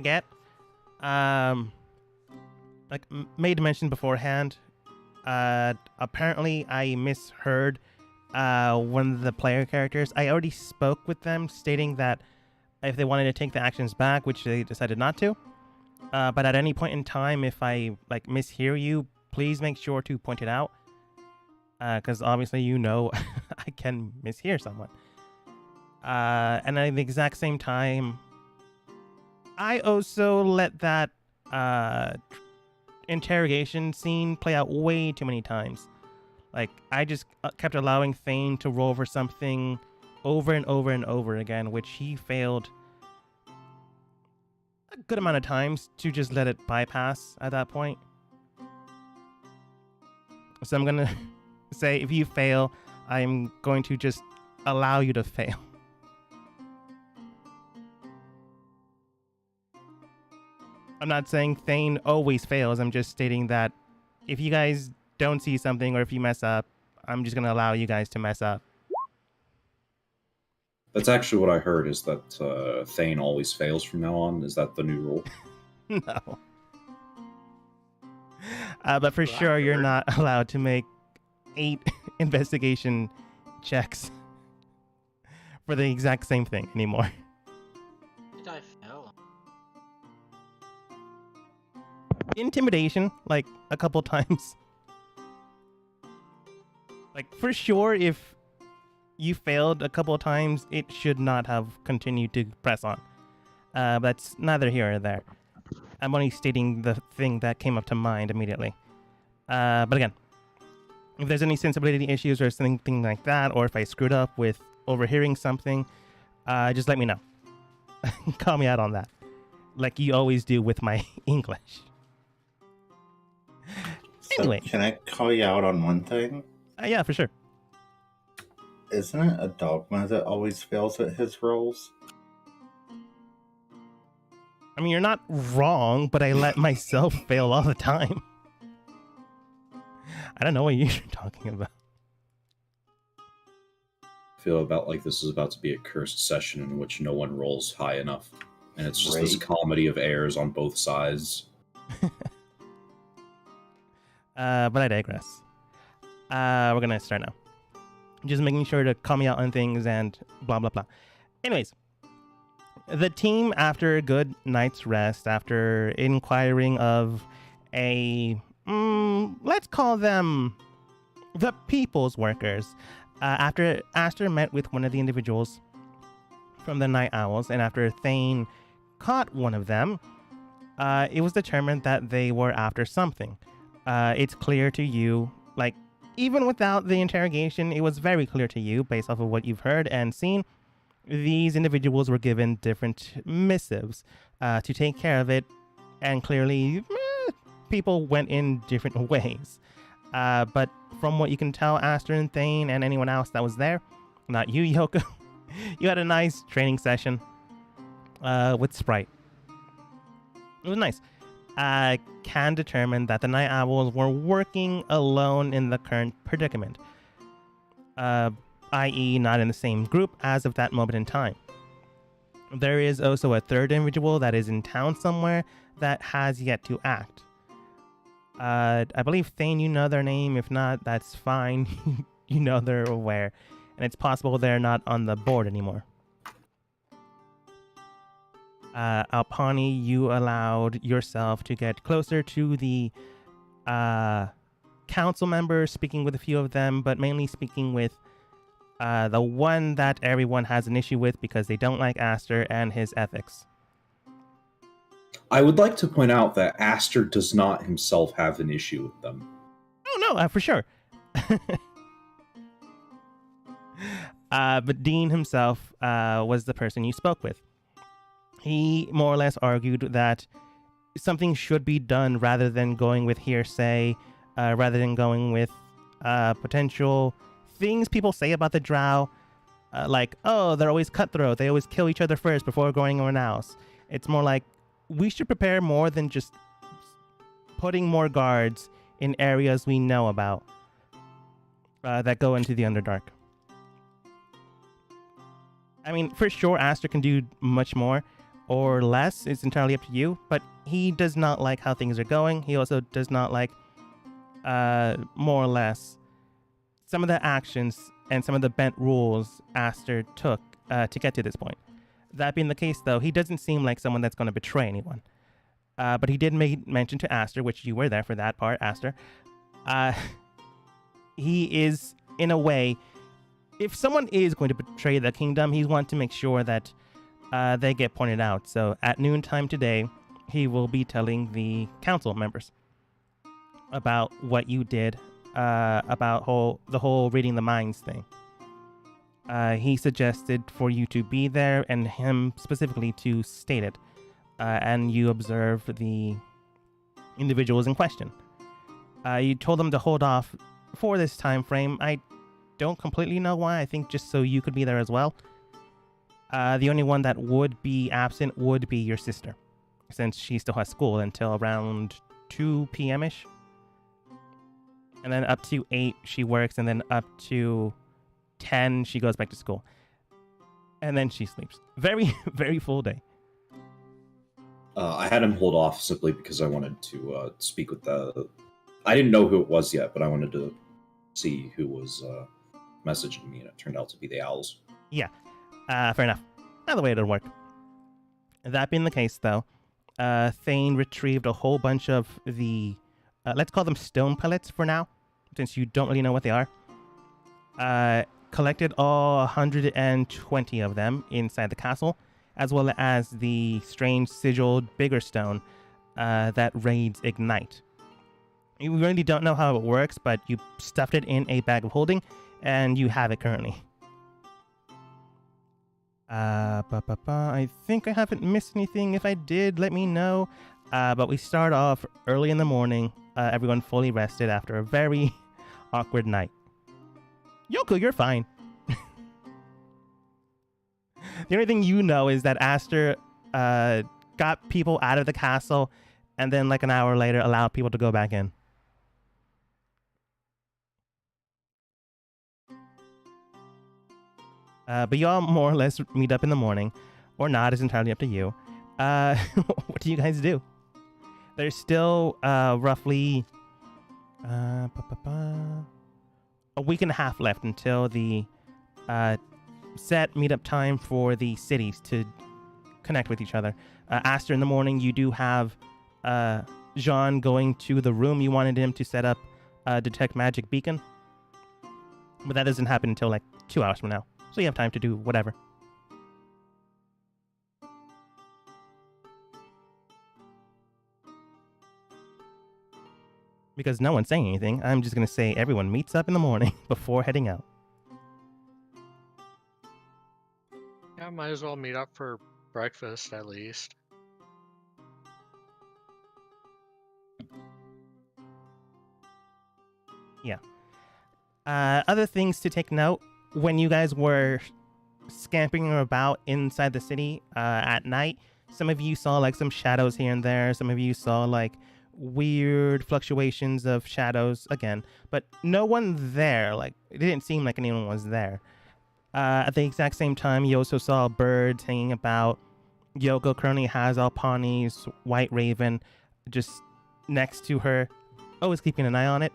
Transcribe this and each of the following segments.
get. Um, made mention beforehand. Apparently I misheard one of the player characters. I already spoke with them, stating that if they wanted to take the actions back, which they decided not to. But at any point in time, if I mishear you, please make sure to point it out. Because obviously I can mishear someone. And at the exact same time, I also let that interrogation scene play out way too many times. I just kept allowing Thane to roll over something over and over and over again, which he failed a good amount of times to just let it bypass at that point. So I'm going to say, if you fail, I'm going to just allow you to fail. I'm not saying Thane always fails. I'm just stating that if you guys don't see something or if you mess up, I'm just going to allow you guys to mess up. That's actually what I heard, is that Thane always fails from now on. Is that the new rule? No. But for sure, you're not allowed to make 8 investigation checks for the exact same thing anymore. Did I fail? Intimidation, a couple times. For sure, if you failed a couple of times, it should not have continued to press on. That's neither here or there. I'm only stating the thing that came up to mind immediately. But again, if there's any sensibility issues or something like that, or if I screwed up with overhearing something, just let me know. Call me out on that, like you always do with my English. So Anyway. Can I call you out on one thing? Yeah, for sure. Isn't it a dogma that always fails at his rolls? I mean, you're not wrong, but I let myself fail all the time. I don't know what you're talking about. I feel about like this is about to be a cursed session in which no one rolls high enough. And it's just this comedy of errors on both sides. But I digress. We're going to start now. Just making sure to call me out on things and blah, blah, blah. Anyways, the team, after a good night's rest, after inquiring of let's call them the people's workers, after Aster met with one of the individuals from the Night Owls, and after Thane caught one of them, it was determined that they were after something. It's clear to you, even without the interrogation, it was very clear to you, based off of what you've heard and seen, these individuals were given different missives to take care of it, and clearly people went in different ways. But from what you can tell, Aster and Thane and anyone else that was there, not you, Yoko, you had a nice training session with Sprite. It was nice. Can determine that the Night Owls were working alone in the current predicament, i.e. not in the same group as of that moment in time. There is also a third individual that is in town somewhere that has yet to act. I believe, Thane, you know their name. If not, that's fine. You know they're aware, and it's possible they're not on the board anymore. Alpani, you allowed yourself to get closer to the council members, speaking with a few of them, but mainly speaking with the one that everyone has an issue with because they don't like Aster and his ethics. I would like to point out that Aster does not himself have an issue with them. Oh, no, for sure. But Dean himself was the person you spoke with. He more or less argued that something should be done rather than going with hearsay, rather than going with potential things people say about the Drow, they're always cutthroat, they always kill each other first before going anywhere else. It's more like we should prepare more than just putting more guards in areas we know about that go into the Underdark. I mean, for sure, Aster can do much more. or less. It's entirely up to you. But he does not like how things are going. He also does not like, more or less, some of the actions and some of the bent rules Aster took to get to this point. That being the case, though, he doesn't seem like someone that's going to betray anyone. But he did make mention to Aster, which you were there for that part, Aster. He is, in a way, if someone is going to betray the kingdom, he wants to make sure that they get pointed out. So at noontime today, he will be telling the council members about what you did, about the whole reading the minds thing. He suggested for you to be there and him specifically to state it, and you observe the individuals in question. You told them to hold off for this time frame. I don't completely know why. I think just so you could be there as well. The only one that would be absent would be your sister, since she still has school until around 2 p.m.-ish. And then up to 8 she works, and then up to 10 she goes back to school. And then she sleeps. Very, very full day. I had him hold off simply because I wanted to speak with the... I didn't know who it was yet, but I wanted to see who was messaging me, and it turned out to be the owls. Yeah, fair enough. Another way it'll work. That being the case, though, Thane retrieved a whole bunch of the... let's call them stone pellets for now, since you don't really know what they are. Collected all 120 of them inside the castle, as well as the strange sigiled bigger stone that raids Ignite. You really don't know how it works, but you stuffed it in a bag of holding, and you have it currently. I think I haven't missed anything. If I did, let me know. But we start off early in the morning, everyone fully rested after a very awkward night. Yoku, you're fine. The only thing you know is that Aster got people out of the castle, and then like an hour later allowed people to go back in. But you all more or less meet up in the morning, or not, it's entirely up to you. What do you guys do? There's still roughly a week and a half left until the set meetup time for the cities to connect with each other. Aster, in the morning, you do have Jean going to the room you wanted him to set up Detect Magic Beacon. But that doesn't happen until like 2 hours from now. So you have time to do whatever. Because no one's saying anything, I'm just going to say everyone meets up in the morning before heading out. Yeah, might as well meet up for breakfast at least. Yeah. Other things to take note, when you guys were scampering about inside the city at night, some of you saw like some shadows here and there. Some of you saw like weird fluctuations of shadows again, but no one there. Like, it didn't seem like anyone was there. At the exact same time, you also saw birds hanging about. Yoko currently has Alpani's white raven just next to her, always keeping an eye on it.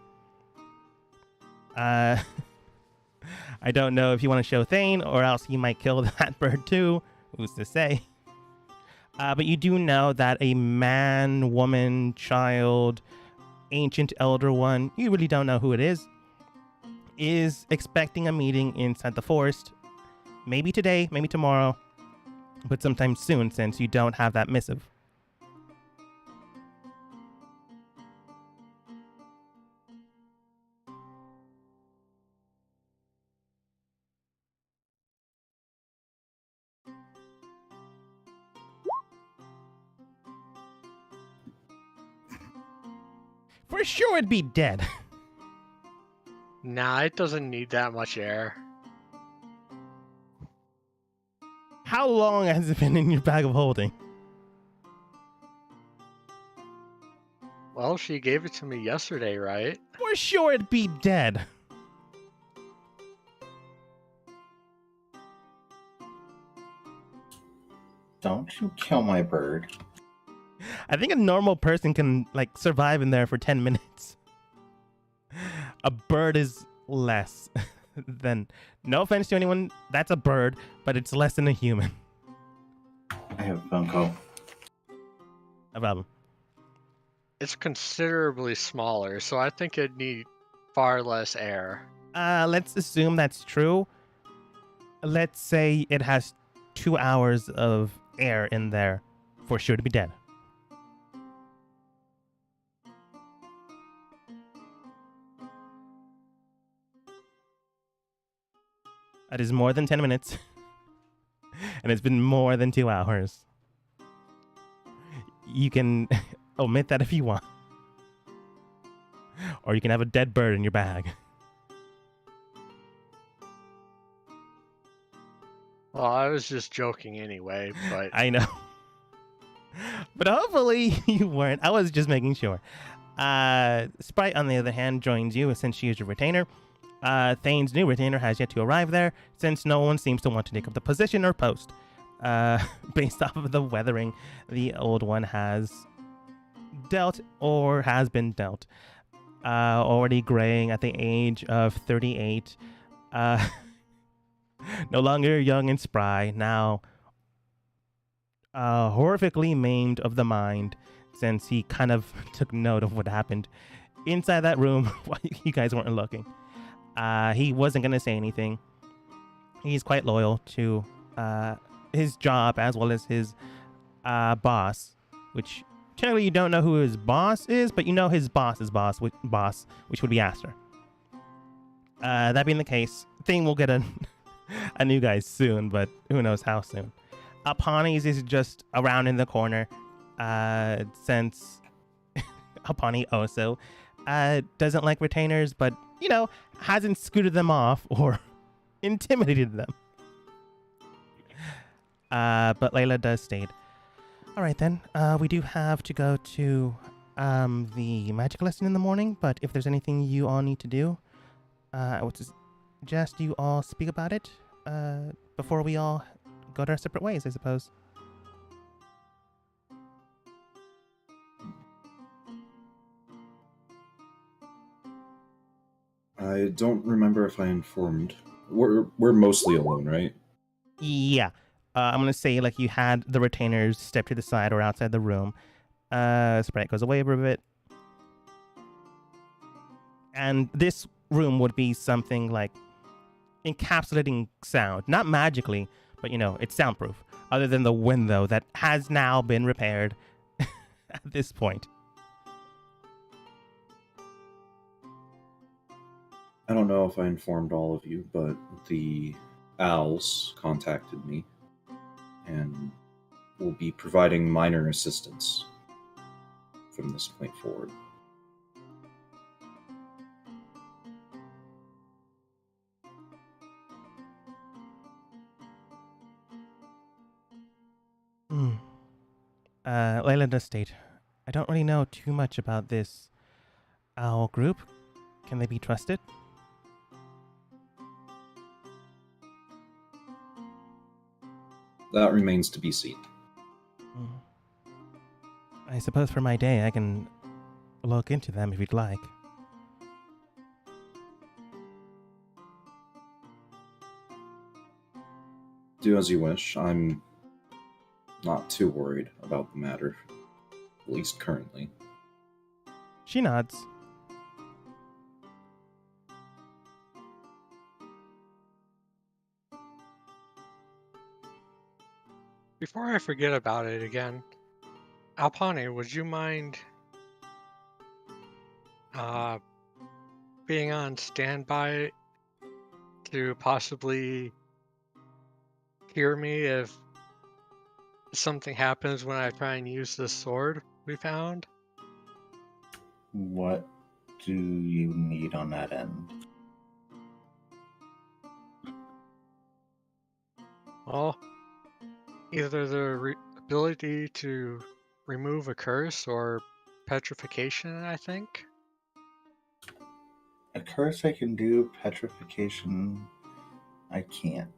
I don't know if you want to show Thane, or else he might kill that bird too. Who's to say? But you do know that a man, woman, child, ancient elder one, you really don't know who it is expecting a meeting inside the forest. Maybe today, maybe tomorrow, but sometime soon, since you don't have that missive. For sure it'd be dead. Nah, it doesn't need that much air. How long has it been in your bag of holding? Well, she gave it to me yesterday, right? For sure it'd be dead. Don't Don't you kill my bird. I think a normal person can like survive in there for 10 minutes. A bird is less than, no offense to anyone, that's a bird, but it's less than a human. I have a phone call. No problem. It's considerably smaller, so I think it'd need far less air. Let's assume that's true. Let's say it has 2 hours of air in there for sure to be dead. That is more than 10 minutes. And it's been more than 2 hours. You can omit that if you want. Or you can have a dead bird in your bag. Well, I was just joking anyway, but I know. But hopefully you weren't. I was just making sure. Sprite, on the other hand, joins you since she is your retainer. Thane's new retainer has yet to arrive there, since no one seems to want to take up the position or post. Based off of the weathering the old one has dealt or has been dealt. Already graying at the age of 38. No longer young and spry, now horrifically maimed of the mind, since he kind of took note of what happened inside that room while you guys weren't looking. He wasn't going to say anything. He's quite loyal to his job as well as his boss, which technically you don't know who his boss is, but you know his boss's boss, which would be Aster. That being the case, Thing will get a new guy soon, but who knows how soon. Apani's is just around in the corner, since Apani also doesn't like retainers, but, you know, hasn't scooted them off or intimidated them. But Layla does state, all right then, we do have to go to the magic lesson in the morning, but if there's anything you all need to do, I would suggest you all speak about it before we all go our separate ways, I suppose. I don't remember if I informed. We're mostly alone, right? Yeah. I'm going to say, like, you had the retainers step to the side or outside the room. Sprite goes away for a bit. And this room would be something like encapsulating sound. Not magically, but, you know, it's soundproof. Other than the window that has now been repaired at this point. I don't know if I informed all of you, but the Owls contacted me and will be providing minor assistance from this point forward. Layla does state, I don't really know too much about this owl group. Can they be trusted? That remains to be seen. I suppose for my day I can look into them if you'd like. Do as you wish. I'm not too worried about the matter, at least currently. She nods. before I forget about it again, Alpani, would you mind being on standby to possibly hear me if something happens when I try and use this sword we found? What do you need on that end? Well, either the ability to remove a curse or petrification, I think. A curse I can do, petrification I can't.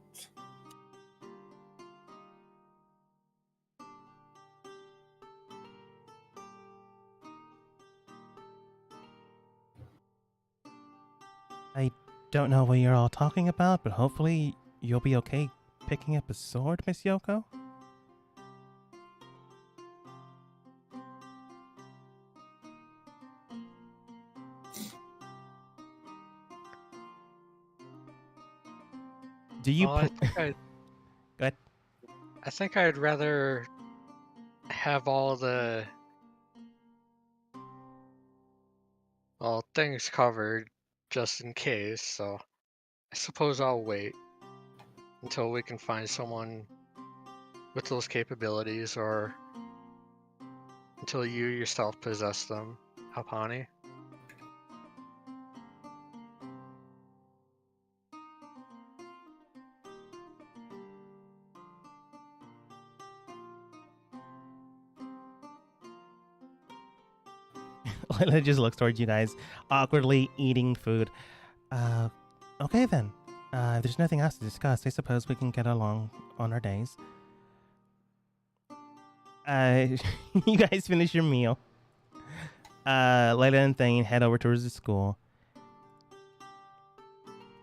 I don't know what you're all talking about, but hopefully you'll be okay picking up a sword, Miss Yoko. Do you? Well, Go ahead. I think I'd rather have all the things covered just in case. So I suppose I'll wait until we can find someone with those capabilities, or until you yourself possess them, Alpani. Layla just looks towards you guys, awkwardly eating food. Okay then. If there's nothing else to discuss, I suppose we can get along on our days. You guys finish your meal. Layla and Thane head over towards the school.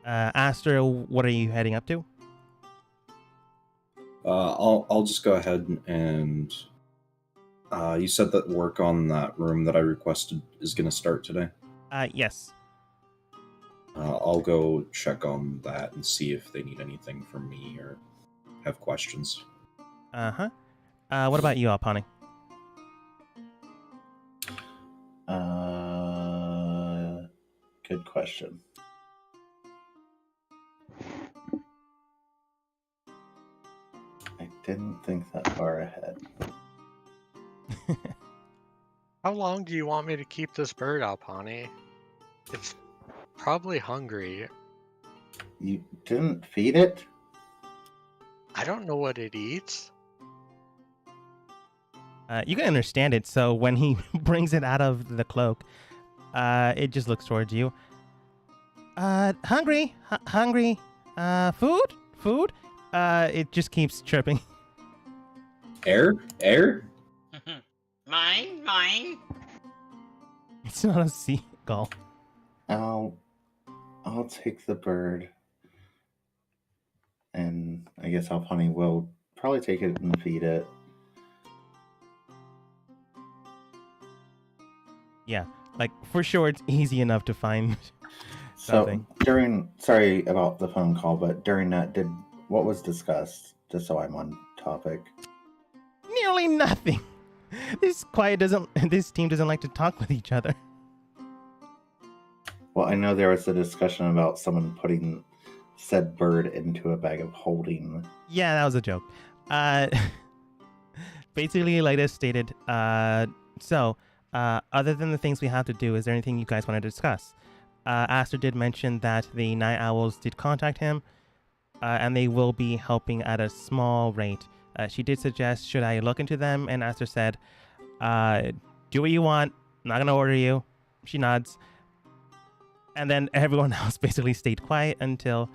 Aster, what are you heading up to? I'll just go ahead and you said that work on that room that I requested is going to start today. Yes. I'll go check on that and see if they need anything from me or have questions. Uh-huh. What about you, Alpani? Good question. I didn't think that far ahead. How long do you want me to keep this bird, Alpani? It's probably hungry. You didn't feed it? I don't know what it eats. You can understand it, so when he brings it out of the cloak, it just looks towards you. Hungry? Hungry? Food? Food? It just keeps chirping. Air? Mine. It's not a seagull. I'll take the bird, and I guess Alpani will probably take it and feed it. Yeah, like for sure, it's easy enough to find something. So sorry about the phone call, but during that, what was discussed? Just so I'm on topic. Nearly nothing. This team doesn't like to talk with each other. Well, I know there was a discussion about someone putting said bird into a bag of holding. Yeah, that was a joke. Basically, like I stated, other than the things we have to do, is there anything you guys want to discuss? Aster did mention that the Night Owls did contact him, and they will be helping at a small rate. She did suggest, should I look into them? And Aster said, do what you want. I'm not going to order you. She nods. And then everyone else basically stayed quiet until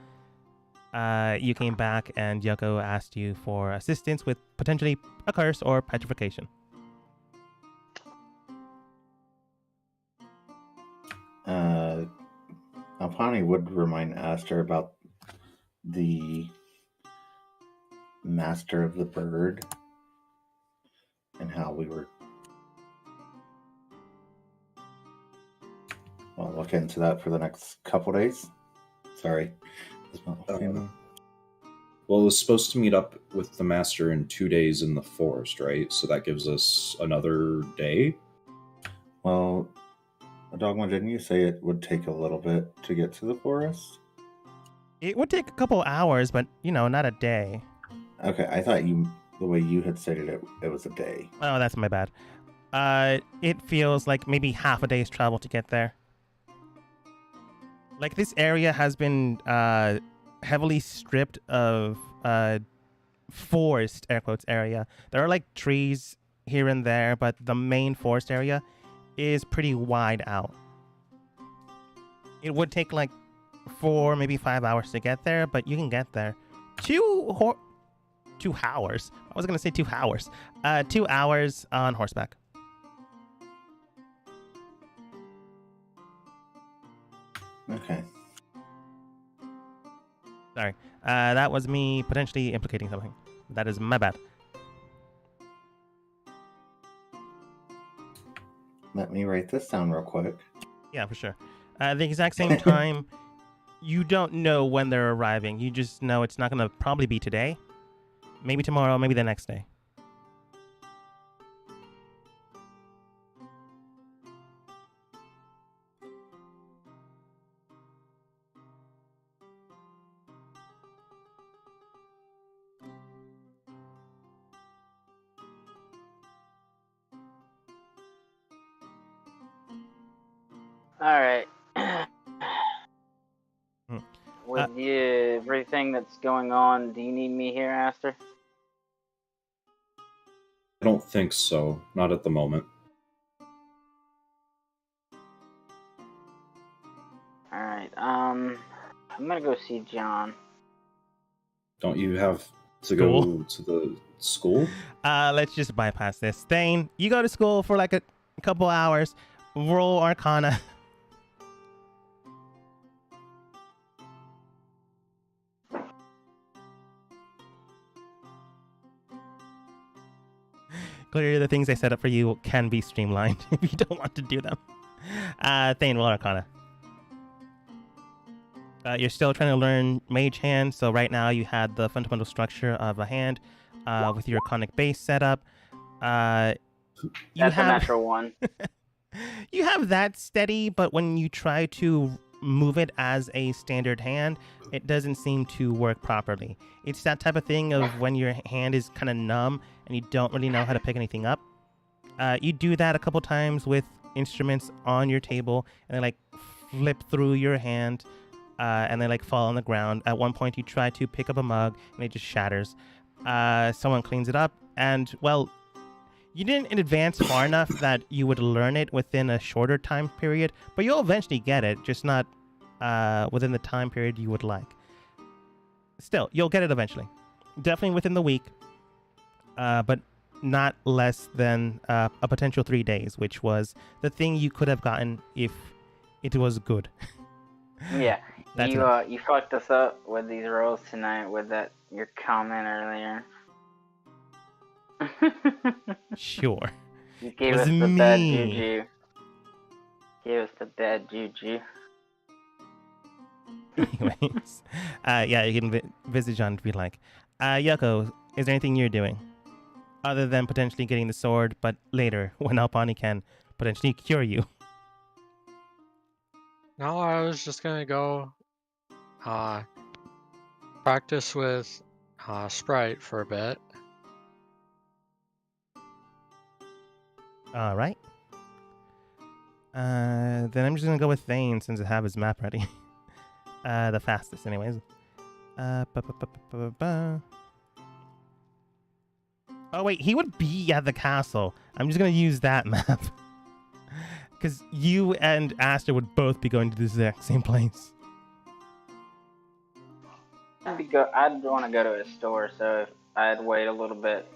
you came back and Yoko asked you for assistance with potentially a curse or petrification. Alpani would remind Aster about the master of the bird and how we were. I'll look into that for the next couple days. Sorry. Well, it was supposed to meet up with the master in 2 days in the forest, right? So that gives us another day? Well, Dogma, didn't you say it would take a little bit to get to the forest? It would take a couple hours, but, not a day. Okay, I thought the way you had stated it, it was a day. Oh, that's my bad. It feels like maybe half a day's travel to get there. Like, this area has been heavily stripped of forest, air quotes, area. There are, like, trees here and there, but the main forest area is pretty wide out. It would take, like, 4, maybe 5 hours to get there, but you can get there. 2 hours. I was going to say 2 hours. 2 hours on horseback. Okay. Sorry. That was me potentially implicating something. That is my bad. Let me write this down real quick. Yeah, for sure. At the exact same time, you don't know when they're arriving. You just know it's not going to probably be today. Maybe tomorrow, maybe the next day. All right. Hmm. With everything that's going on, do you need me here, Aster? I don't think so. Not at the moment. All right. I'm gonna go see John. Don't you have to School? go to the school? Let's just bypass this. Thane, you go to school for like a couple hours. Roll Arcana. Clearly, the things I set up for you can be streamlined if you don't want to do them. Thane, roll Arcana. You're still trying to learn Mage Hand, so right now you had the fundamental structure of a hand with your Arcanic base set up. That's a natural one. You have that steady, but when you try to move it as a standard hand, it doesn't seem to work properly. It's that type of thing of when your hand is kind of numb and you don't really know how to pick anything up. You do that a couple times with instruments on your table, and they like flip through your hand, and they like fall on the ground. At one point, you try to pick up a mug, and it just shatters. Someone cleans it up, and well, you didn't advance far enough that you would learn it within a shorter time period, but you'll eventually get it, just not within the time period you would like. Still, you'll get it eventually. Definitely within the week, but not less than a potential 3 days, which was the thing you could have gotten if it was good. Yeah, That's you fucked us up with these rolls tonight with your comment earlier. Sure. You gave Was us the me. bad juju. Gave us the bad juju. Anyways, yeah, you can visit John and be like, Yoko, is there anything you're doing? Other than potentially getting the sword, but later, when Alpani can potentially cure you. No, I was just gonna go practice with Sprite for a bit. All right. Then I'm just gonna go with Thane since I have his map ready. The fastest, anyways. Oh wait, he would be at the castle. I'm just gonna use that map because you and Aster would both be going to the exact same place. I'd want to go to his store, so I'd wait a little bit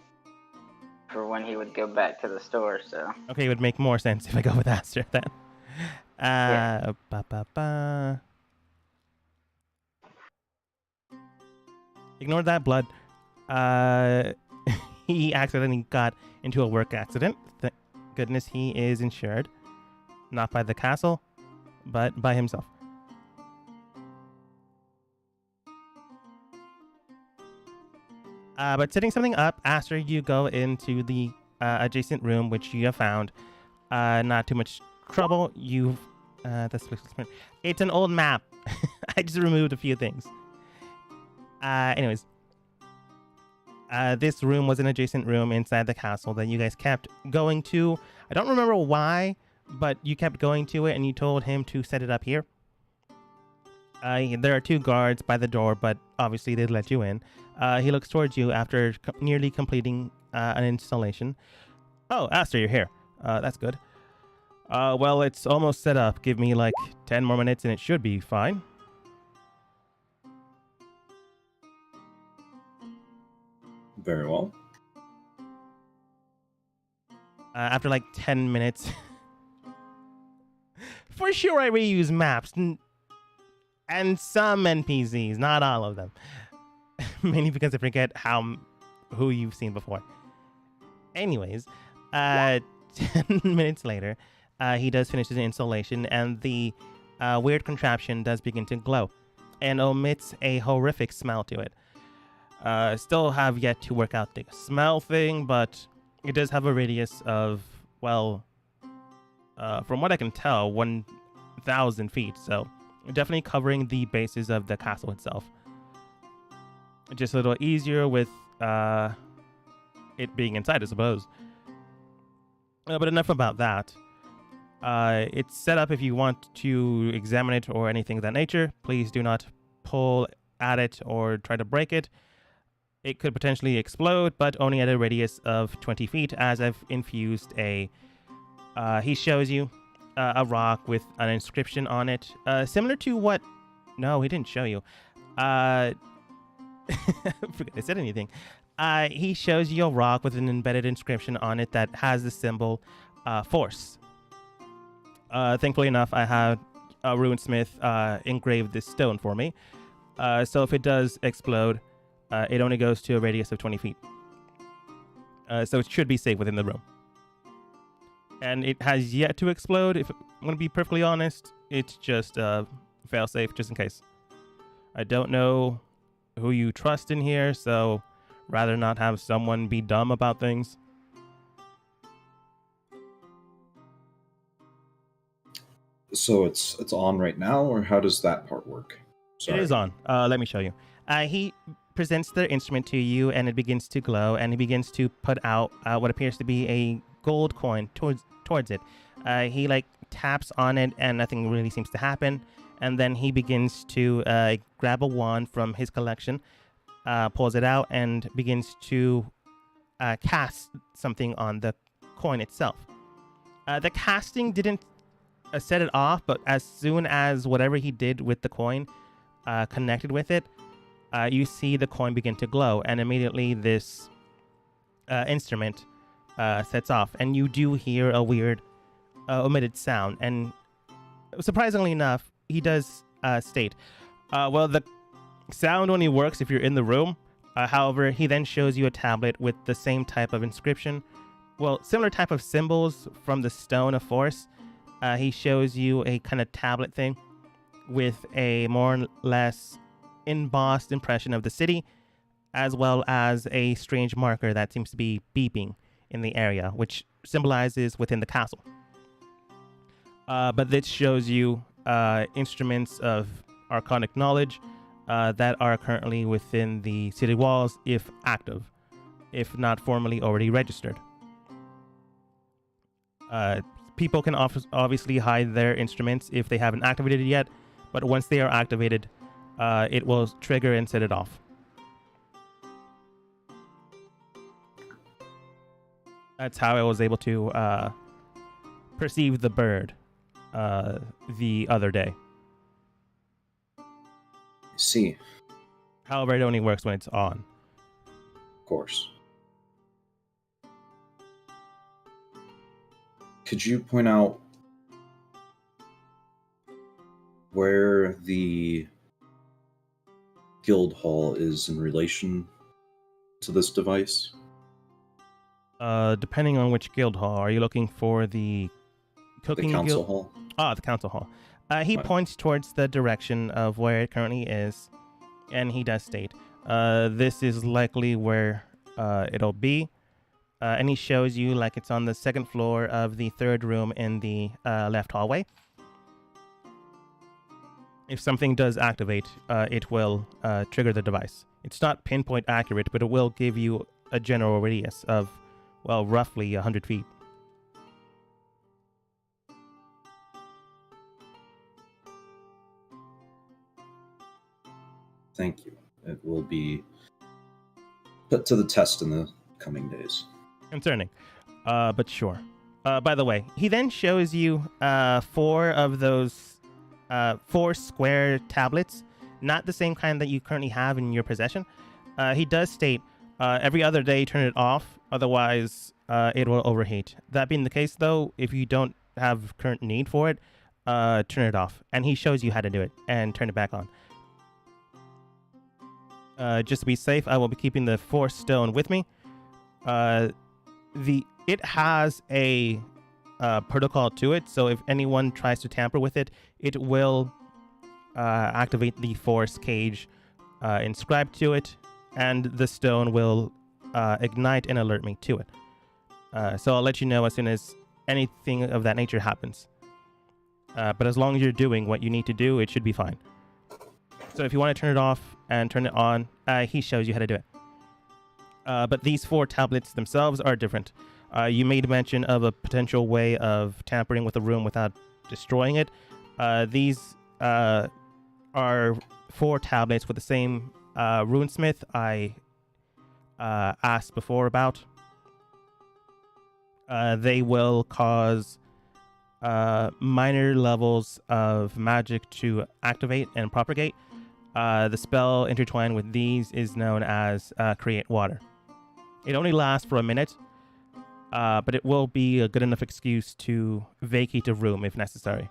for when he would go back to the store. So Okay, it would make more sense if I go with Aster then. Yeah. Ignore that blood. He accidentally got into a work accident. Thank goodness he is insured. Not by the castle, but by himself. But setting something up, after you go into the adjacent room, which you have found, not too much trouble. It's an old map. I just removed a few things. Anyways, this room was an adjacent room inside the castle that you guys kept going to. I don't remember why, but you kept going to it, and you told him to set it up here. There are 2 guards by the door, but obviously they let you in. He looks towards you after nearly completing an installation. Oh, Aster, you're here. That's good. Well, it's almost set up. Give me like 10 more minutes and it should be fine. Very well. After like 10 minutes. For sure I reuse maps. And some NPCs, not all of them. Mainly because I forget who you've seen before. Anyways, 10 minutes later, he does finish his installation, and the weird contraption does begin to glow and omits a horrific smell to it. Still have yet to work out the smell thing, but it does have a radius of, well, from what I can tell, 1,000 feet, so definitely covering the bases of the castle itself. Just a little easier with it being inside, I suppose. But enough about that. It's set up if you want to examine it or anything of that nature. Please do not pull at it or try to break it. It could potentially explode, but only at a radius of 20 feet, as I've infused he shows you a rock with an inscription on it, similar to what... No, he didn't show you. I forget I said anything. He shows you a rock with an embedded inscription on it that has the symbol Force. Thankfully enough, I had a runesmith engrave this stone for me. So if it does explode, it only goes to a radius of 20 feet. So it should be safe within the room. And it has yet to explode. If I'm going to be perfectly honest, it's just fail-safe, just in case. I don't know who you trust in here, so rather not have someone be dumb about things. So it's on right now, or how does that part work? Sorry. It is on. Let me show you. He presents the instrument to you, and it begins to glow, and he begins to put out what appears to be a gold coin towards it. He taps on it, and nothing really seems to happen. And then he begins to grab a wand from his collection, pulls it out, and begins to cast something on the coin itself. The casting didn't set it off, but as soon as whatever he did with the coin connected with it, you see the coin begin to glow, and immediately this instrument sets off, and you do hear a weird omitted sound. And surprisingly enough, he does state, well, the sound only works if you're in the room. However, he then shows you a tablet with the same type of inscription, well, similar type of symbols from the Stone of Force. He shows you a kind of tablet thing with a more or less embossed impression of the city, as well as a strange marker that seems to be beeping in the area, which symbolizes within the castle. But this shows you instruments of arcanic knowledge that are currently within the city walls, if active, if not formally already registered. People can obviously hide their instruments if they haven't activated it yet, but once they are activated, it will trigger and set it off. That's how I was able to perceive the bird the other day. See. However, it only works when it's on. Of course. Could you point out where the guild hall is in relation to this device? Depending on which guild hall. Are you looking for the cooking The council guild? hall? Ah, the council hall. He points towards the direction of where it currently is, and he does state, this is likely where it'll be. And he shows you like it's on the second floor of the third room in the left hallway. If something does activate, it will trigger the device. It's not pinpoint accurate, but it will give you a general radius of, well, roughly 100 feet. Thank you. It will be put to the test in the coming days. Concerning, but sure. By the way, he then shows you 4 of those 4 square tablets, not the same kind that you currently have in your possession. He does state every other day turn it off, otherwise it will overheat. That being the case, though, if you don't have current need for it, turn it off, and he shows you how to do it and turn it back on. Just to be safe, I will be keeping the Force Stone with me. It has a protocol to it, so if anyone tries to tamper with it, it will activate the Force cage inscribed to it, and the stone will ignite and alert me to it. So I'll let you know as soon as anything of that nature happens. But as long as you're doing what you need to do, it should be fine. So if you want to turn it off and turn it on, he shows you how to do it. But these 4 tablets themselves are different. You made mention of a potential way of tampering with a room without destroying it. These are 4 tablets with the same runesmith I asked before about. They will cause minor levels of magic to activate and propagate. The spell intertwined with these is known as Create Water. It only lasts for a minute, but it will be a good enough excuse to vacate a room if necessary.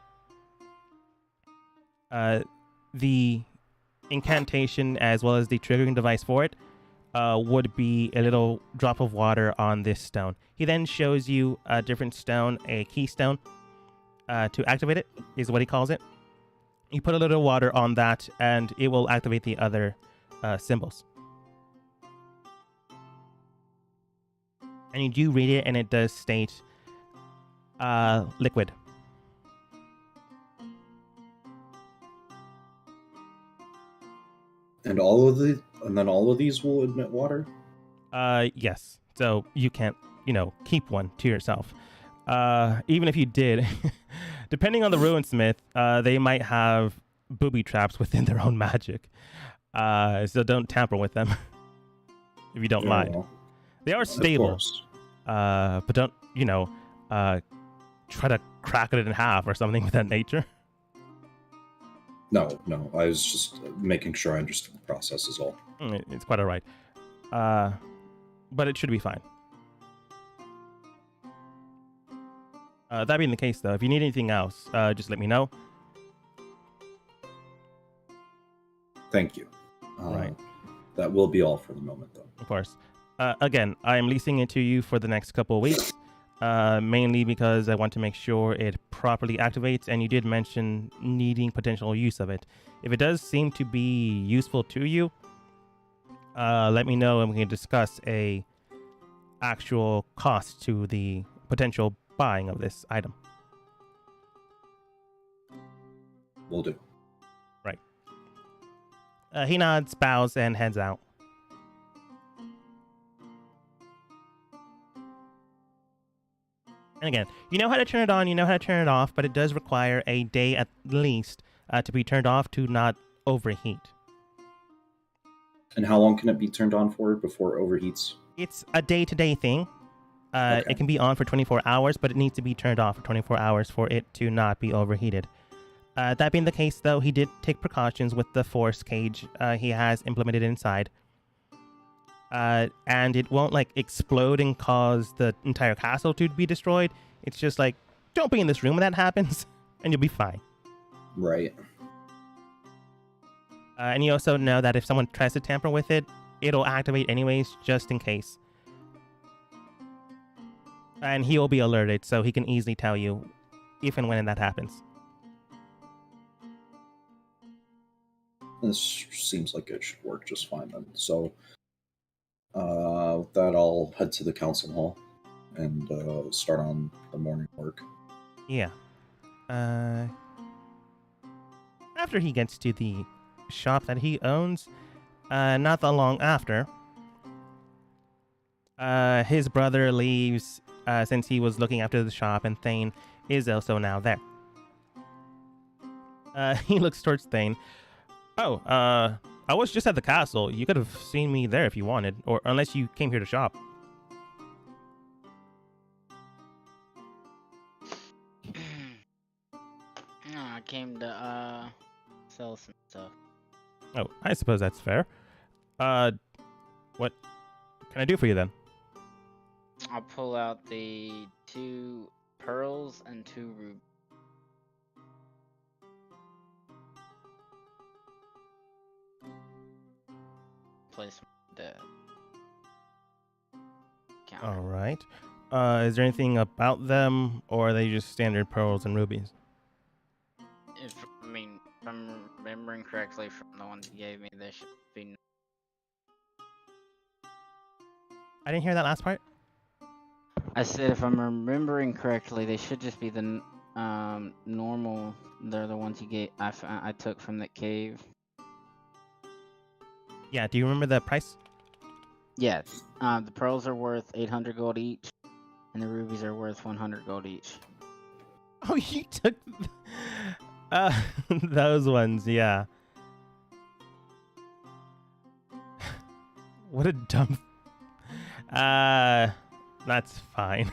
The incantation as well as the triggering device for it would be a little drop of water on this stone. He then shows you a different stone, a keystone, to activate it, is what he calls it. You put a little water on that, and it will activate the other symbols. And you do read it, and it does state liquid. And then all of these will emit water? Yes. So you can't, keep one to yourself. Even if you did, depending on the runesmith, they might have booby traps within their own magic. So don't tamper with them if you don't mind. Well, They are of stable, course. but don't, try to crack it in half or something of that nature. No. I was just making sure I understood the process is all. It's quite all right. But it should be fine. That being the case, though, if you need anything else, just let me know. Thank you. Right. That will be all for the moment, though. Of course. Again, I am leasing it to you for the next couple of weeks, mainly because I want to make sure it properly activates, and you did mention needing potential use of it. If it does seem to be useful to you, let me know and we can discuss a actual cost to the potential buying of this item. Will do. Right. He nods, bows, and heads out. And again, you know how to turn it on, you know how to turn it off, but it does require a day at least to be turned off to not overheat. And how long can it be turned on for before it overheats? It's a day-to-day thing. Okay. It can be on for 24 hours, but it needs to be turned off for 24 hours for it to not be overheated. That being the case, though, he did take precautions with the force cage he has implemented inside. And it won't, explode and cause the entire castle to be destroyed. It's just don't be in this room when that happens, and you'll be fine. Right. And you also know that if someone tries to tamper with it, it'll activate anyways, just in case. And he'll be alerted, so he can easily tell you if and when that happens. This seems like it should work just fine then. So, with that, I'll head to the council hall and start on the morning work. Yeah. After he gets to the shop that he owns, not that long after, his brother leaves since he was looking after the shop, and Thane is also now there. He looks towards Thane. Oh, I was just at the castle. You could have seen me there if you wanted, or unless you came here to shop. No, I came to sell some stuff. Oh, I suppose that's fair. What can I do for you then? I'll pull out the 2 pearls and 2 rubies. place the counter. All right. Is there anything about them, or are they just standard pearls and rubies? If I'm remembering correctly from the ones you gave me, they should be. I didn't hear that last part. I said if I'm remembering correctly, they should just be the normal. They're the ones you gave. I took from that cave. Yeah. Do you remember the price? Yes. The pearls are worth 800 gold each, and the rubies are worth 100 gold each. Oh, you took those ones. Yeah. What a dumb. That's fine.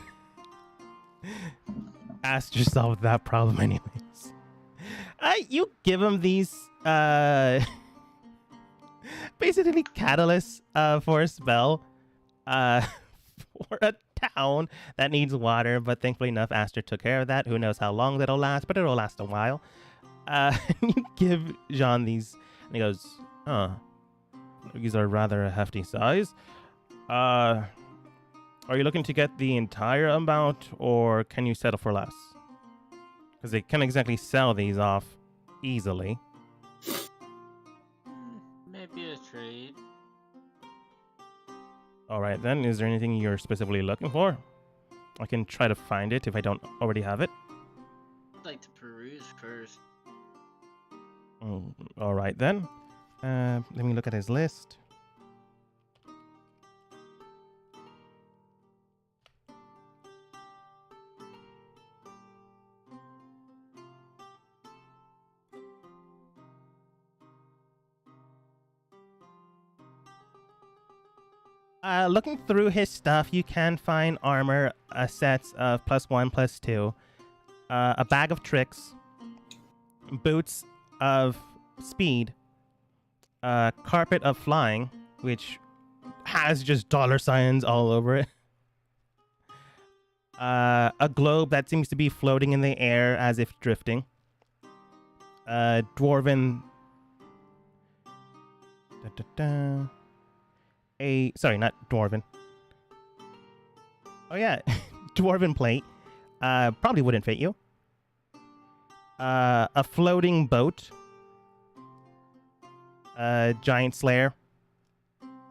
Ask yourself that problem anyways. You give him these basically catalysts for a spell for a town that needs water, but thankfully enough Aster took care of that. Who knows how long that'll last, but it'll last a while. You give Jean these and he goes, these are rather a hefty size. Are you looking to get the entire amount, or can you settle for less? Because they can't exactly sell these off easily. Maybe a trade. All right, then. Is there anything you're specifically looking for? I can try to find it if I don't already have it. I'd like to peruse first. All right, then. Let me look at his list. Looking through his stuff, you can find armor sets of +1, +2, a bag of tricks, boots of speed, a carpet of flying, which has just $signs all over it, a globe that seems to be floating in the air as if drifting, dwarven... Sorry, not dwarven. Oh yeah, dwarven plate. Probably wouldn't fit you. A floating boat. A giant slayer.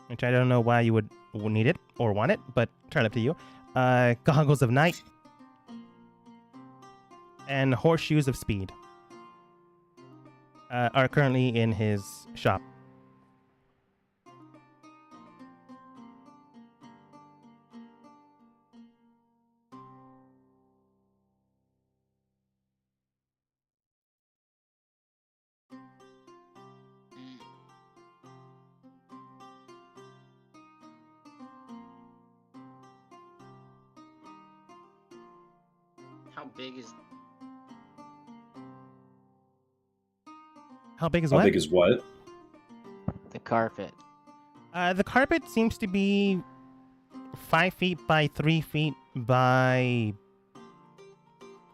Which I don't know why you would need it or want it, but turn up to you. Goggles of night. And horseshoes of speed. Are currently in his shop. How big is How big is How what? big is what? the carpet? The carpet seems to be 5 feet by 3 feet by...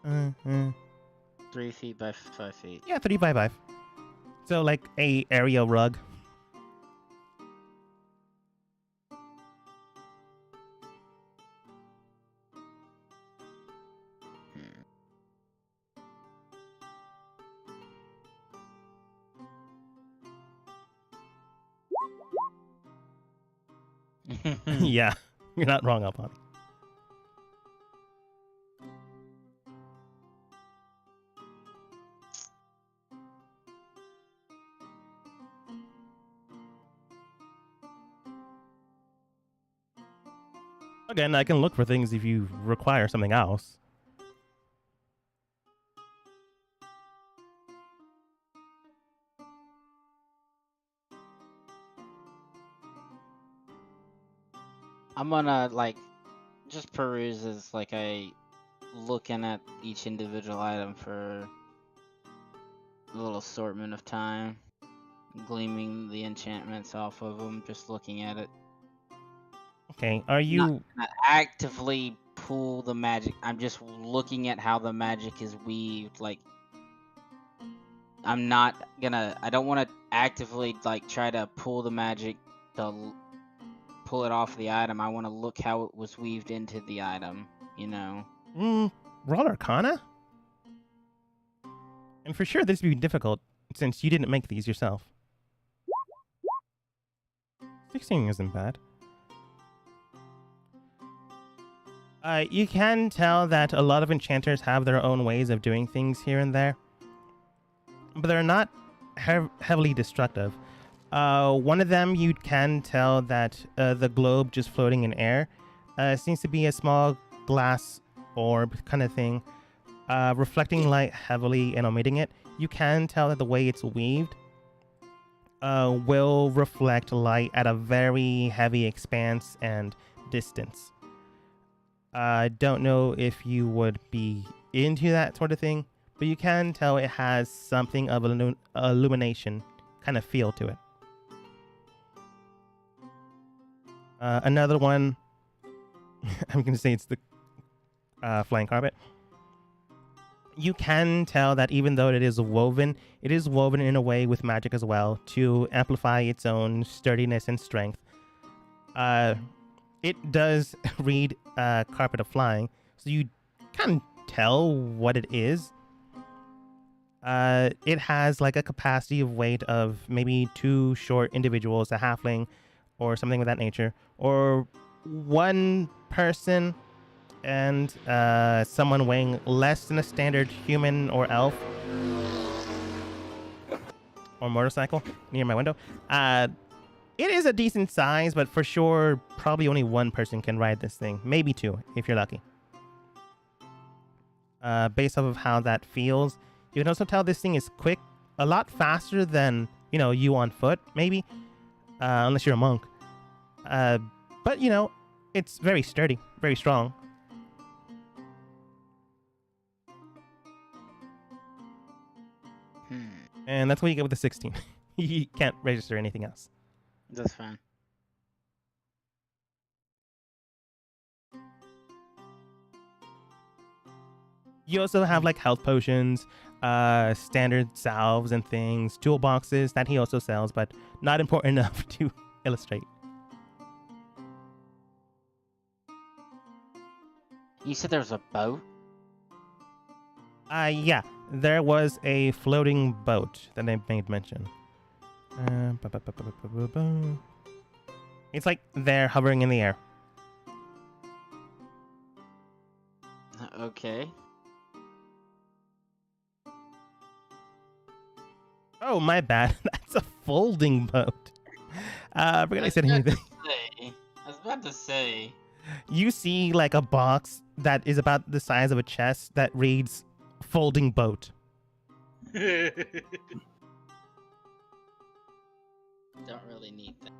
3 feet by 5 feet. Yeah, 3 by 5. So like a area rug. Yeah, you're not wrong up on it. Again, I can look for things if you require something else. I'm gonna just peruse as looking at each individual item for a little assortment of time, gleaming the enchantments off of them, just looking at it. Okay, are you... Not actively pull the magic. I'm just looking at how the magic is weaved. I'm not gonna. I don't want to actively try to pull the magic pull it off the item. I want to look how it was weaved into the item. Roll Arcana? And for sure, this would be difficult since you didn't make these yourself. 16 isn't bad. You can tell that a lot of enchanters have their own ways of doing things here and there, but they're not heavily destructive. One of them, you can tell that the globe just floating in air seems to be a small glass orb kind of thing, reflecting light heavily and emitting it. You can tell that the way it's weaved will reflect light at a very heavy expanse and distance. I don't know if you would be into that sort of thing, but you can tell it has something of an illumination kind of feel to it. Another one, I'm going to say it's the flying carpet. You can tell that even though it is woven in a way with magic as well to amplify its own sturdiness and strength. It does read Carpet of Flying, so you can tell what it is. It has like a capacity of weight of maybe 2 short individuals, a halfling, or something of that nature, or 1 person and someone weighing less than a standard human or elf or motorcycle near my window. It is a decent size, but for sure, probably only 1 person can ride this thing. Maybe 2, if you're lucky. Based off of how that feels, you can also tell this thing is quick, a lot faster than, you on foot, maybe. Unless you're a monk. But, it's very sturdy, very strong. And that's what you get with the 16. You can't register anything else. That's fine. You also have like health potions, standard salves and things, toolboxes that he also sells, but not important enough to illustrate. You said there was a boat? Yeah, there was a floating boat that I made mention. It's like they're hovering in the air. Okay. Oh, my bad. That's a folding boat. I forgot I said anything. I was about to say. You see like a box that is about the size of a chest that reads folding boat. Don't really need that.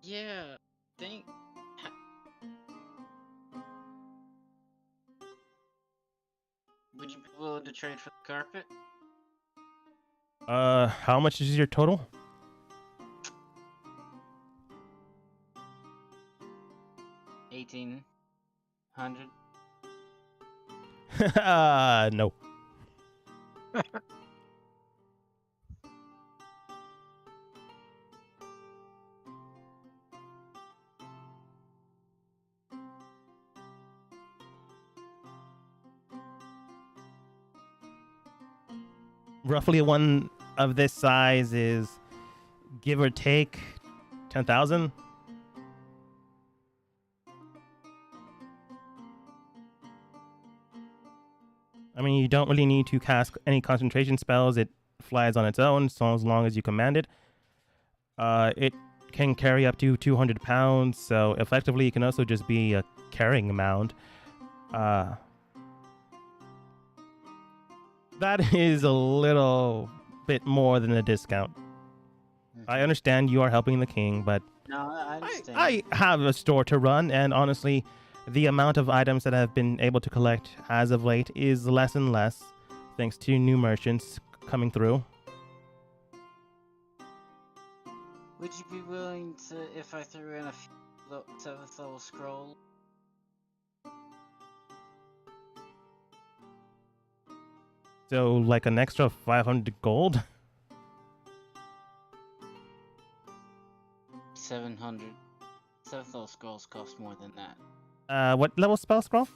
Yeah, think. Would you be willing to trade for the carpet? How much is your total? $1,800. No. Roughly one of this size is, give or take, 10,000. I mean, you don't really need to cast any concentration spells. It flies on its own, so as long as you command it. It can carry up to 200 pounds, so effectively it can also just be a carrying mound. That is a little bit more than a discount. I understand you are helping the king, but No, I understand. I have a store to run, and honestly, the amount of items that I've been able to collect as of late is less and less, thanks to new merchants coming through. Would you be willing to, if I threw in a few 7th level scroll? So, like an extra 500 gold? 700. 7th level scrolls cost more than that. What level spell scroll?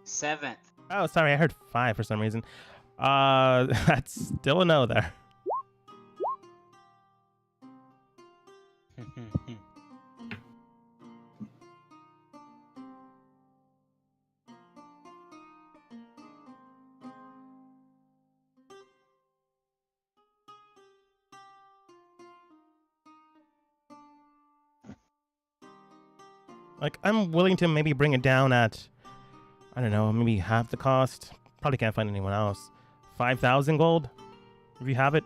7th. Oh, sorry, I heard 5 for some reason. That's still a no there. Like, I'm willing to maybe bring it down at, I don't know, maybe half the cost. Probably can't find anyone else. 5,000 gold, if you have it.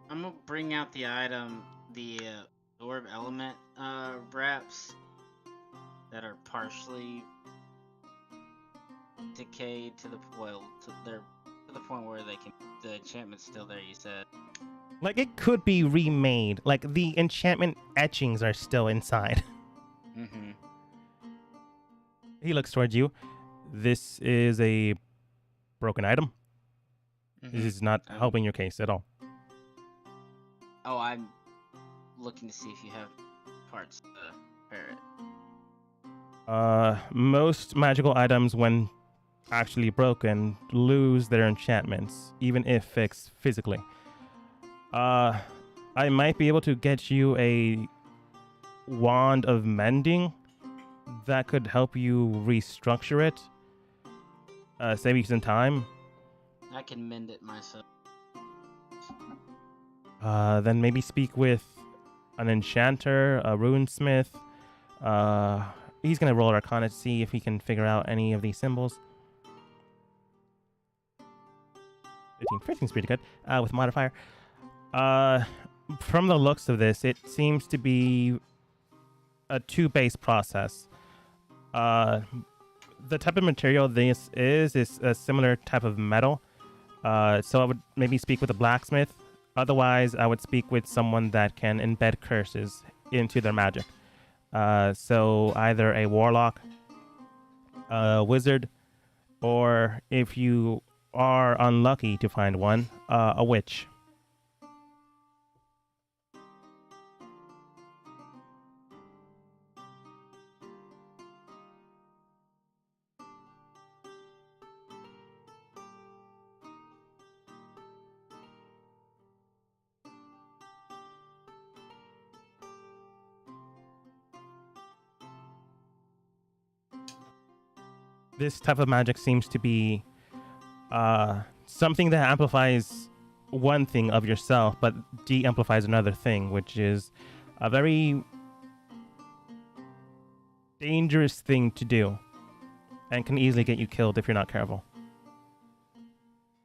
I'm gonna bring out the item, the orb element wraps that are partially decayed to the point where they can. The enchantment's still there. You said. Like, it could be remade. Like, the enchantment etchings are still inside. Mm-hmm. He looks towards you. This is a broken item. Mm-hmm. This is not helping your case at all. Oh, I'm looking to see if you have parts to repair it. Most magical items, when actually broken, lose their enchantments, even if fixed physically. I might be able to get you a wand of mending that could help you restructure it, save you some time. I can mend it myself. Then maybe speak with an enchanter, a runesmith. He's gonna roll Arcana to see if he can figure out any of these symbols. 15 is pretty good, with modifier. From the looks of this, it seems to be a 2-base process. The type of material this is a similar type of metal. So I would maybe speak with a blacksmith. Otherwise, I would speak with someone that can embed curses into their magic. So either a warlock, a wizard, or if you are unlucky to find one, a witch. This type of magic seems to be something that amplifies one thing of yourself, but de-amplifies another thing, which is a very dangerous thing to do, and can easily get you killed if you're not careful.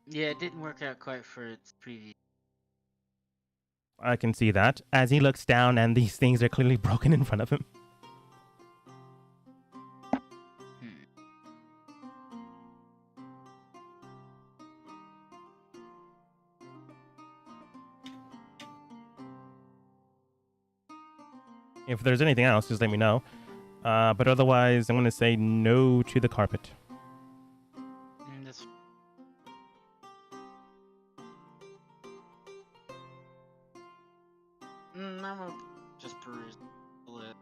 Yeah, it didn't work out quite for its previous. I can see that, as he looks down and these things are clearly broken in front of him. If there's anything else, just let me know. But otherwise, I'm going to say no to the carpet. I'm gonna just peruse it.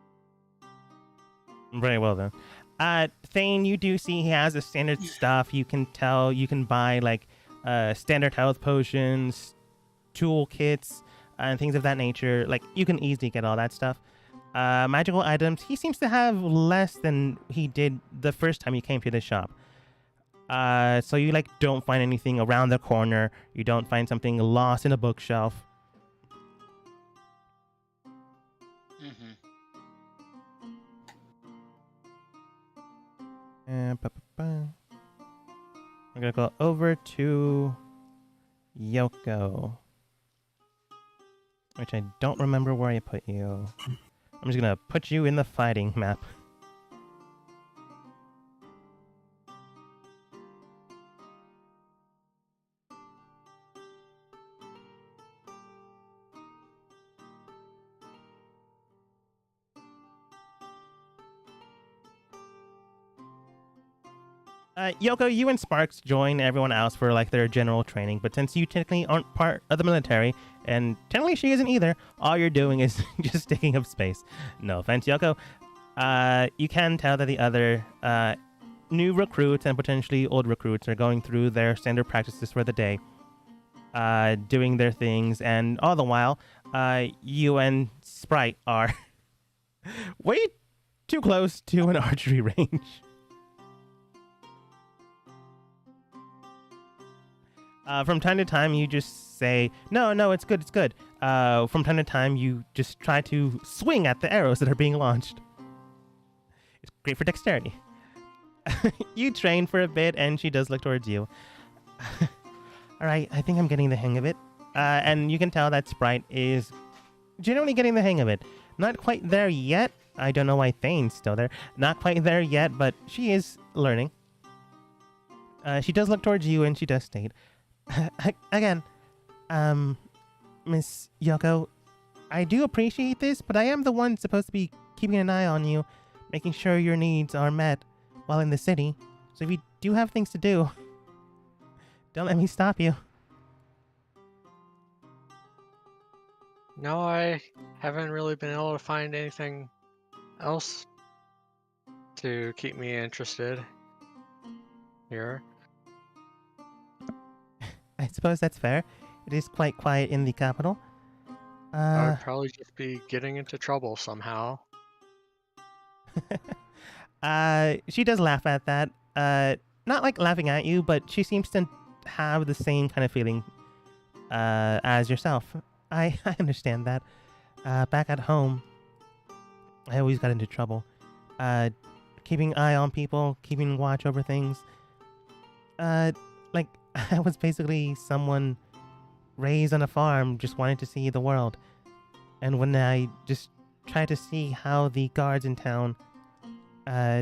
Very well then. Thane, you do see he has the standard stuff. You can tell, you can buy like standard health potions, toolkits, and things of that nature. Like, you can easily get all that stuff. Magical items, he seems to have less than he did the first time you came to the shop. So you like don't find anything around the corner. You don't find something lost in a bookshelf. I'm gonna go over to Yoko, which I don't remember where I put you. I'm just gonna put you in the fighting map. Yoko, you and Sparks join everyone else for like their general training, but since you technically aren't part of the military, and technically she isn't either, all you're doing is just taking up space. No offense, Yoko. You can tell that the other new recruits and potentially old recruits are going through their standard practices for the day, doing their things, and all the while, you and Sprite are way too close to an archery range. From time to time, you just say, no, it's good, it's good. From time to time, you just try to swing at the arrows that are being launched. It's great for dexterity. You train for a bit, and she does look towards you. All right, I think I'm getting the hang of it. And you can tell that Sprite is generally getting the hang of it. Not quite there yet. I don't know why Thane's still there. Not quite there yet, but she is learning. She does look towards you, and she does state, again, Miss Yoko, I do appreciate this, but I am the one supposed to be keeping an eye on you, making sure your needs are met while in the city. So if you do have things to do, don't let me stop you. No, I haven't really been able to find anything else to keep me interested here. I suppose that's fair. It is quite quiet in the capital. I would probably just be getting into trouble somehow. She does laugh at that. Not like laughing at you, but she seems to have the same kind of feeling as yourself. I understand that. Back at home, I always got into trouble. Keeping eye on people, keeping watch over things. Like, I was basically someone raised on a farm, just wanting to see the world. And when I just tried to see how the guards in town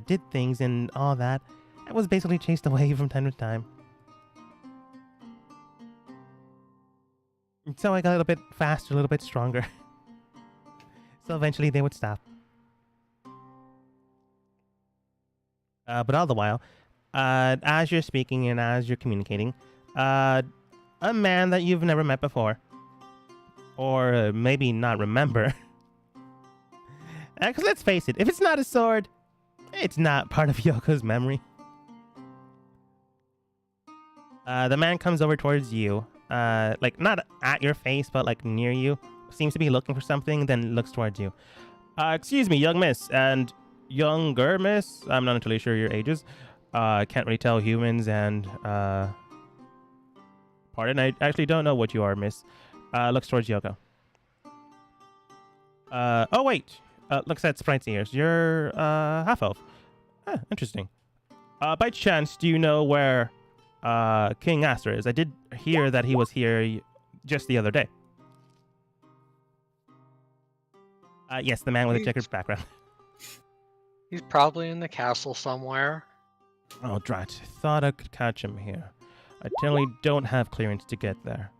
did things and all that, I was basically chased away from time to time. And so I got a little bit faster, a little bit stronger. So eventually they would stop. But all the while, as you're speaking and as you're communicating, a man that you've never met before, or maybe not remember, because let's face it, if it's not a sword, it's not part of Yoko's memory. The man comes over towards you, like not at your face, but like near you. Seems to be looking for something, then looks towards you. Excuse me, young miss, and younger miss. I'm not entirely sure your ages. I can't really tell humans and, pardon, I actually don't know what you are, miss. Looks towards Yoko. Oh wait, looks at Sprite's ears. You're, half-elf. Interesting. By chance, do you know where, King Aster is? I did hear that he was here just the other day. Yes, the man with the checkered background. He's probably in the castle somewhere. Oh, drat. Thought I could catch him here. I generally don't have clearance to get there.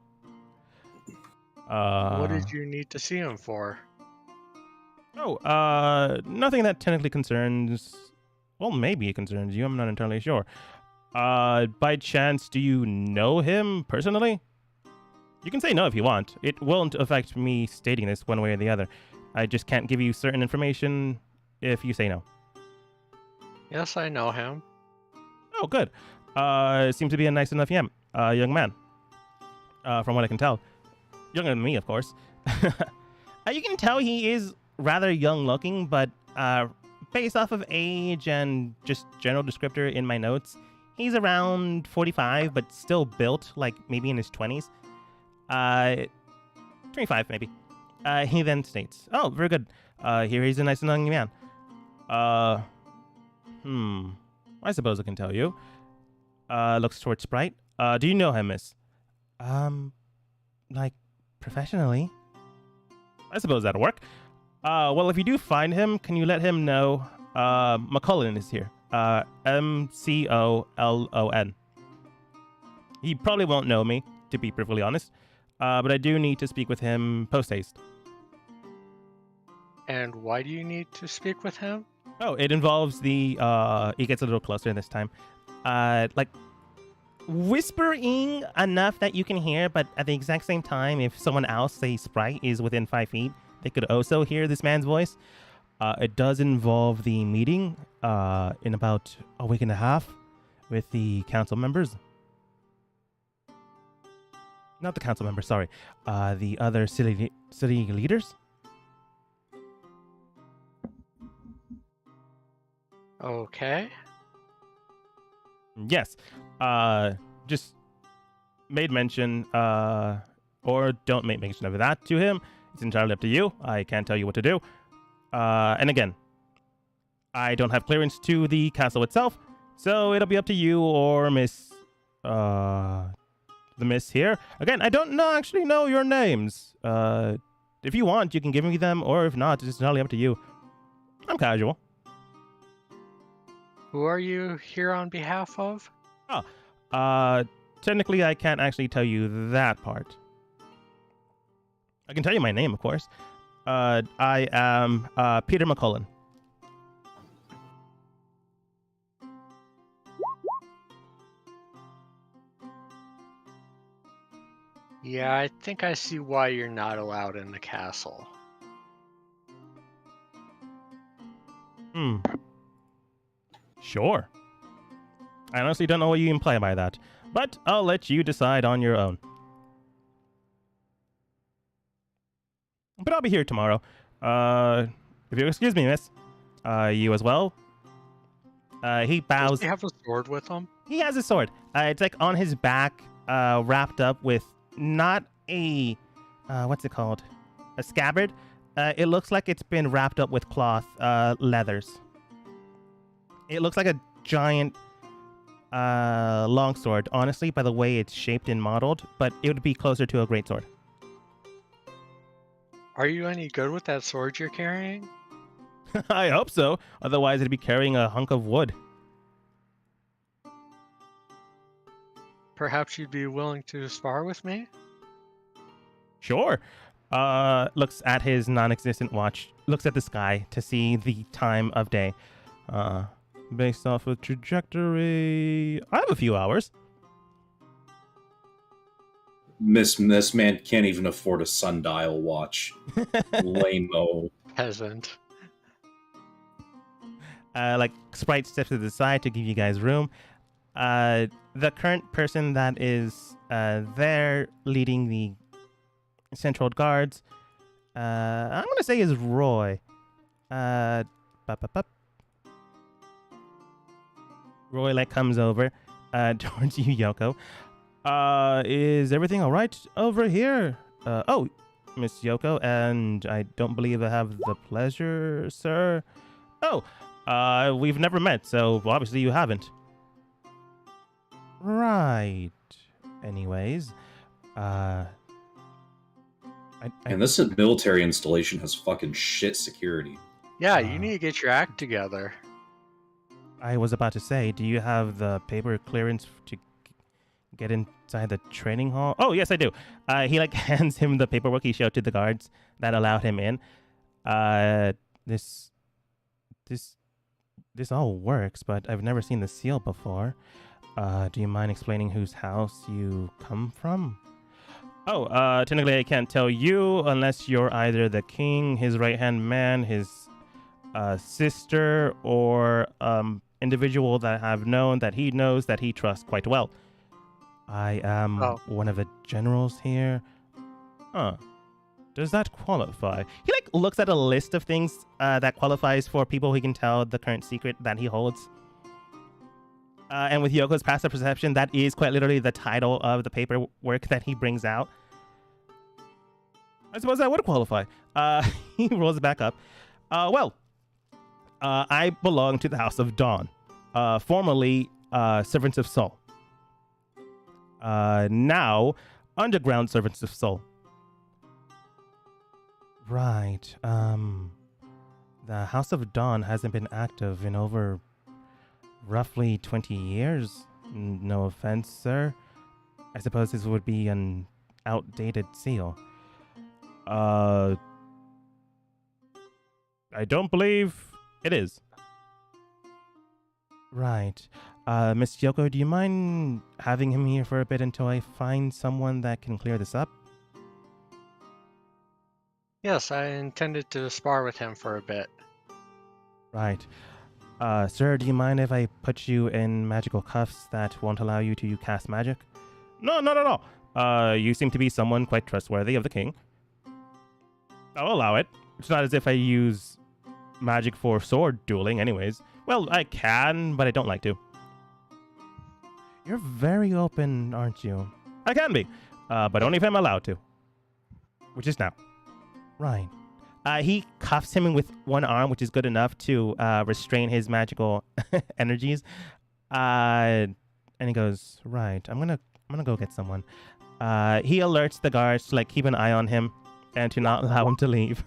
What did you need to see him for? Oh, nothing that technically concerns... Well, maybe it concerns you. I'm not entirely sure. By chance, do you know him personally? You can say no if you want. It won't affect me stating this one way or the other. I just can't give you certain information if you say no. Yes, I know him. Oh, good. Seems to be a nice enough young man. From what I can tell. Younger than me, of course. You can tell he is rather young looking, but based off of age and just general descriptor in my notes, he's around 45, but still built, like maybe in his 20s. 25, maybe. He then states, oh, very good. Here he's a nice and young man. I suppose I can tell you. Looks towards Sprite. Do you know him, miss? Like, professionally? I suppose that'll work. Well, if you do find him, can you let him know, McCullin is here. MCOLON. He probably won't know me, to be perfectly honest. But I do need to speak with him post-haste. And why do you need to speak with him? Oh, it involves the, he gets a little closer this time. like whispering enough that you can hear, but at the exact same time, if someone else, say Sprite, is within 5 feet, they could also hear this man's voice. It does involve the meeting in about a week and a half with the council members. Not the council members, sorry. The other city leaders. Okay. Yes. Just made mention, or don't make mention of that to him. It's entirely up to you. I can't tell you what to do. And again, I don't have clearance to the castle itself, so it'll be up to you or the miss here. Again, I don't actually know your names. If you want, you can give me them, or if not, it's entirely up to you. I'm casual. Who are you here on behalf of? Technically, I can't actually tell you that part. I can tell you my name, of course. I am Peter McCullen. Yeah, I think I see why you're not allowed in the castle. Sure. I honestly don't know what you imply by that, but I'll let you decide on your own. But I'll be here tomorrow. If you'll excuse me, miss. You as well? He bows. Does he have a sword with him? He has a sword. It's like on his back, wrapped up with not a, what's it called? A scabbard. It looks like it's been wrapped up with cloth, leathers. It looks like a giant, longsword, honestly, by the way it's shaped and modeled, but it would be closer to a greatsword. Are you any good with that sword you're carrying? I hope so. Otherwise, it'd be carrying a hunk of wood. Perhaps you'd be willing to spar with me? Sure. Looks at his non-existent watch. Looks at the sky to see the time of day. Based off of trajectory, I have a few hours. This man can't even afford a sundial watch. Lame-o. Peasant. Like Sprite steps to the side to give you guys room. The current person that is there leading the central guards, I'm gonna say is Roy. Roy like comes over towards you, Yoko. Is everything all right over here? Oh, Miss Yoko, and I don't believe I have the pleasure, sir. Oh, we've never met, so obviously you haven't. Right. Anyways, And this military installation has fucking shit security. Yeah, you need to get your act together. I was about to say, do you have the paper clearance to get inside the training hall? Oh, yes, I do. He like hands him the paperwork he showed to the guards that allowed him in. This all works, but I've never seen the seal before. Do you mind explaining whose house you come from? Oh, technically I can't tell you unless you're either the king, his right-hand man, his sister, or individual that I have known that he knows that he trusts quite well. I am one of the generals here. Does that qualify? He like looks at a list of things that qualifies for people he can tell the current secret that he holds. And with Yoko's passive perception, that is quite literally the title of the paperwork that he brings out. I suppose that would qualify. He rolls it back up. I belong to the House of Dawn, formerly Servants of Soul. Now Underground Servants of Soul. Right. The House of Dawn hasn't been active in over roughly 20 years. No offense, sir. I suppose this would be an outdated seal. I don't believe it is. Right. Miss Yoko, do you mind having him here for a bit until I find someone that can clear this up? Yes, I intended to spar with him for a bit. Right. Sir, do you mind if I put you in magical cuffs that won't allow you to cast magic? No, not at all. You seem to be someone quite trustworthy of the king. I'll allow it. It's not as if I use magic for sword dueling anyways. Well, I can, but I don't like to. You're very open, aren't you? I can be, but only if I'm allowed to. Which is now. Right. He cuffs him with one arm, which is good enough to restrain his magical energies. And he goes, right, I'm gonna go get someone. He alerts the guards to keep an eye on him and to not allow him to leave.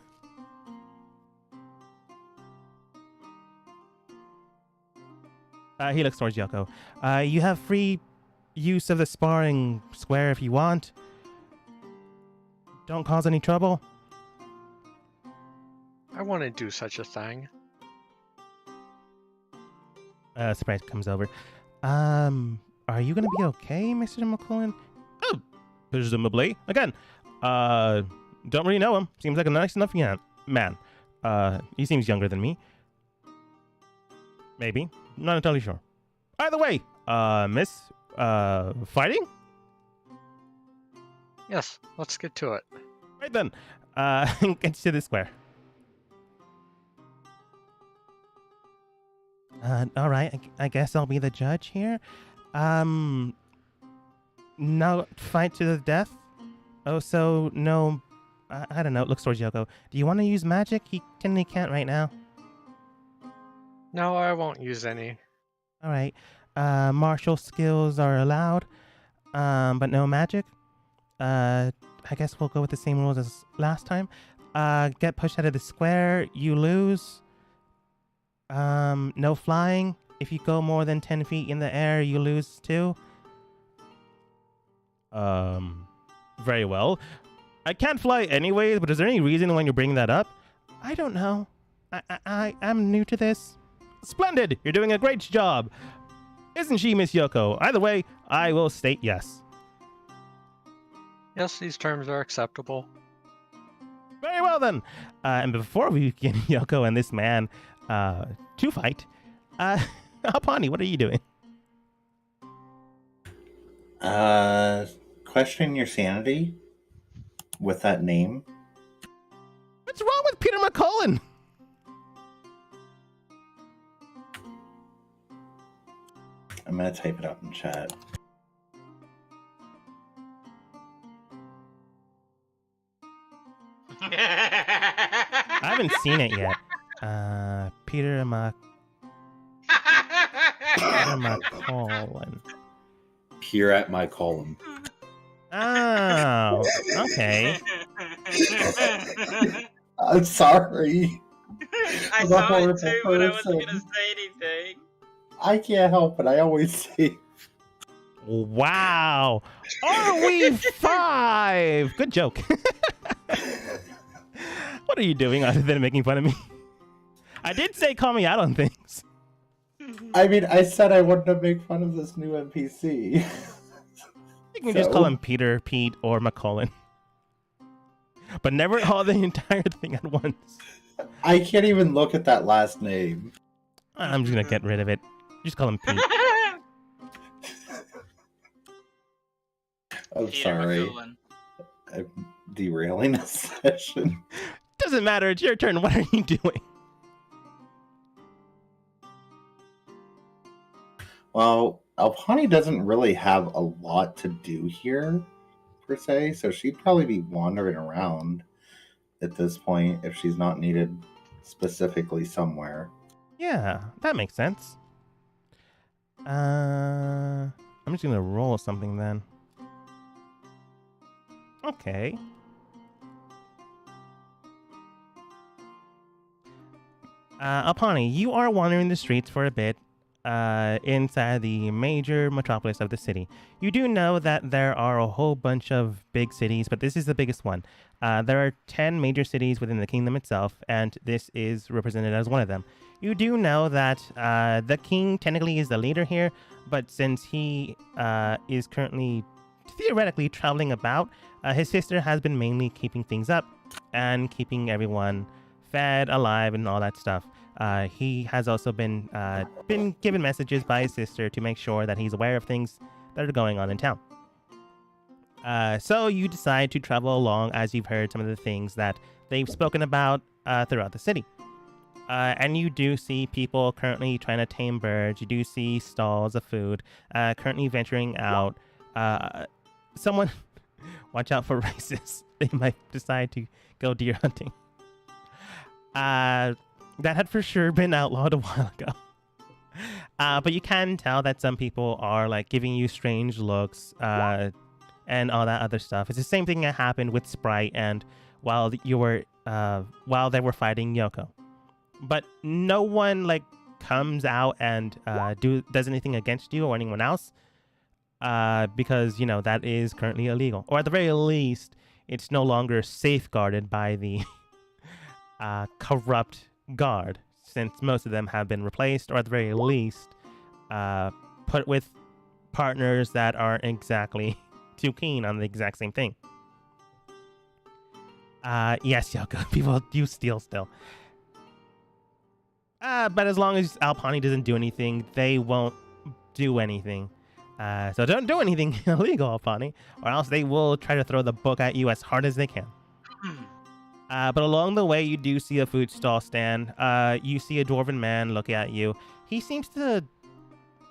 He looks towards Yoko. You have free use of the sparring square if you want. Don't cause any trouble. I want to do such a thing. Sprite comes over. Are you gonna be okay, Mr. McCullen? Oh, presumably. Again, don't really know him. Seems like a nice enough man. He seems younger than me. Maybe. Not entirely sure. Either way, miss, fighting? Yes, let's get to it. Right then. Get to the square. All right. I guess I'll be the judge here. No fight to the death. Oh, so no. I don't know. Looks towards Yoko. Do you want to use magic? He technically can't right now. No, I won't use any. All right. Martial skills are allowed, but no magic. I guess we'll go with the same rules as last time. Get pushed out of the square, you lose. No flying. If you go more than 10 feet in the air, you lose too. Very well. I can't fly anyways, but is there any reason why you're bringing that up? I don't know. I'm new to this. Splendid! You're doing a great job. Isn't she, Miss Yoko? Either way, I will state yes. Yes, these terms are acceptable. Very well then. And before we begin Yoko and this man to fight, Alpani, what are you doing? Questioning your sanity with that name. What's wrong with Peter McCullen? I'm gonna type it out in chat. I haven't seen it yet. Peter McCullen. Peer at my column. Oh, okay. I'm sorry. I I'm a saw it horrible too, but I wasn't person. gonna say anything. I can't help it. I always say. Wow. Are we 5? Good joke. What are you doing other than making fun of me? I did say call me out on things. I mean, I said I wanted to make fun of this new NPC. You can just call him Peter, Pete, or McCullen. But never all the entire thing at once. I can't even look at that last name. I'm just going to get rid of it. Just call him Pete. I'm Peter sorry. McCullen. I'm derailing a session. Doesn't matter. It's your turn. What are you doing? Well, Alpani doesn't really have a lot to do here, per se, so she'd probably be wandering around at this point if she's not needed specifically somewhere. Yeah, that makes sense. I'm just going to roll something then. Okay. Alpani, you are wandering the streets for a bit. inside the major metropolis of the city. You do know that there are a whole bunch of big cities, but this is the biggest one. There are 10 major cities within the kingdom itself, and this is represented as one of them. You do know that the king technically is the leader here, but since he is currently theoretically traveling about, his sister has been mainly keeping things up and keeping everyone fed, alive, and all that stuff. He has also been given messages by his sister to make sure that he's aware of things that are going on in town. So you decide to travel along as you've heard some of the things that they've spoken about throughout the city. And you do see people currently trying to tame birds. You do see stalls of food currently venturing out. Someone, watch out for racists. They might decide to go deer hunting. That had for sure been outlawed a while ago. But you can tell that some people are like giving you strange looks and all that other stuff. It's the same thing that happened with Sprite and while they were fighting Yoko. But no one like comes out and does anything against you or anyone else because you know that is currently illegal, or at the very least, it's no longer safeguarded by the corrupt guard, since most of them have been replaced, or at the very least, put with partners that aren't exactly too keen on the exact same thing. Yes, Yoko, people do steal still. But as long as Alpani doesn't do anything, they won't do anything. So don't do anything illegal, Alpani, or else they will try to throw the book at you as hard as they can. But along the way, you do see a food stall stand. You see a dwarven man look at you. He seems to...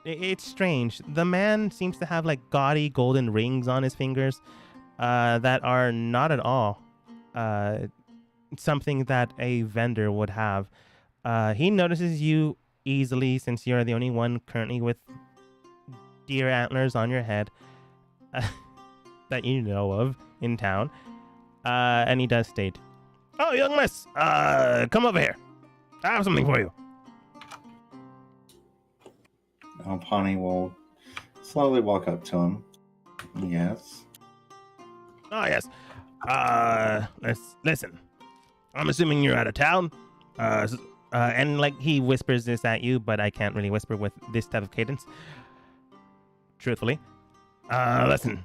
It's strange. The man seems to have, like, gaudy golden rings on his fingers that are not at all something that a vendor would have. He notices you easily since you're the only one currently with deer antlers on your head that you know of in town. And he does state, "Oh, young miss, come over here. I have something for you." Now Pawnee will slowly walk up to him. Yes. Oh, yes. Listen. I'm assuming you're out of town. And like he whispers this at you, but I can't really whisper with this type of cadence. Truthfully. Listen.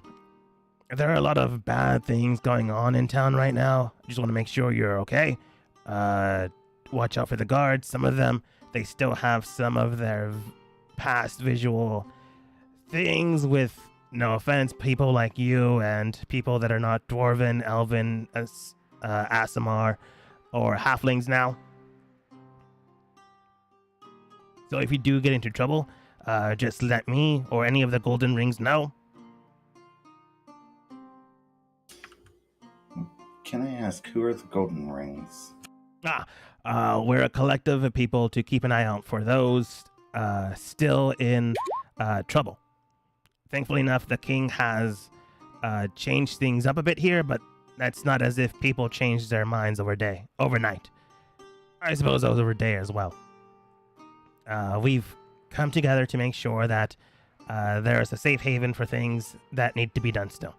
There are a lot of bad things going on in town right now. I just want to make sure you're okay. Watch out for the guards. Some of them, they still have some of their past visual things with, no offense, people like you and people that are not dwarven, elven, Asimar, or halflings now. So if you do get into trouble, just let me or any of the golden rings know. Can I ask, who are the golden rings? We're a collective of people to keep an eye out for those still in trouble. Thankfully enough, the king has changed things up a bit here, but that's not as if people changed their minds overnight. I suppose over a day as well. We've come together to make sure that there is a safe haven for things that need to be done still.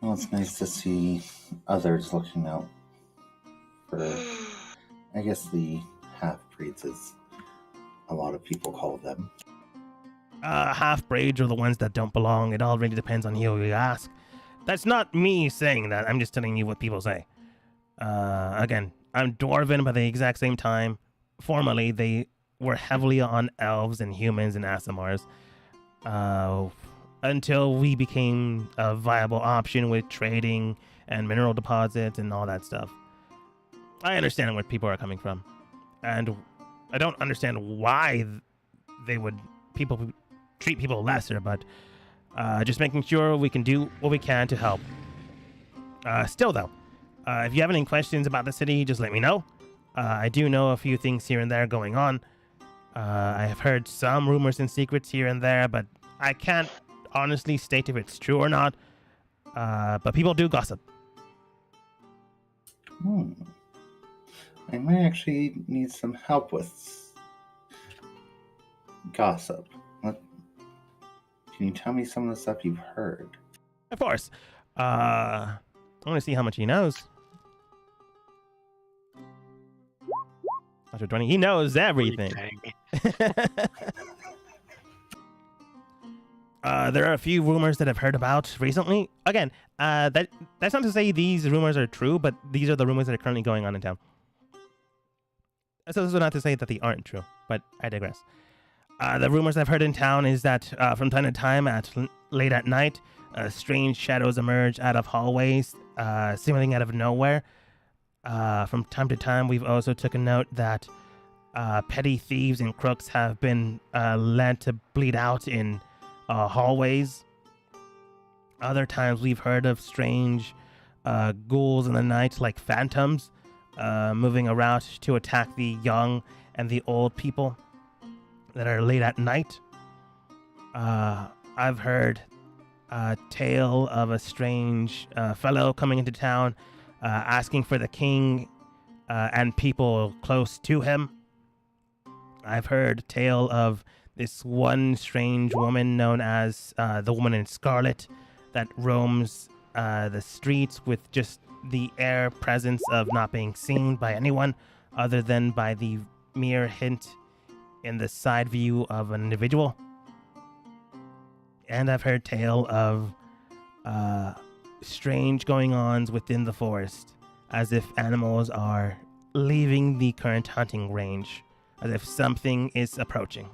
Well, it's nice to see others looking out for, I guess, the half-breeds, as a lot of people call them. Half-breeds are the ones that don't belong. It all really depends on who you ask. That's not me saying that. I'm just telling you what people say. Again, I'm dwarven, but at the exact same time, formerly they were heavily on elves and humans and Asimars. Until we became a viable option with trading and mineral deposits and all that stuff. I understand where people are coming from. And I don't understand why they would treat people lesser, but just making sure we can do what we can to help. Still, though, if you have any questions about the city, just let me know. I do know a few things here and there going on. I have heard some rumors and secrets here and there, but I can't honestly state if it's true or not. But people do gossip. I might actually need some help with gossip. Can you tell me some of the stuff you've heard? Of course. I want to see how much he knows. After 20, he knows everything. There are a few rumors that I've heard about recently. Again, that's not to say these rumors are true, but these are the rumors that are currently going on in town. So this is not to say that they aren't true, but I digress. The rumors I've heard in town is that from time to time, late at night, strange shadows emerge out of hallways, seemingly out of nowhere. From time to time, we've also took a note that petty thieves and crooks have been led to bleed out in hallways. Other times, we've heard of strange ghouls in the night, like phantoms, moving around to attack the young and the old people that are late at night. I've heard a tale of a strange fellow coming into town, asking for the king and people close to him. I've heard a tale of this one strange woman known as the woman in Scarlet that roams the streets with just the air presence of not being seen by anyone other than by the mere hint in the side view of an individual. And I've heard tale of strange going-ons within the forest, as if animals are leaving the current hunting range, as if something is approaching.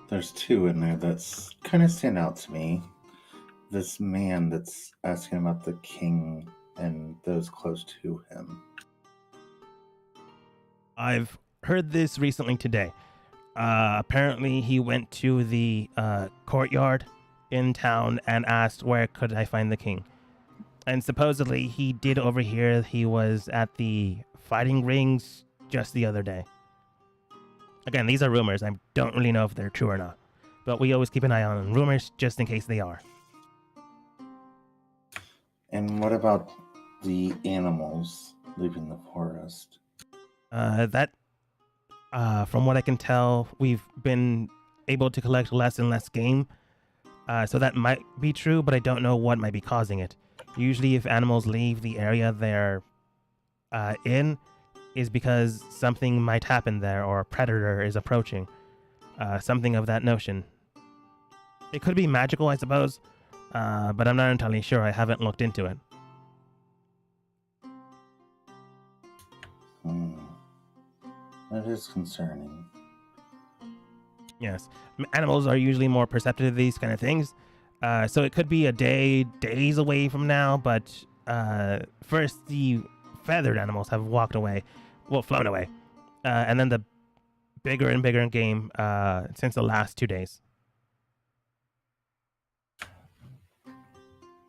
There's two in there that's kind of stand out to me. This man that's asking about the king and those close to him. I've heard this recently today. Apparently he went to the courtyard in town and asked where could I find the king. And supposedly he did overhear he was at the fighting rings just the other day. Again, these are rumors. I don't really know if they're true or not. But we always keep an eye on rumors just in case they are. And what about the animals leaving the forest? From what I can tell, we've been able to collect less and less game. So that might be true, but I don't know what might be causing it. Usually if animals leave the area they're in, is because something might happen there or a predator is approaching. Something of that notion. It could be magical, I suppose, but I'm not entirely sure. I haven't looked into it. That is concerning. Yes. Animals are usually more perceptive of these kind of things. So it could be a days away from now, but first the feathered animals have walked away. Well, flown away. And then the bigger and bigger game since the last 2 days.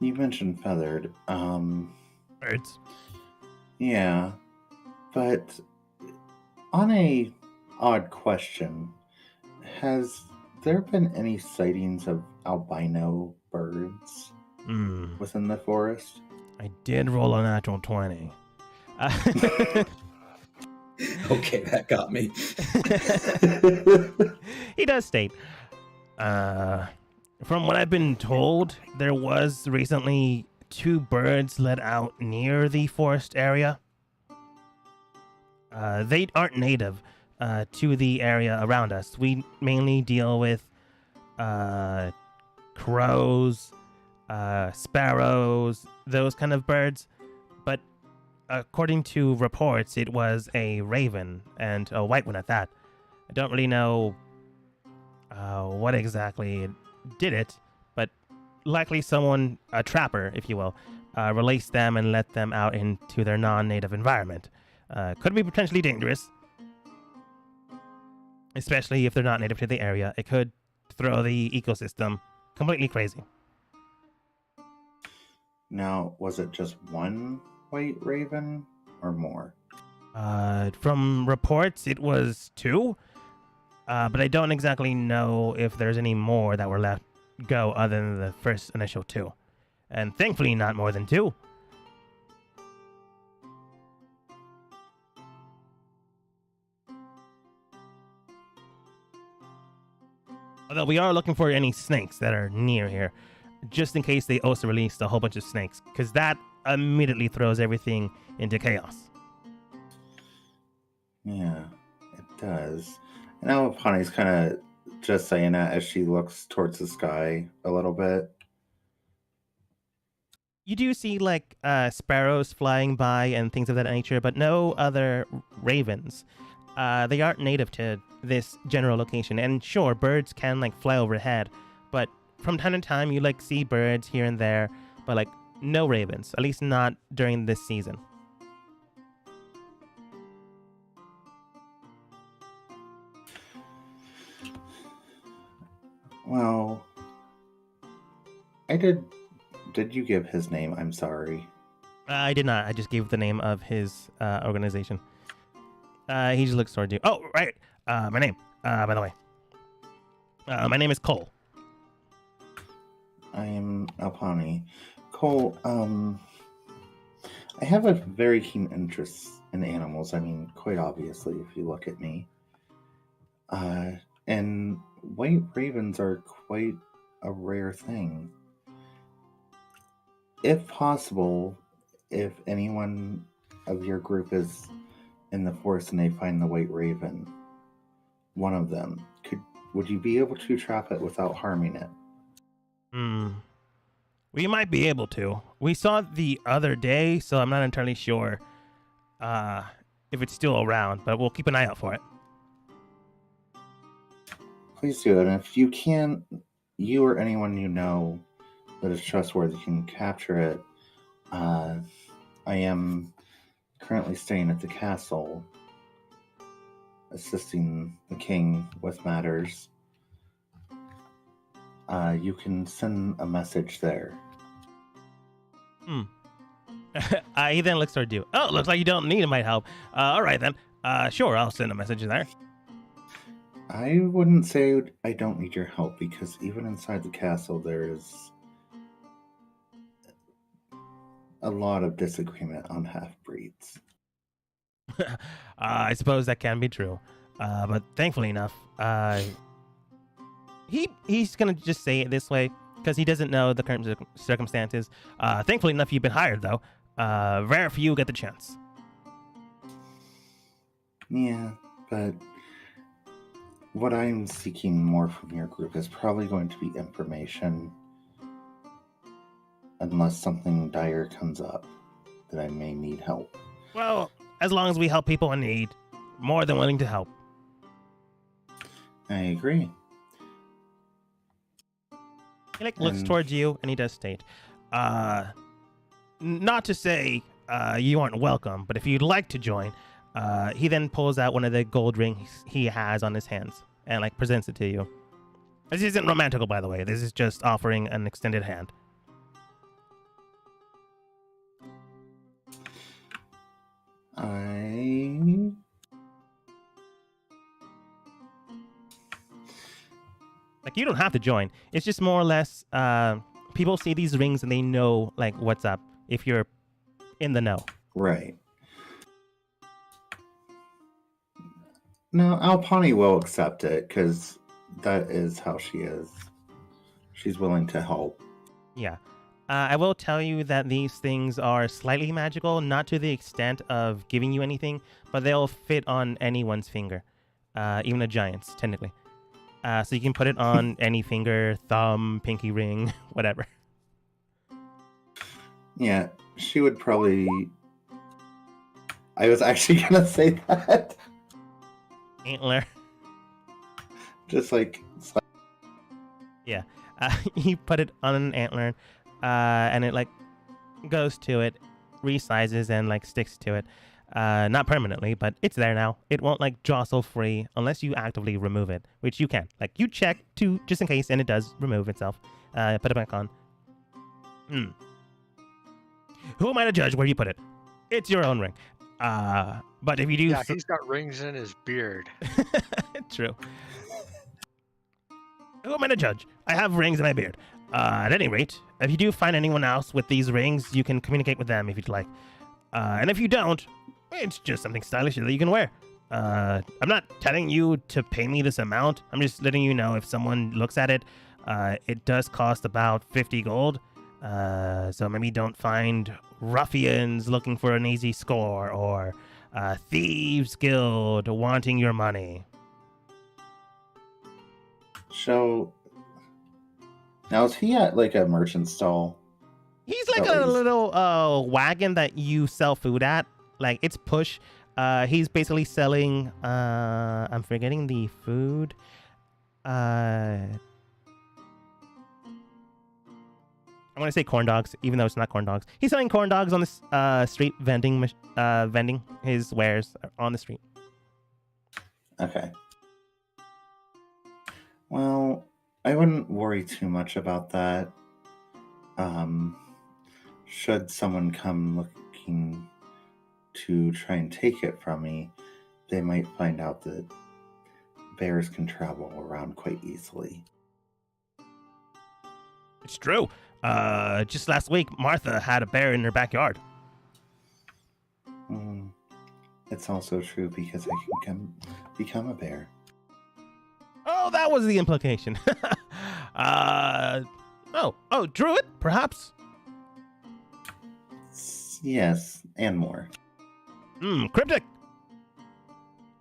You mentioned feathered. Birds. Yeah. But on a odd question, has there been any sightings of albino birds within the forest? I did roll a natural 20. Okay, that got me. He does state, from what I've been told, there was recently 2 birds let out near the forest area. They aren't native to the area around us. We mainly deal with crows, sparrows, those kind of birds. But according to reports, it was a raven, and a white one at that. I don't really know what exactly did it, but likely someone, a trapper, if you will, released them and let them out into their non-native environment. Could be potentially dangerous, especially if they're not native to the area. It could throw the ecosystem completely crazy. Now, was it just one white raven or more? From reports, it was 2, but I don't exactly know if there's any more that were let go other than the first initial 2. And thankfully not more than 2. Although we are looking for any snakes that are near here, just in case they also released a whole bunch of snakes, because that immediately throws everything into chaos. Yeah, it does. And now Honey's kind of just saying that as she looks towards the sky a little bit. You do see like sparrows flying by and things of that nature, but no other ravens. They aren't native to this general location. And sure, birds can like fly overhead, but from time to time you like see birds here and there, but like no ravens, at least not during this season. Well, I did. Did you give his name? I'm sorry. I did not. I just gave the name of his organization. He just looks towards you. Oh, right. My name, by the way. My name is Cole. I am Alpani. Cole, I have a very keen interest in animals. I mean, quite obviously, if you look at me. And white ravens are quite a rare thing. If possible, if anyone of your group is in the forest and they find the white raven, one of them, would you be able to trap it without harming it? We might be able to. We saw it the other day, so I'm not entirely sure if it's still around, but we'll keep an eye out for it. Please do it. And if you can, you or anyone you know that is trustworthy can capture it. I am currently staying at the castle, assisting the king with matters. You can send a message there. He then looks toward you. Oh, looks like you don't need my help. All right then. Sure, I'll send a message there. I wouldn't say I don't need your help, because even inside the castle there is a lot of disagreement on half-breeds. I suppose that can be true. But thankfully enough, he's gonna just say it this way because he doesn't know the current circumstances. Thankfully enough, you've been hired though. Rare few get the chance. Yeah, but what I'm seeking more from your group is probably going to be information, unless something dire comes up that I may need help. Well, as long as we help people in need, more than willing to help. I agree. He looks towards you, and he does state, not to say you aren't welcome, but if you'd like to join, he then pulls out one of the gold rings he has on his hands and presents it to you. This isn't romantical, by the way. This is just offering an extended hand. You don't have to join. It's just more or less people see these rings and they know what's up if you're in the know. Right. No, Alpani will accept it because that is how she is. She's willing to help. Yeah. I will tell you that these things are slightly magical, not to the extent of giving you anything, but they'll fit on anyone's finger, even a giant's, technically. So you can put it on any finger, thumb, pinky ring, whatever. Yeah, she would probably... I was actually going to say that. Antler. Just Yeah. You put it on an antler, and it goes to it, resizes, and sticks to it. Not permanently, but it's there now. It won't jostle free unless you actively remove it, which you can. You check to just in case, and it does remove itself. Put it back on. Who am I to judge where you put it? It's your own ring. But if you do, yeah, he's got rings in his beard. True. Who am I to judge? I have rings in my beard. At any rate, if you do find anyone else with these rings, you can communicate with them if you'd like. And if you don't, it's just something stylish that you can wear. I'm not telling you to pay me this amount. I'm just letting you know if someone looks at it, it does cost about 50 gold. So maybe don't find ruffians looking for an easy score or thieves guild wanting your money. So now is he at like a merchant stall? He's like Is that a what he's- little wagon that you sell food at. Like it's push. He's basically selling. I'm forgetting the food. I want to say corn dogs, even though it's not corn dogs. He's selling corn dogs on the street, vending his wares on the street. Okay. Well, I wouldn't worry too much about that. Should someone come looking to try and take it from me, they might find out that bears can travel around quite easily. It's true. Just last week, Martha had a bear in her backyard. It's also true because I can become a bear. Oh, that was the implication. Oh, druid, perhaps? Yes, and more. Cryptic.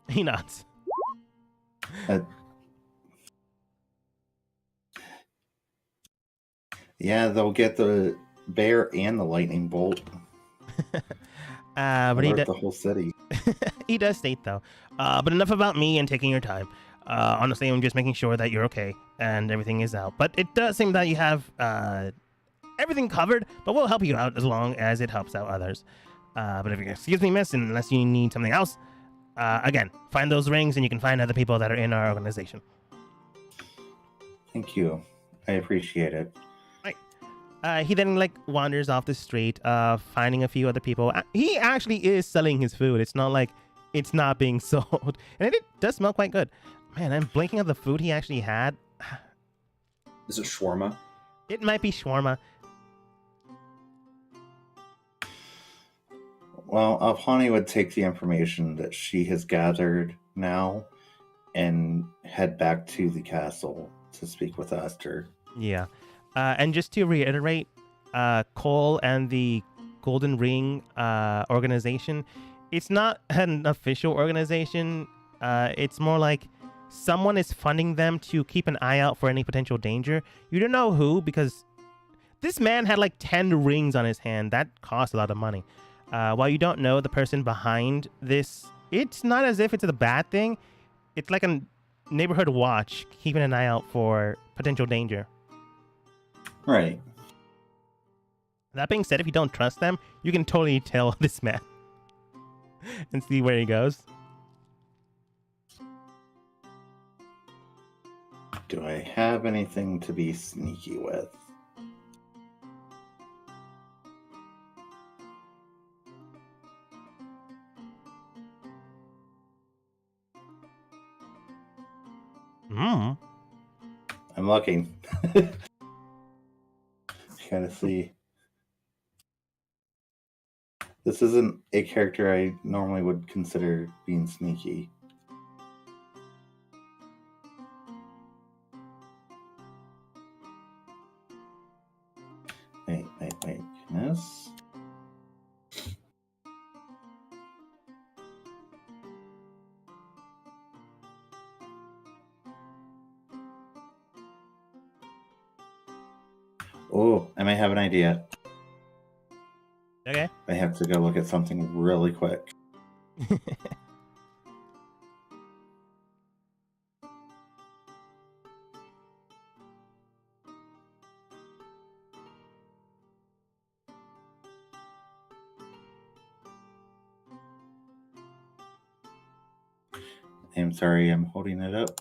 He nods. Yeah, they'll get the bear and the lightning bolt. But he Alert the whole city. he does state though. But enough about me and taking your time. Honestly, I'm just making sure that you're okay and everything is out. But it does seem that you have everything covered. But we'll help you out as long as it helps out others. But if you excuse me, miss, unless you need something else, again, find those rings and you can find other people that are in our organization. Thank you. I appreciate it. He then wanders off the street, finding a few other people. He actually is selling his food. It's not like it's not being sold, and it does smell quite good. Man, I'm blanking on the food he actually had. Is it shawarma? It might be shawarma. Well, Alpani would take the information that she has gathered now and head back to the castle to speak with Esther. Yeah. And just to reiterate, Cole and the Golden Ring organization, it's not an official organization. It's more like someone is funding them to keep an eye out for any potential danger. You don't know who, because this man had 10 rings on his hand. That cost a lot of money. While you don't know the person behind this, it's not as if it's a bad thing. It's like a neighborhood watch, keeping an eye out for potential danger. Right. That being said, if you don't trust them, you can totally tell this man and see where he goes. Do I have anything to be sneaky with? I'm looking. Gotta see. This isn't a character I normally would consider being sneaky. Wait. Yes. Oh, I might have an idea. Okay. I have to go look at something really quick. I'm sorry, I'm holding it up.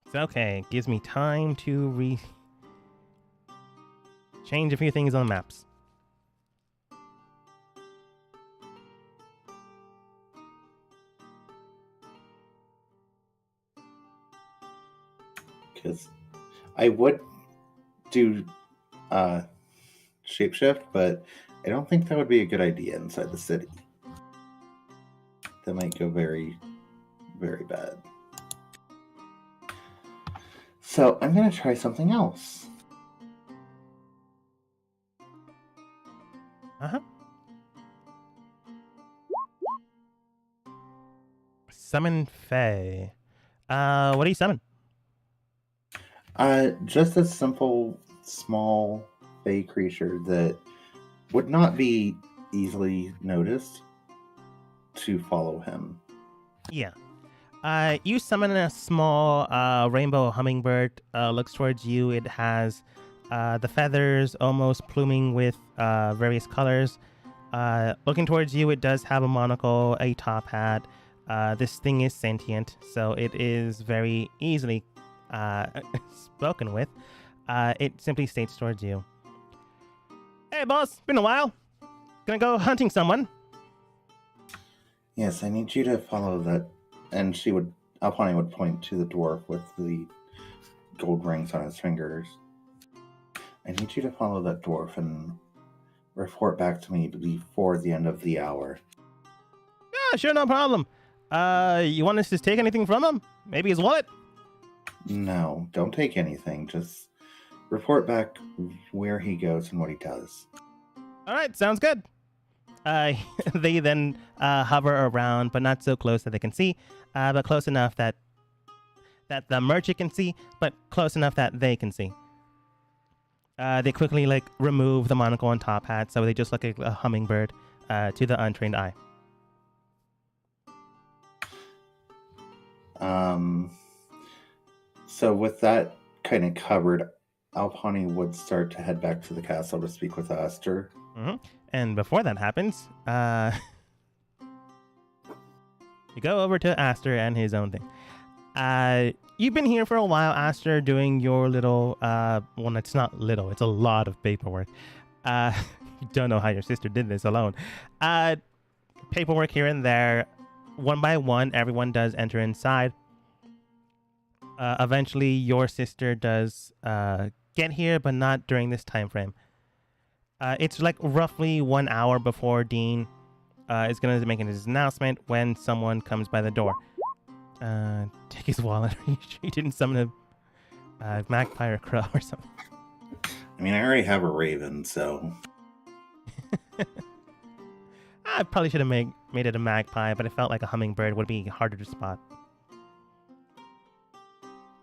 It's okay. It gives me time to change a few things on the maps. Because I would do shapeshift, but I don't think that would be a good idea inside the city. That might go very, very bad. So I'm going to try something else. Uh-huh. Summon Fae. What do you summon? Just a simple, small fey creature that would not be easily noticed to follow him. Yeah. You summon a small rainbow hummingbird. Looks towards you. It has the feathers almost pluming with various colors. Looking towards you, it does have a monocle, a top hat. This thing is sentient, so it is very easily spoken with. It simply states towards you, "Hey, boss, been a while. Gonna go hunting someone." Yes, I need you to follow that. And Alpani would point to the dwarf with the gold rings on his fingers. I need you to follow that dwarf and report back to me before the end of the hour. Yeah, sure, no problem. You want us to take anything from him? Maybe his wallet? No, don't take anything. Just report back where he goes and what he does. All right, sounds good. They then hover around, but not so close that they can see, but close enough that the merchant can see, but close enough that they can see. They quickly remove the monocle and top hat, so they just look like a hummingbird to the untrained eye. So with that kind of covered, Alpani would start to head back to the castle to speak with Aster. Mm-hmm. And before that happens, you go over to Aster and his own thing. You've been here for a while, Aster, doing your little, well, it's not little, it's a lot of paperwork. You don't know how your sister did this alone. Paperwork here and there. One by one, everyone does enter inside. Eventually, your sister does get here, but not during this time frame. It's roughly 1 hour before Dean is going to make his announcement when someone comes by the door. Take his wallet. Are you sure you didn't summon a magpie or crow or something? I mean, I already have a raven, so... I probably should have made it a magpie, but it felt like a hummingbird would be harder to spot.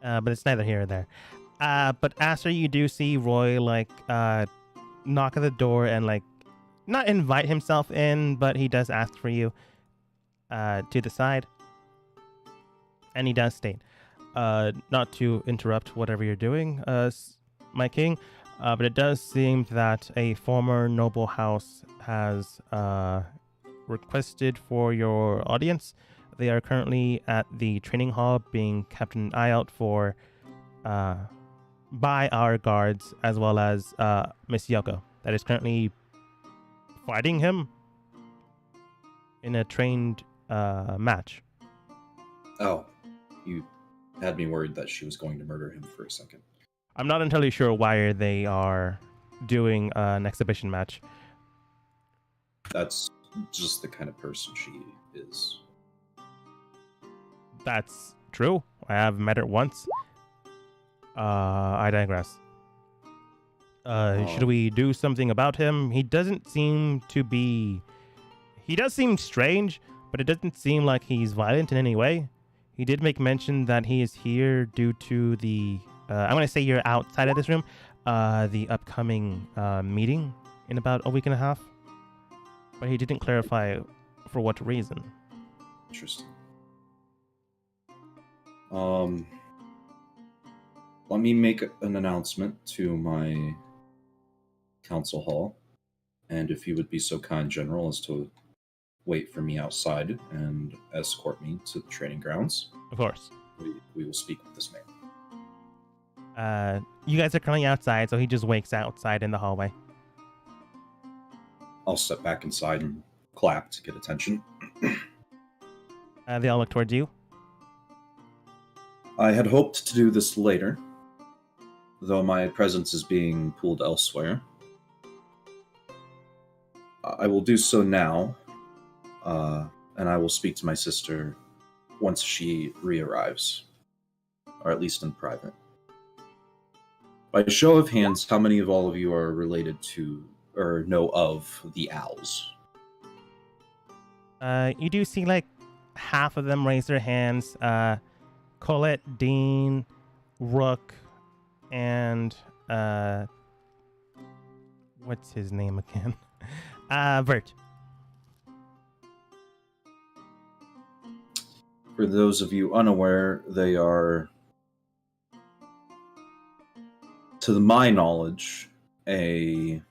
But it's neither here or there. But after you do see Roy, knock at the door and, not invite himself in, but he does ask for you to the side. And he does state, not to interrupt whatever you're doing, my king, but it does seem that a former noble house has requested for your audience. They are currently at the training hall being kept an eye out for by our guards, as well as Miss Yoko, that is currently fighting him in a trained match. Oh, you had me worried that she was going to murder him for a second. I'm not entirely sure why they are doing an exhibition match. That's just the kind of person she is. That's true. I have met her once. I digress. Should we do something about him? He doesn't seem to be... He does seem strange, but it doesn't seem like he's violent in any way. He did make mention that he is here due to the... I'm going to say you're outside of this room. The upcoming meeting in about a week and a half. But he didn't clarify for what reason. Interesting. Let me make an announcement to my council hall, and if you would be so kind, General, as to wait for me outside and escort me to the training grounds. Of course. We will speak with this man. You guys are currently outside, so he just wakes outside in the hallway. I'll step back inside and clap to get attention. They all look towards you. I had hoped to do this later, though my presence is being pulled elsewhere. I will do so now, and I will speak to my sister once she re-arrives, or at least in private. By a show of hands, how many of all of you are related to, or know of, the owls? You do see like half of them raise their hands. Colette, Dean, Rook, and what's his name again? Vert. For those of you unaware, they are, to my knowledge, I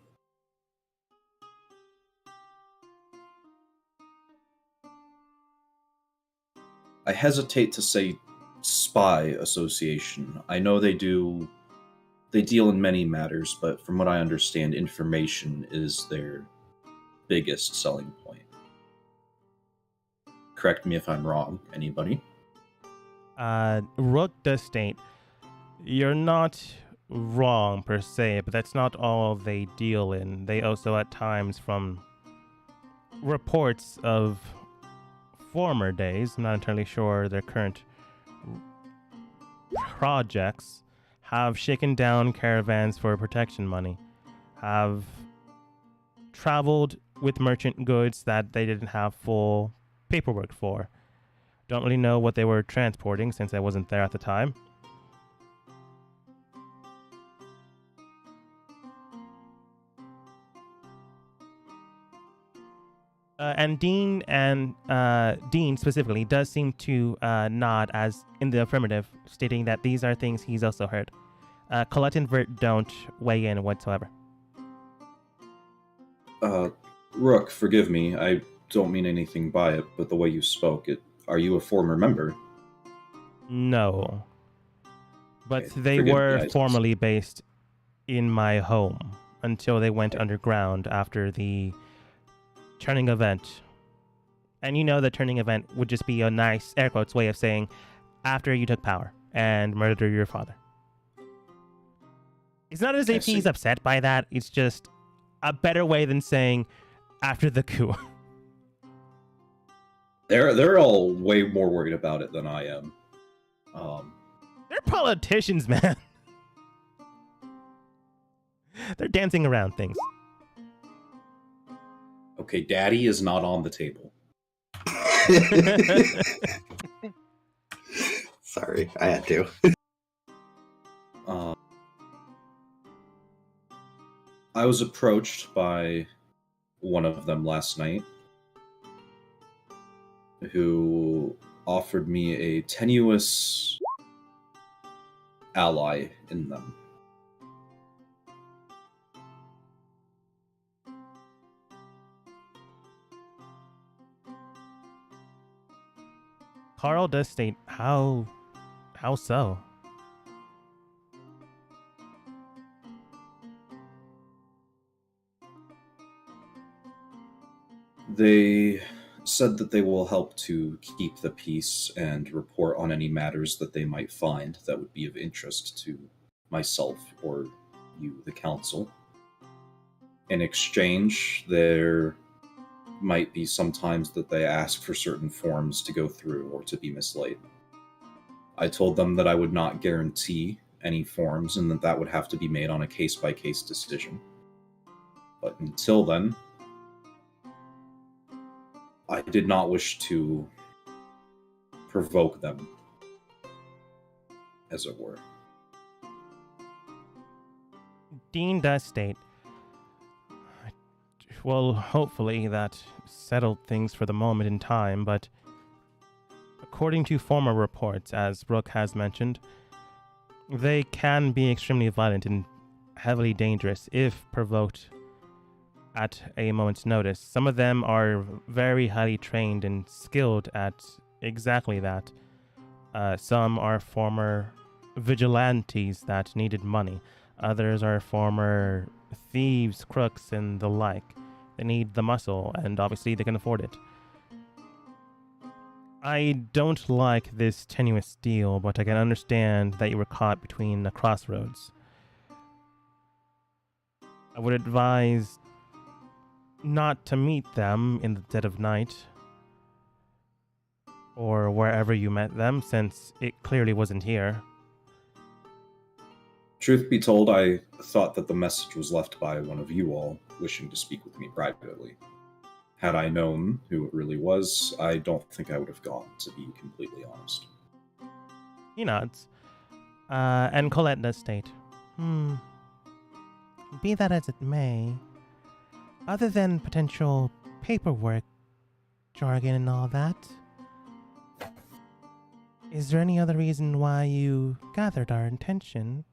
hesitate to say spy association. I know they deal in many matters, but from what I understand, information is their biggest selling point. Correct me if I'm wrong, anybody? Rook does state, you're not wrong per se, but that's not all they deal in. They also at times, from reports of former days, I'm not entirely sure their current projects, have shaken down caravans for protection money, have traveled with merchant goods that they didn't have full paperwork for. Don't really know what they were transporting since I wasn't there at the time. And Dean specifically does seem to nod as in the affirmative, stating that these are things he's also heard. Colette and Vert don't weigh in whatsoever. Rook, forgive me, I don't mean anything by it, but the way you spoke, are you a former member? No. But Okay, they forgive were me, formerly based in my home until they went underground after the turning event. And you know the turning event would just be a nice, air quotes, way of saying after you took power and murdered your father. It's not as if he's upset by that. It's just a better way than saying after the coup. They're all way more worried about it than I am. They're politicians, man. They're dancing around things. Okay, Daddy is not on the table. Sorry, I had to. I was approached by one of them last night who offered me a tenuous ally in them. Carl does state, how so? They said that they will help to keep the peace and report on any matters that they might find that would be of interest to myself or you, the council. In exchange, there might be sometimes that they ask for certain forms to go through or to be mislaid. I told them that I would not guarantee any forms and that would have to be made on a case-by-case decision. But until then, I did not wish to provoke them, as it were. Dean does state, well, hopefully that settled things for the moment in time, but according to former reports, as Brooke has mentioned, they can be extremely violent and heavily dangerous if provoked at a moment's notice. Some of them are very highly trained and skilled at exactly that. Some are former vigilantes that needed money. Others are former thieves, crooks, and the like. They need the muscle, and obviously they can afford it. I don't like this tenuous deal, but I can understand that you were caught between a crossroads. I would advise not to meet them in the dead of night, or wherever you met them, since it clearly wasn't here. Truth be told, I thought that the message was left by one of you all, wishing to speak with me privately. Had I known who it really was, I don't think I would have gone, to be completely honest. He nods. And Colette does state, Be that as it may, other than potential paperwork, jargon, and all that, is there any other reason why you gathered our attention?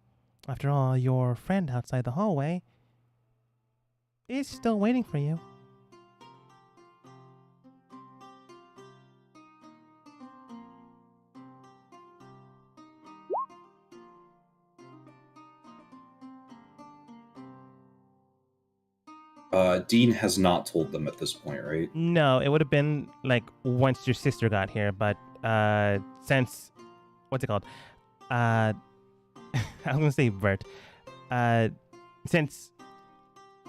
After all, your friend outside the hallway is still waiting for you. Dean has not told them at this point, right? No, it would have been like once your sister got here, but since what's it called? I was gonna say Vert. Since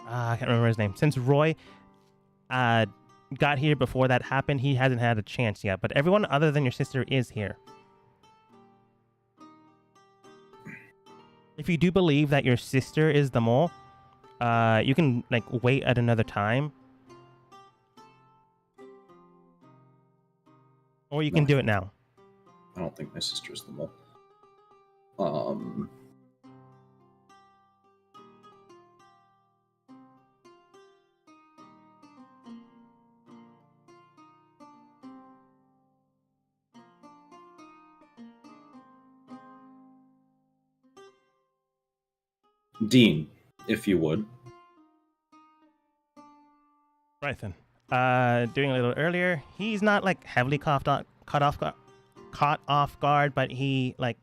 I can't remember his name. Since Roy got here before that happened, he hasn't had a chance yet. But everyone other than your sister is here. If you do believe that your sister is the mole, you can like wait at another time, or you can do it now. I don't think my sister's the mole. Dean, if you would. Right then. Doing a little earlier, he's not like heavily caught off guard, but he like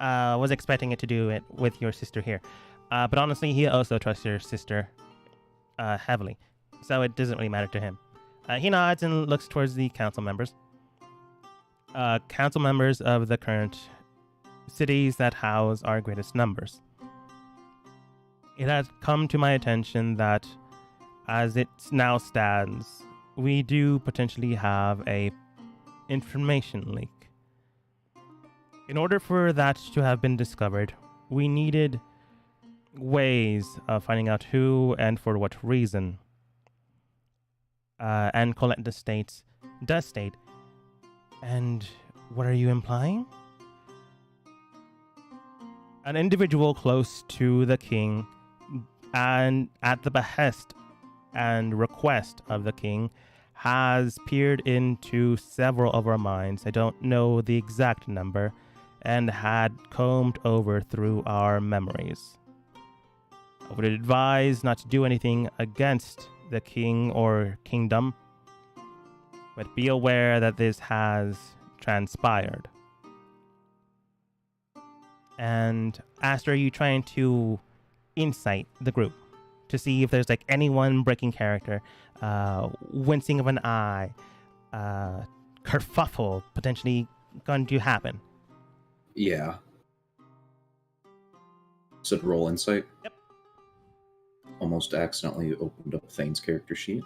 was expecting it to do it with your sister here. But honestly, he also trusts your sister heavily, so it doesn't really matter to him. He nods and looks towards the council members. Council members of the current cities that house our greatest numbers. It has come to my attention that, as it now stands, we do potentially have a information leak. In order for that to have been discovered, we needed ways of finding out who and for what reason. And Colette does state, and what are you implying? An individual close to the king, and at the behest and request of the king, has peered into several of our minds. I don't know the exact number, and had combed over through our memories. I would advise not to do anything against the king or kingdom, but be aware that this has transpired. And Aster, are you trying to insight the group to see if there's like anyone breaking character, wincing of an eye, kerfuffle potentially going to happen? Yeah. Said roll insight. Yep. Almost accidentally opened up Thane's character sheet.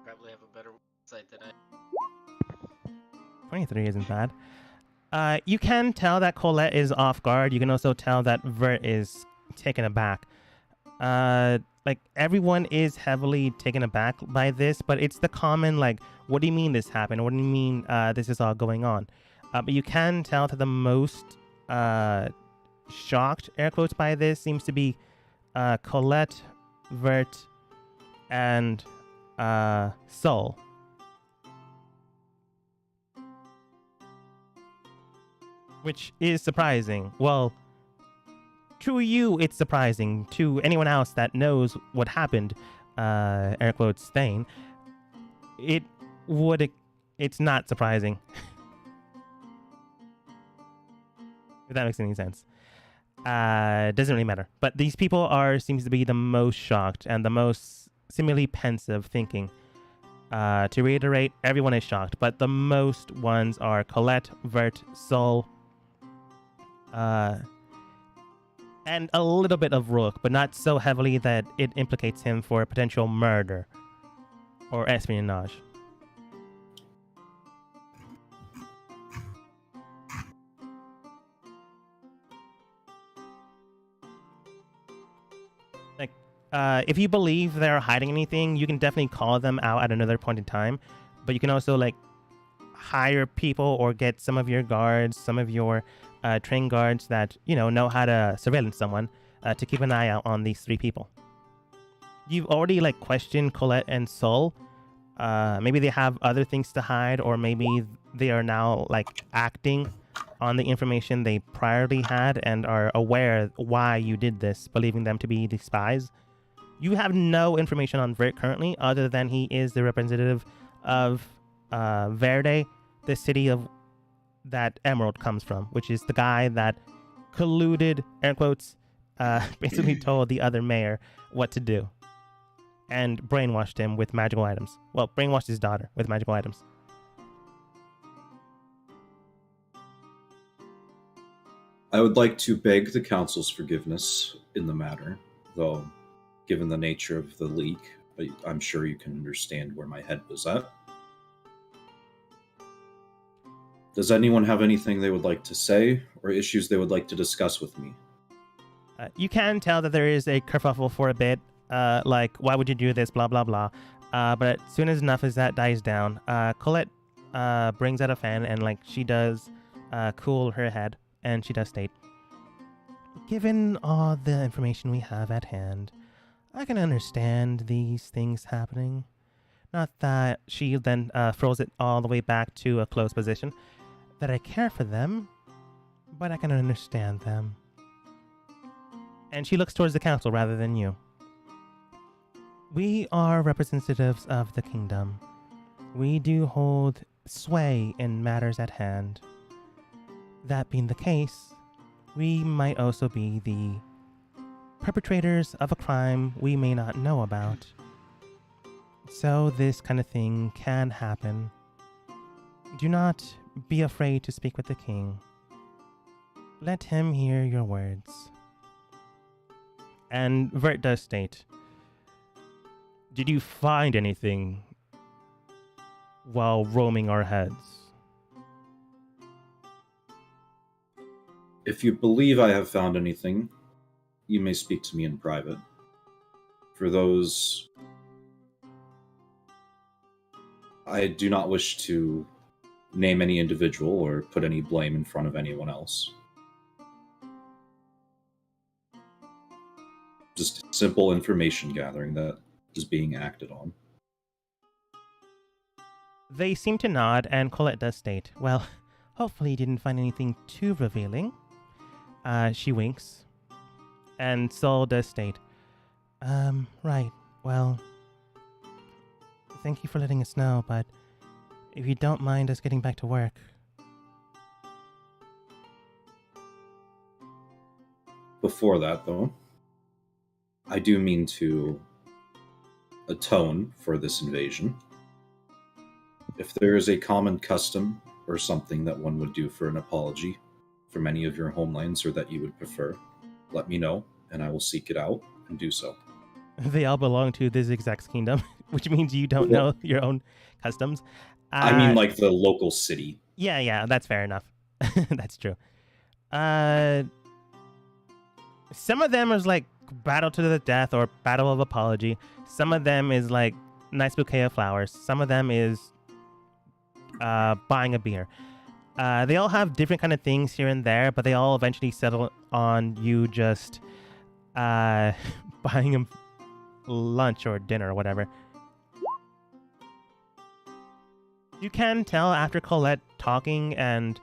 Probably have a better site than I. 23 isn't bad. You can tell that Colette is off guard. You can also tell that Vert is taken aback. Like, everyone is heavily taken aback by this, but it's the common, like, what do you mean this happened? What do you mean this is all going on? But you can tell that the most shocked, air quotes, by this seems to be Colette, Vert, and Soul. Which is surprising. Well, to you, it's surprising. To anyone else that knows what happened, air quotes, Thane, it it's not surprising. If that makes any sense. Doesn't really matter. But these people seems to be the most shocked and the most seemingly pensive, thinking. To reiterate, everyone is shocked, but the most ones are Colette, Vert, Sol, and a little bit of Rook, but not so heavily that it implicates him for potential murder or espionage. If you believe they're hiding anything, you can definitely call them out at another point in time. But you can also hire people or get some of your guards, some of your trained guards that know how to surveillance someone to keep an eye out on these three people. You've already questioned Colette and Sol. Maybe they have other things to hide, or maybe they are now acting on the information they priorly had and are aware why you did this, believing them to be the spies. You have no information on Vert currently, other than he is the representative of Verde, the city of that Emerald comes from, which is the guy that colluded, air quotes, basically told the other mayor what to do and brainwashed him with magical items. Well, brainwashed his daughter with magical items. I would like to beg the council's forgiveness in the matter, though, given the nature of the leak, I'm sure you can understand where my head was at. Does anyone have anything they would like to say, or issues they would like to discuss with me? You can tell that there is a kerfuffle for a bit, why would you do this, blah, blah, blah. But as soon as enough as that dies down, Colette brings out a fan and she does cool her head, and she does state, given all the information we have at hand, I can understand these things happening. Not that she then throws it all the way back to a closed position, that I care for them, but I can understand them. And she looks towards the council rather than you. We are representatives of the kingdom. We do hold sway in matters at hand. That being the case, we might also be the perpetrators of a crime we may not know about. So this kind of thing can happen. Do not be afraid to speak with the king. Let him hear your words. And Vert does state, did you find anything while roaming our heads? If you believe I have found anything, you may speak to me in private. For those, I do not wish to name any individual or put any blame in front of anyone else. Just simple information gathering that is being acted on. They seem to nod, and Colette does state, well, hopefully you didn't find anything too revealing. She winks. And Sol does state, right, well, thank you for letting us know, but if you don't mind us getting back to work. Before that, though, I do mean to atone for this invasion. If there is a common custom or something that one would do for an apology from any of your homelands or that you would prefer, let me know, and I will seek it out and do so. They all belong to the Zigzag's kingdom, which means you don't know your own customs. I mean, the local city. Yeah, that's fair enough. That's true. Some of them is battle to the death or battle of apology. Some of them is nice bouquet of flowers. Some of them is buying a beer. They all have different kind of things here and there, but they all eventually settle on you just buying them lunch or dinner or whatever. You can tell after Colette talking and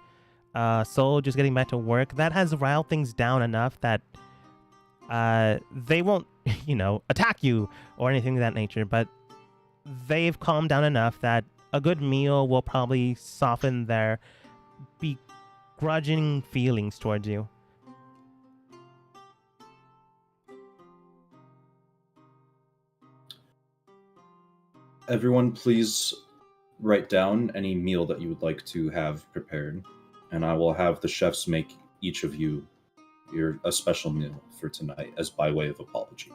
Sol just getting back to work, that has riled things down enough that they won't, attack you or anything of that nature, but they've calmed down enough that a good meal will probably soften their begrudging feelings towards you. Everyone, please write down any meal that you would like to have prepared, and I will have the chefs make each of you a special meal for tonight as by way of apology.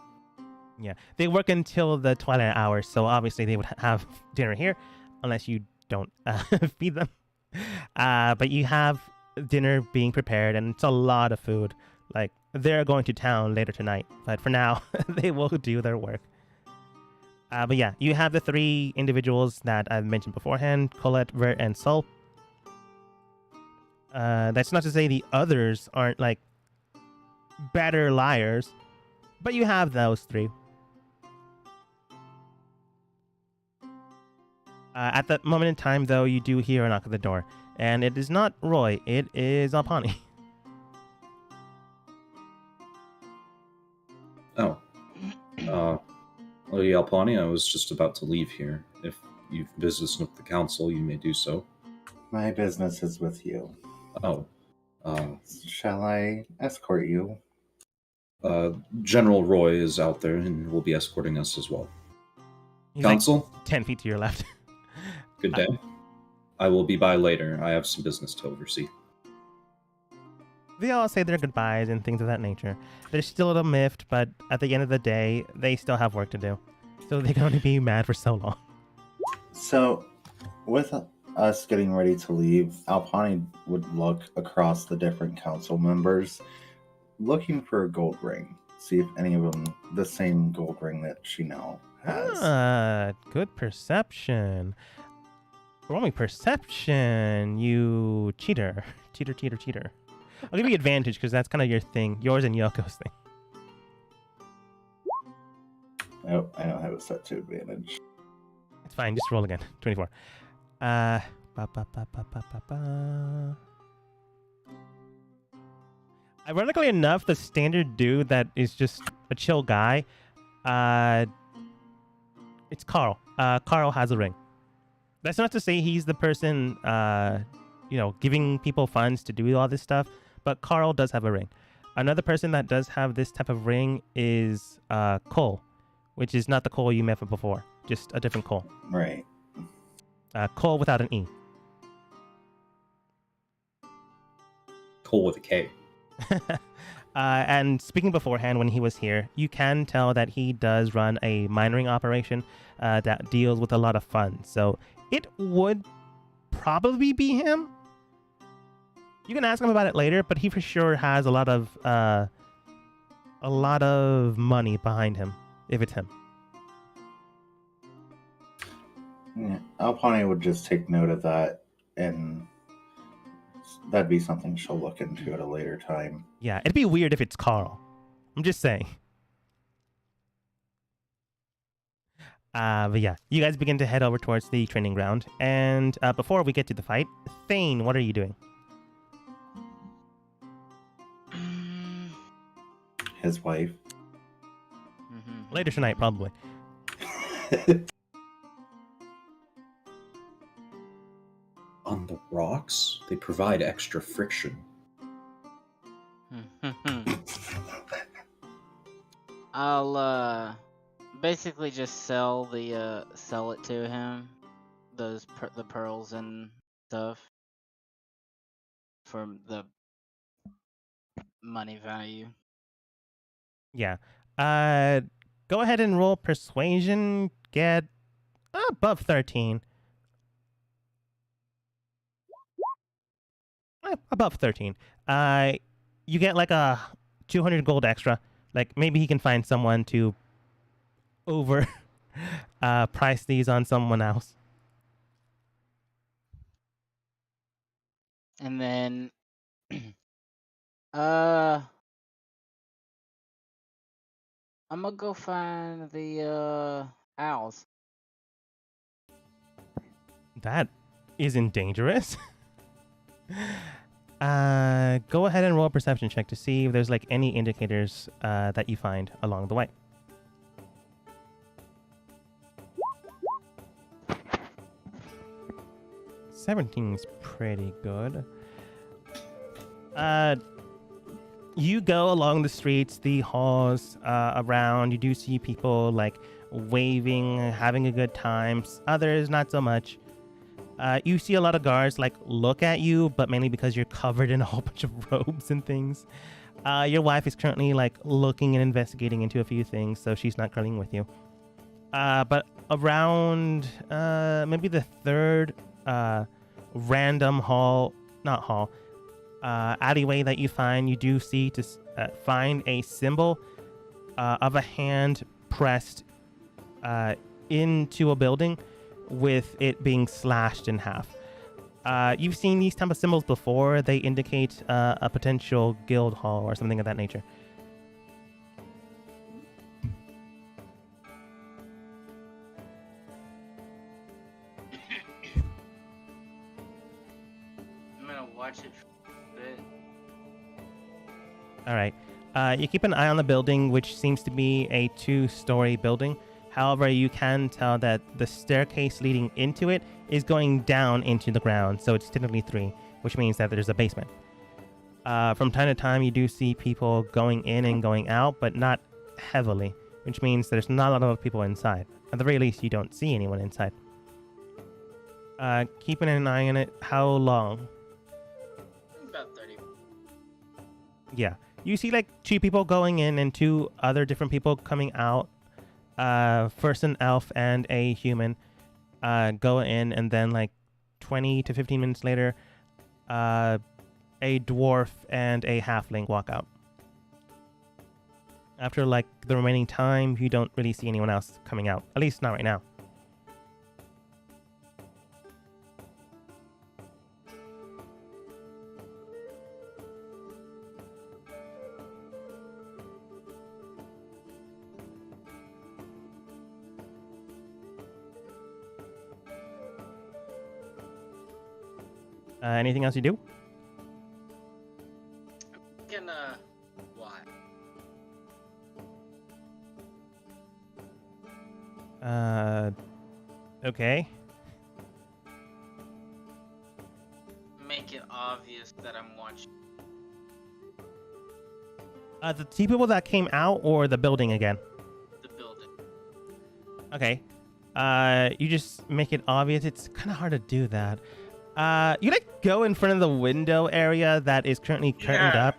Yeah, they work until the twilight hours, so obviously they would have dinner here, unless you don't feed them. But you have dinner being prepared, and it's a lot of food. Like, they're going to town later tonight, but for now, they will do their work. But yeah, you have the 3 individuals that I've mentioned beforehand, Colette, Vert, and Sol. That's not to say the others aren't, like, better liars, but you have those 3. At the moment in time, though, you do hear a knock at the door, and it is not Roy, it is Alpani. Oh. Lady Alpani, I was just about to leave here. If you've business with the council, you may do so. My business is with you. Oh. Shall I escort you? General Roy is out there and will be escorting us as well. He's Council? like 10 feet to your left. Good day. I will be by later. I have some business to oversee. They all say their goodbyes and things of that nature. They're still a little miffed, but at the end of the day, they still have work to do. So they can only be mad for so long. So, with us getting ready to leave, Alpani would look across the different council members, looking for a gold ring. See if any of them the same gold ring that she now has. Good perception. Roll me perception, you cheater. Cheater. I'll give you advantage because that's kind of your thing. Yours and Yoko's thing. Oh, I don't have it set to advantage. It's fine. Just roll again. 24. Ironically enough, the standard dude that is just a chill guy, it's Carl. Carl has a ring. That's not to say he's the person, giving people funds to do all this stuff, but Carl does have a ring. Another person that does have this type of ring is Cole, which is not the Cole you met before, just a different Cole. Right. Cole without an E. Cole with a K. And speaking beforehand when he was here, you can tell that he does run a mining operation that deals with a lot of funds. So it would probably be him. You can ask him about it later, but he for sure has a lot of money behind him, if it's him. Yeah, Alpani would just take note of that, and that'd be something she'll look into at a later time. Yeah, it'd be weird if it's Carl. I'm just saying. But yeah, you guys begin to head over towards the training ground. And before we get to the fight, Thane, what are you doing? His wife. Later tonight, probably. On the rocks, they provide extra friction. I'll basically just sell it to him, the pearls and stuff, for the money value. Yeah. Go ahead and roll persuasion. Get above 13. Above 13. You get like a 200 gold extra. Like maybe he can find someone to over price these on someone else. And then I'm gonna go find the owls. That isn't dangerous. Go ahead and roll a perception check to see if there's like any indicators that you find along the way. 17 is pretty good. You go along the streets, the halls around. You do see people like waving, having a good time. Others, not so much. You see a lot of guards like look at you, but mainly because you're covered in a whole bunch of robes and things. Your wife is currently like looking and investigating into a few things, so she's not curling with you. But around maybe the third random alleyway that you find, you do see to find a symbol of a hand pressed into a building with it being slashed in half. You've seen these type of symbols before. They indicate a potential guild hall or something of that nature. I'm gonna watch it for a bit. All right. You keep an eye on the building, which seems to be a 2-story building. However, you can tell that the staircase leading into it is going down into the ground, so it's technically 3, which means that there's a basement. From time to time, you do see people going in and going out, but not heavily, which means there's not a lot of people inside. At the very least, you don't see anyone inside. Keeping an eye on it, how long? About 30. Yeah. You see like 2 people going in and 2 other different people coming out. First an elf and a human go in, and then like 20 to 15 minutes later, a dwarf and a halfling walk out. After like the remaining time, you don't really see anyone else coming out. At least not right now. Anything else you do? Gonna what? Okay. Make it obvious that I'm watching. The 2 people that came out or the building again? The building. Okay. You just make it obvious. It's kind of hard to do that. You like go in front of the window area that is currently curtained up.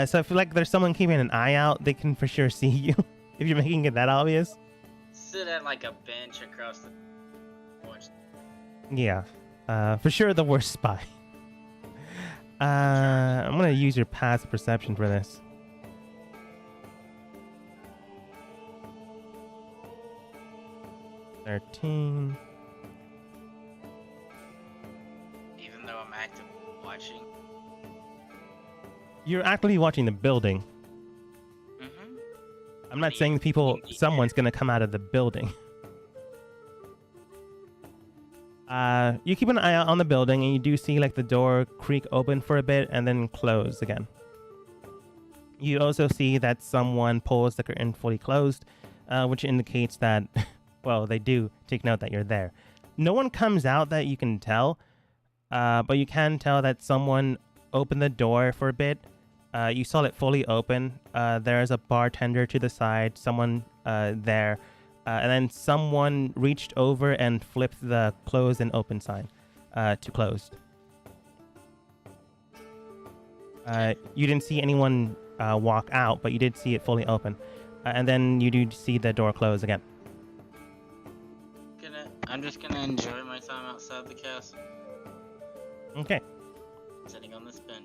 So if like there's someone keeping an eye out, they can for sure see you. If you're making it that obvious. Sit at like a bench across the watch. Yeah. For sure the worst spy. I'm gonna use your passive perception for this. 13. Even though I'm actively watching. You're actively watching the building. Mm-hmm. I'm not saying someone's gonna come out of the building. You keep an eye out on the building, and you do see like the door creak open for a bit and then close again. You also see that someone pulls the curtain fully closed, which indicates that, well, they do take note that you're there. No one comes out that you can tell, but you can tell that someone opened the door for a bit. You saw it fully open. There's a bartender to the side, someone there, and then someone reached over and flipped the closed and open sign to closed. You didn't see anyone walk out, but you did see it fully open. And then you do see the door close again. I'm just gonna enjoy my time outside the castle. Okay. Sitting on this bench.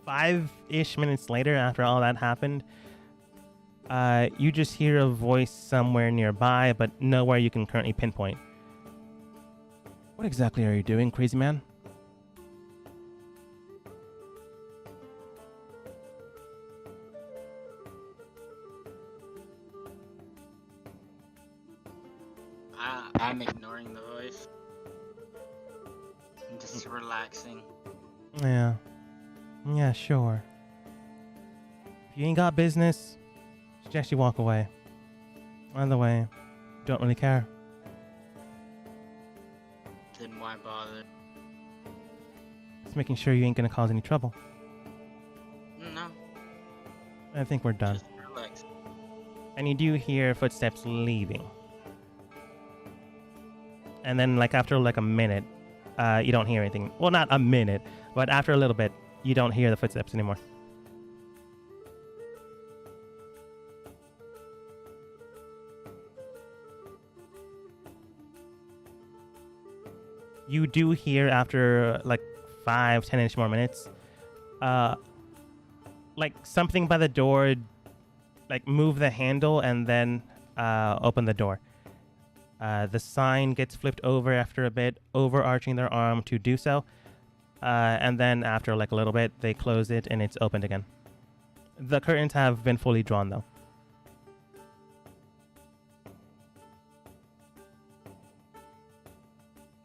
5-ish minutes later, after all that happened, you just hear a voice somewhere nearby, but nowhere you can currently pinpoint. What exactly are you doing, crazy man? I'm ignoring the voice. I'm just relaxing. Yeah. Yeah, sure. If you ain't got business, suggest you walk away. By the way, Don't really care. Then why bother? Just making sure you ain't gonna cause any trouble. No, I think we're done. just relax. And you do hear footsteps leaving. And then, like, after, like, a minute, you don't hear anything. Well, not a minute, but after a little bit, you don't hear the footsteps anymore. You do hear after, like, 5-10-ish more minutes, like, something by the door, like, move the handle and then open the door. The sign gets flipped over after a bit, overarching their arm to do so. And then after, like, a little bit, they close it and it's opened again. The curtains have been fully drawn, though.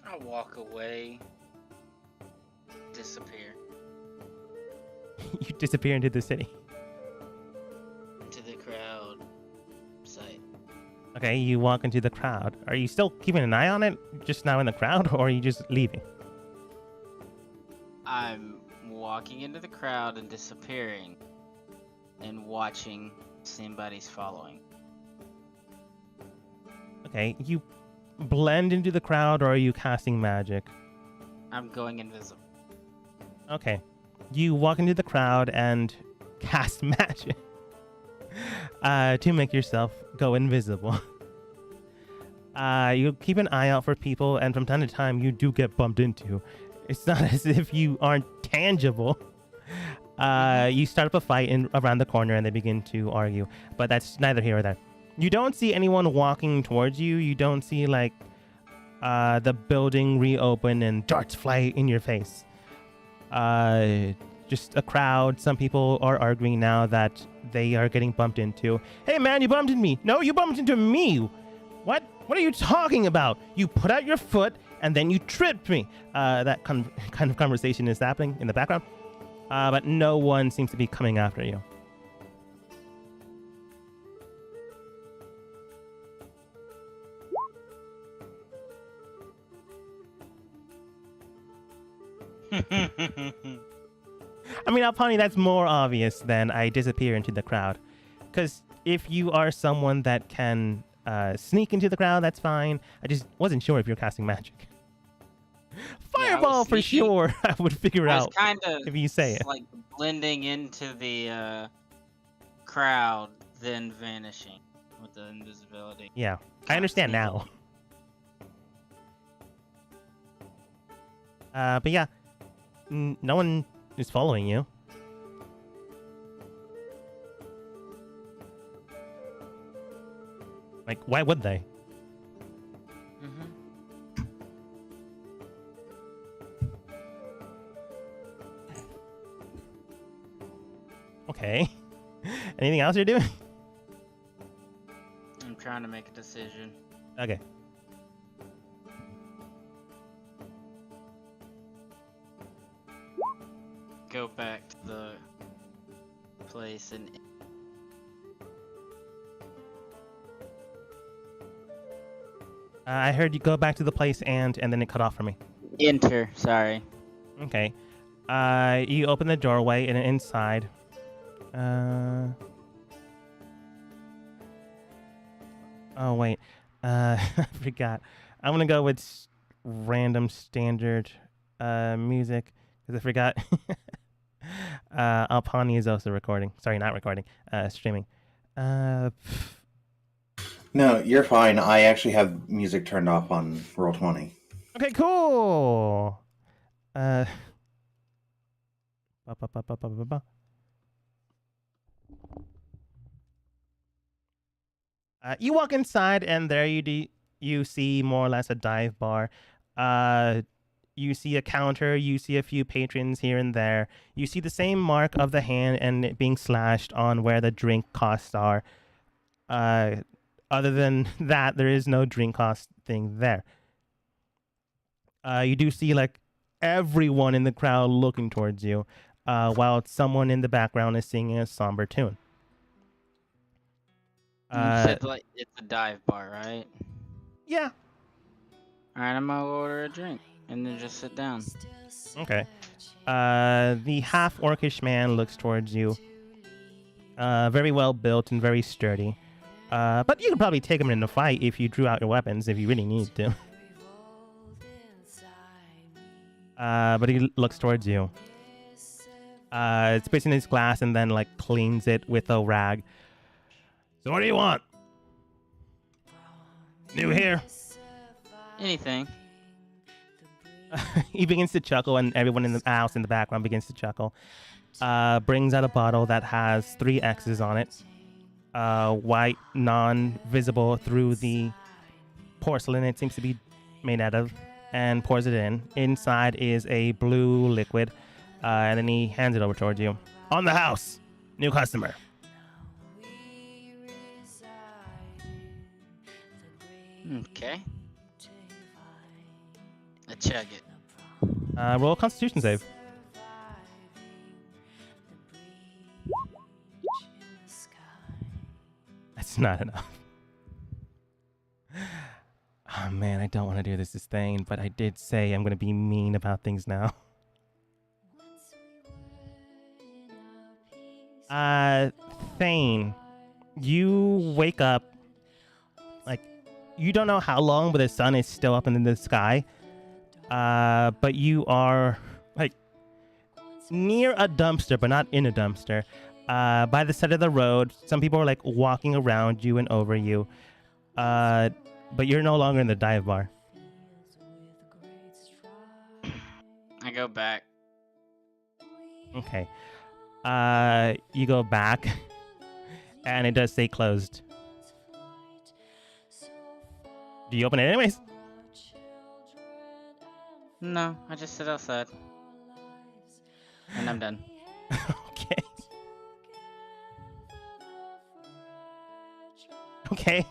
I'll walk away. Disappear. You disappear into the city. Into the crowd. Sight. Okay, you walk into the crowd. Are you still keeping an eye on it, just now in the crowd, or are you just leaving? I'm walking into the crowd and disappearing. And watching somebody's following. Okay, you blend into the crowd, or are you casting magic? I'm going invisible. Okay. You walk into the crowd and cast magic to make yourself go invisible. You keep an eye out for people, and from time to time, you do get bumped into. It's not as if you aren't tangible. You start up a fight around the corner, and they begin to argue, but that's neither here or there. You don't see anyone walking towards you. You don't see, like, the building reopen and darts fly in your face. Just a crowd. Some people are arguing now that they are getting bumped into. Hey, man, you bumped into me. No, you bumped into me. What? What are you talking about? You put out your foot and then you tripped me. That kind of conversation is happening in the background. But no one seems to be coming after you. I mean, Alpani, that's more obvious than I disappear into the crowd. Because if you are someone that can sneak into the crowd, that's fine. I just wasn't sure if you're casting magic. Fireball for sneaking. sure. I would figure I was out kind of if you say it. like blending into the crowd, then vanishing with the invisibility. Yeah, I understand now. But yeah, no one is following you. Like, why would they? Mm-hmm. Okay. Anything else you're doing? I'm trying to make a decision. Okay. Go back to the place and I heard you go back to the place and then it cut off for me. enter. Sorry. Okay. You open the doorway and inside. Oh wait. I forgot. I'm gonna go with random standard music because I forgot. Alpani is also recording. Sorry, not recording. Streaming. No, you're fine. I actually have music turned off on Roll20. Okay, cool. You walk inside, and there you see more or less a dive bar. You see a counter. You see a few patrons here and there. You see the same mark of the hand and it being slashed on where the drink costs are. Other than that, there is no drink cost thing there. You do see, like, everyone in the crowd looking towards you, while someone in the background is singing a somber tune. You said like it's a dive bar, right? Yeah. Alright, I'm gonna order a drink and then just sit down. Okay. The half-orcish man looks towards you. Very well built and very sturdy. But you could probably take him in a fight if you drew out your weapons if you really need to. But he looks towards you. Spits in his glass and then like cleans it with a rag. So what do you want? New here? Anything. He begins to chuckle, and everyone in the house in the background begins to chuckle. Brings out a bottle that has 3 X's on it. White, non-visible through the porcelain it seems to be made out of, and pours it in. Inside is a blue liquid, and then he hands it over towards you. On the house! New customer. Okay. I chug it. Roll a Constitution save. That's not enough. Oh man, I don't want to do this thing, but I did say I'm going to be mean about things now. Thane, you wake up, like, you don't know how long, but the sun is still up in the sky. But you are, like, near a dumpster, but not in a dumpster. By the side of the road, some people are, like, walking around you and over you. But you're no longer in the dive bar. I go back. Okay. You go back, and it does say closed. Do you open it anyways? No, I just sit outside. And I'm done. Okay. Okay.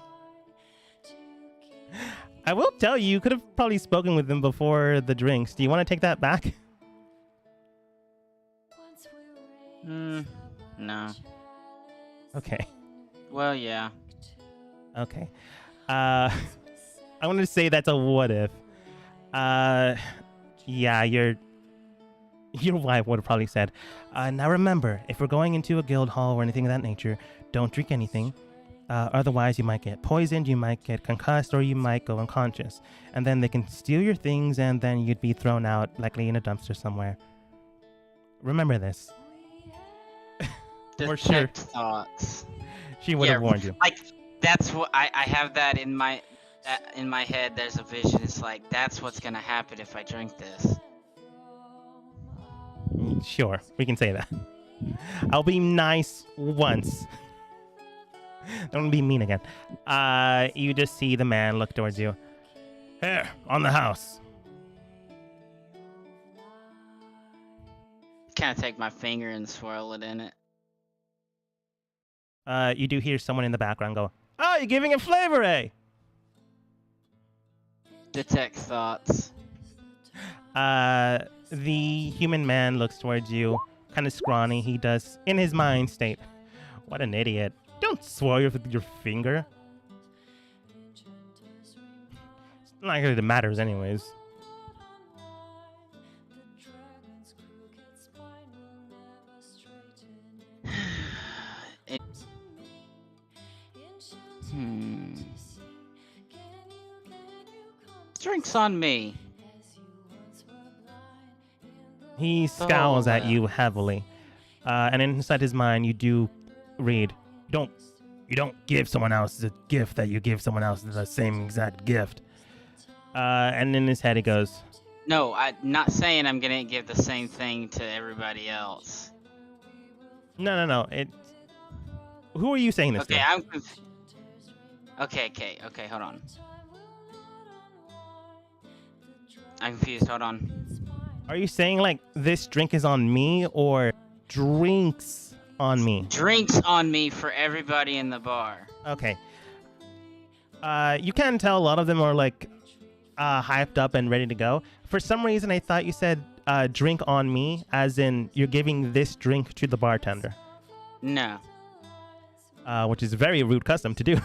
I will tell you, you could have probably spoken with them before the drinks. Do you want to take that back? No. Okay. Well, yeah. Okay. I wanted to say that's a what if. Yeah, your wife would have probably said, now remember, if we're going into a guild hall or anything of that nature, don't drink anything. Otherwise, you might get poisoned, you might get concussed, or you might go unconscious. And then they can steal your things, and then you'd be thrown out, likely in a dumpster somewhere. Remember this. For sure. Detect thoughts. She would have warned you. Like, that's what I have that in my head. There's a vision. It's like, that's what's gonna happen if I drink this. Sure, we can say that. I'll be nice once. Don't be mean again. You just see the man look towards you. Here, on the house. Kind of take my finger and swirl it in it. You do hear someone in the background go, "Oh, you're giving it flavor, eh?" Detect thoughts. The human man looks towards you, kind of scrawny. He does, in his mind state, "What an idiot. Don't swirl with your finger." It's not like it matters anyways. Drinks on me. He scowls at you heavily. And inside his mind, you do read, you don't give someone else the gift that you give someone else the same exact gift. And in his head he goes, No, I'm not saying I'm gonna give the same thing to everybody else. No. Who are you saying this to? Okay, Okay, hold on. I'm confused, hold on. Are you saying like this drink is on me or drinks on me? Drinks on me for everybody in the bar. Okay. You can tell a lot of them are like hyped up and ready to go. For some reason, I thought you said drink on me, as in you're giving this drink to the bartender. No. which is a very rude custom to do.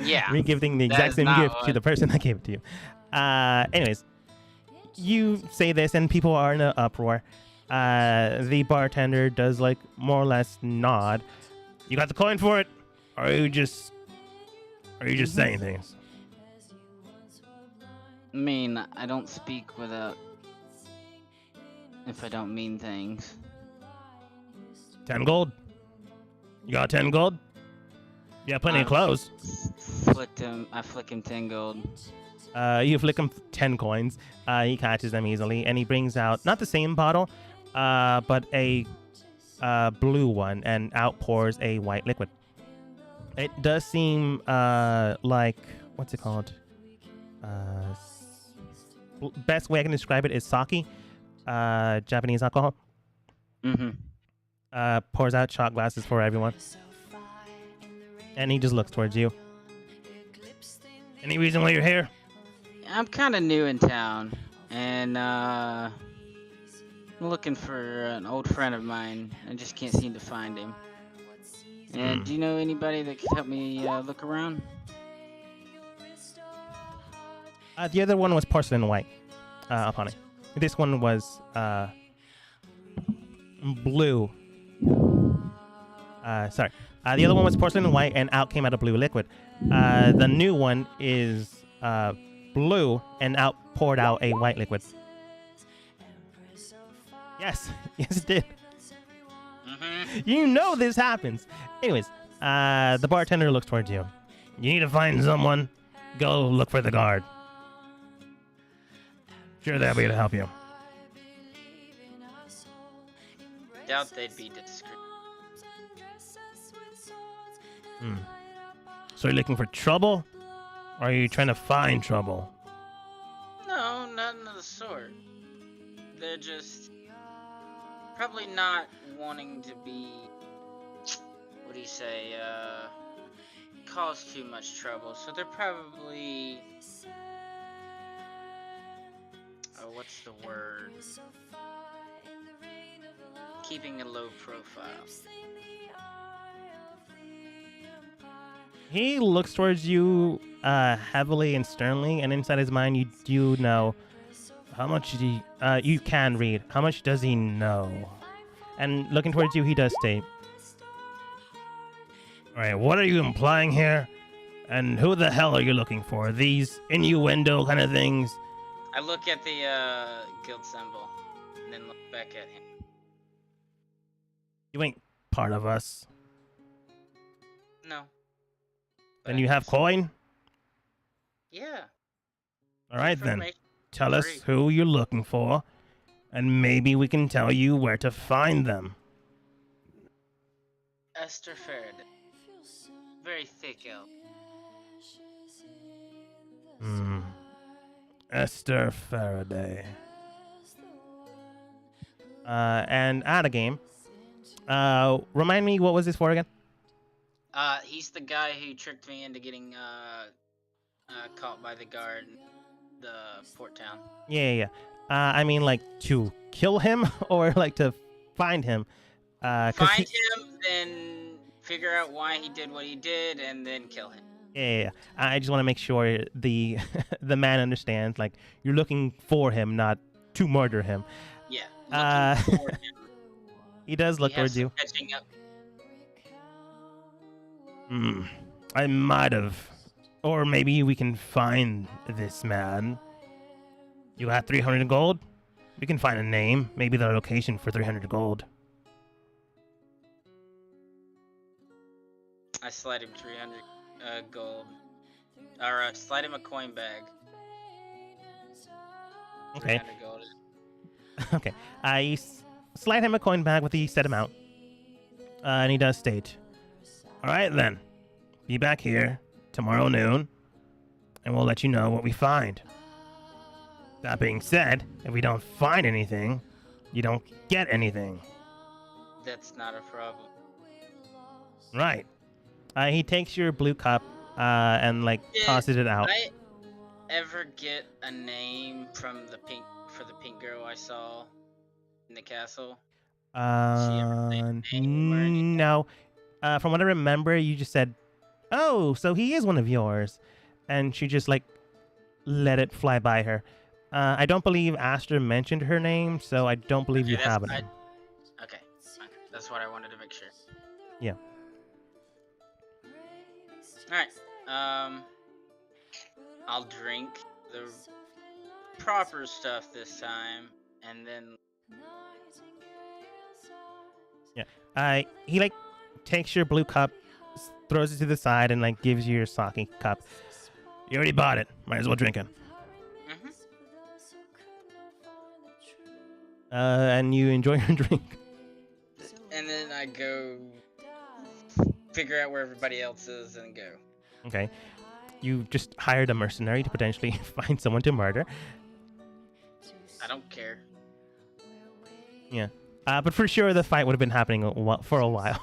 Yeah. Re-giving the that exact is same not gift to what- the person that gave it to you. Anyways, you say this and people are in an uproar. The bartender does like more or less nod. You got the coin for it? Or are you just saying things? I mean, I don't speak without if I don't mean things. 10 gold? You got 10 gold? You got plenty of clothes. I flick him 10 gold. You flick him 10 coins. He catches them easily, and he brings out not the same bottle, but a blue one, and outpours a white liquid. It does seem like, what's it called? Best way I can describe it is sake, Japanese alcohol. Mm-hmm. Pours out shot glasses for everyone. And he just looks towards you. Any reason why you're here? I'm kind of new in town, and I'm looking for an old friend of mine. I just can't seem to find him. And do you know anybody that could help me look around? The other one was porcelain white, upon it. This one was blue. Sorry. The other one was porcelain white, and out came out a blue liquid. The new one is blue, and out poured out a white liquid. Yes, yes it did. You know this happens. Anyways, the bartender looks towards you. You need to find someone. Go look for the guard. Sure, they'll be able to help you. Doubt they'd be discreet. So you're looking for trouble? Or are you trying to find trouble? No, nothing of the sort. They're just probably not wanting to be, what do you say, cause too much trouble. So they're probably, what's the word? Keeping a low profile. He looks towards you heavily and sternly, and inside his mind, you do know how much you can read. How much does he know? And looking towards you, he does state, "Alright, what are you implying here? And who the hell are you looking for? These innuendo kind of things?" I look at the guild symbol, and then look back at him. You ain't part of us. No. Then you have coin? Yeah. Alright then. Information Tell us free. who you're looking for, and maybe we can tell you where to find them. Esther Faraday. Very thick elf. Esther Faraday. And out of game. Remind me, what was this for again? He's the guy who tricked me into getting caught by the guard in the port town. Yeah. I mean, like, to kill him or, like, to find him? Find him, then figure out why he did what he did, and then kill him. Yeah. I just want to make sure the the man understands, like, you're looking for him, not to murder him. Yeah. Looking for him. He does look He has towards you. some catching up. I might have. Or maybe we can find this man. You got 300 gold? We can find a name, maybe the location for 300 gold. I slide him 300 gold. Or slide him a coin bag. Okay. 300 gold. Okay. I slide him a coin bag with the set amount. And he does state, "Alright then. Be back here tomorrow noon, and we'll let you know what we find. That being said, if we don't find anything, you don't get anything." That's not a problem. Right. He takes your blue cup and like tosses it out. Did I ever get a name from the pink girl I saw in the castle? She ever say her name or anything? No. From what I remember, you just said, "Oh, so he is one of yours," and she just like let it fly by her. I don't believe Aster mentioned her name, so I don't believe you Okay, have that's- it. Okay, fine. That's what I wanted to make sure. Yeah. Alright. I'll drink the proper stuff this time, and then He like takes your blue cup, throws it to the side, and like gives you your sake cup. You already bought it. Might as well drink it. mhm. And you enjoy your drink. And then I go figure out where everybody else is and go. Okay. You just hired a mercenary to potentially find someone to murder. I don't care. Yeah. But for sure, the fight would have been happening for a while.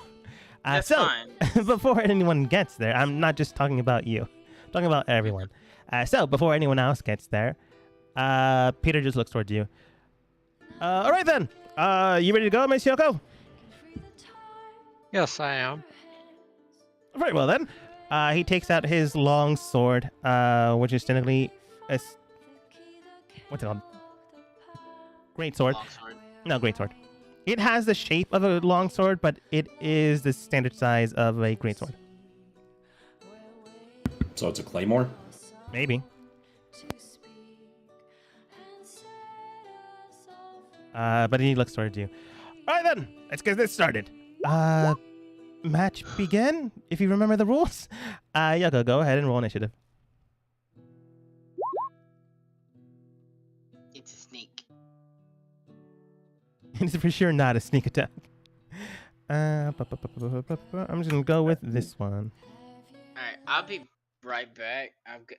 That's so, fine. before anyone gets there, I'm not just talking about you. I'm talking about everyone. So, before anyone else gets there, Peter just looks towards you. All right, then. You ready to go, Miss Yoko? Yes, I am. Very well, then. He takes out his long sword, which is technically what's it called? Great sword. Longsword. No, great sword. It has the shape of a long sword, but it is the standard size of a great sword. So it's a claymore? Maybe. But he looks towards you. All right, then. Let's get this started. Match begin, if you remember the rules. Yoko, go ahead and roll initiative. It's a sneak. It's for sure not a sneak attack. I'm just gonna go with this one. Alright, I'll be right back.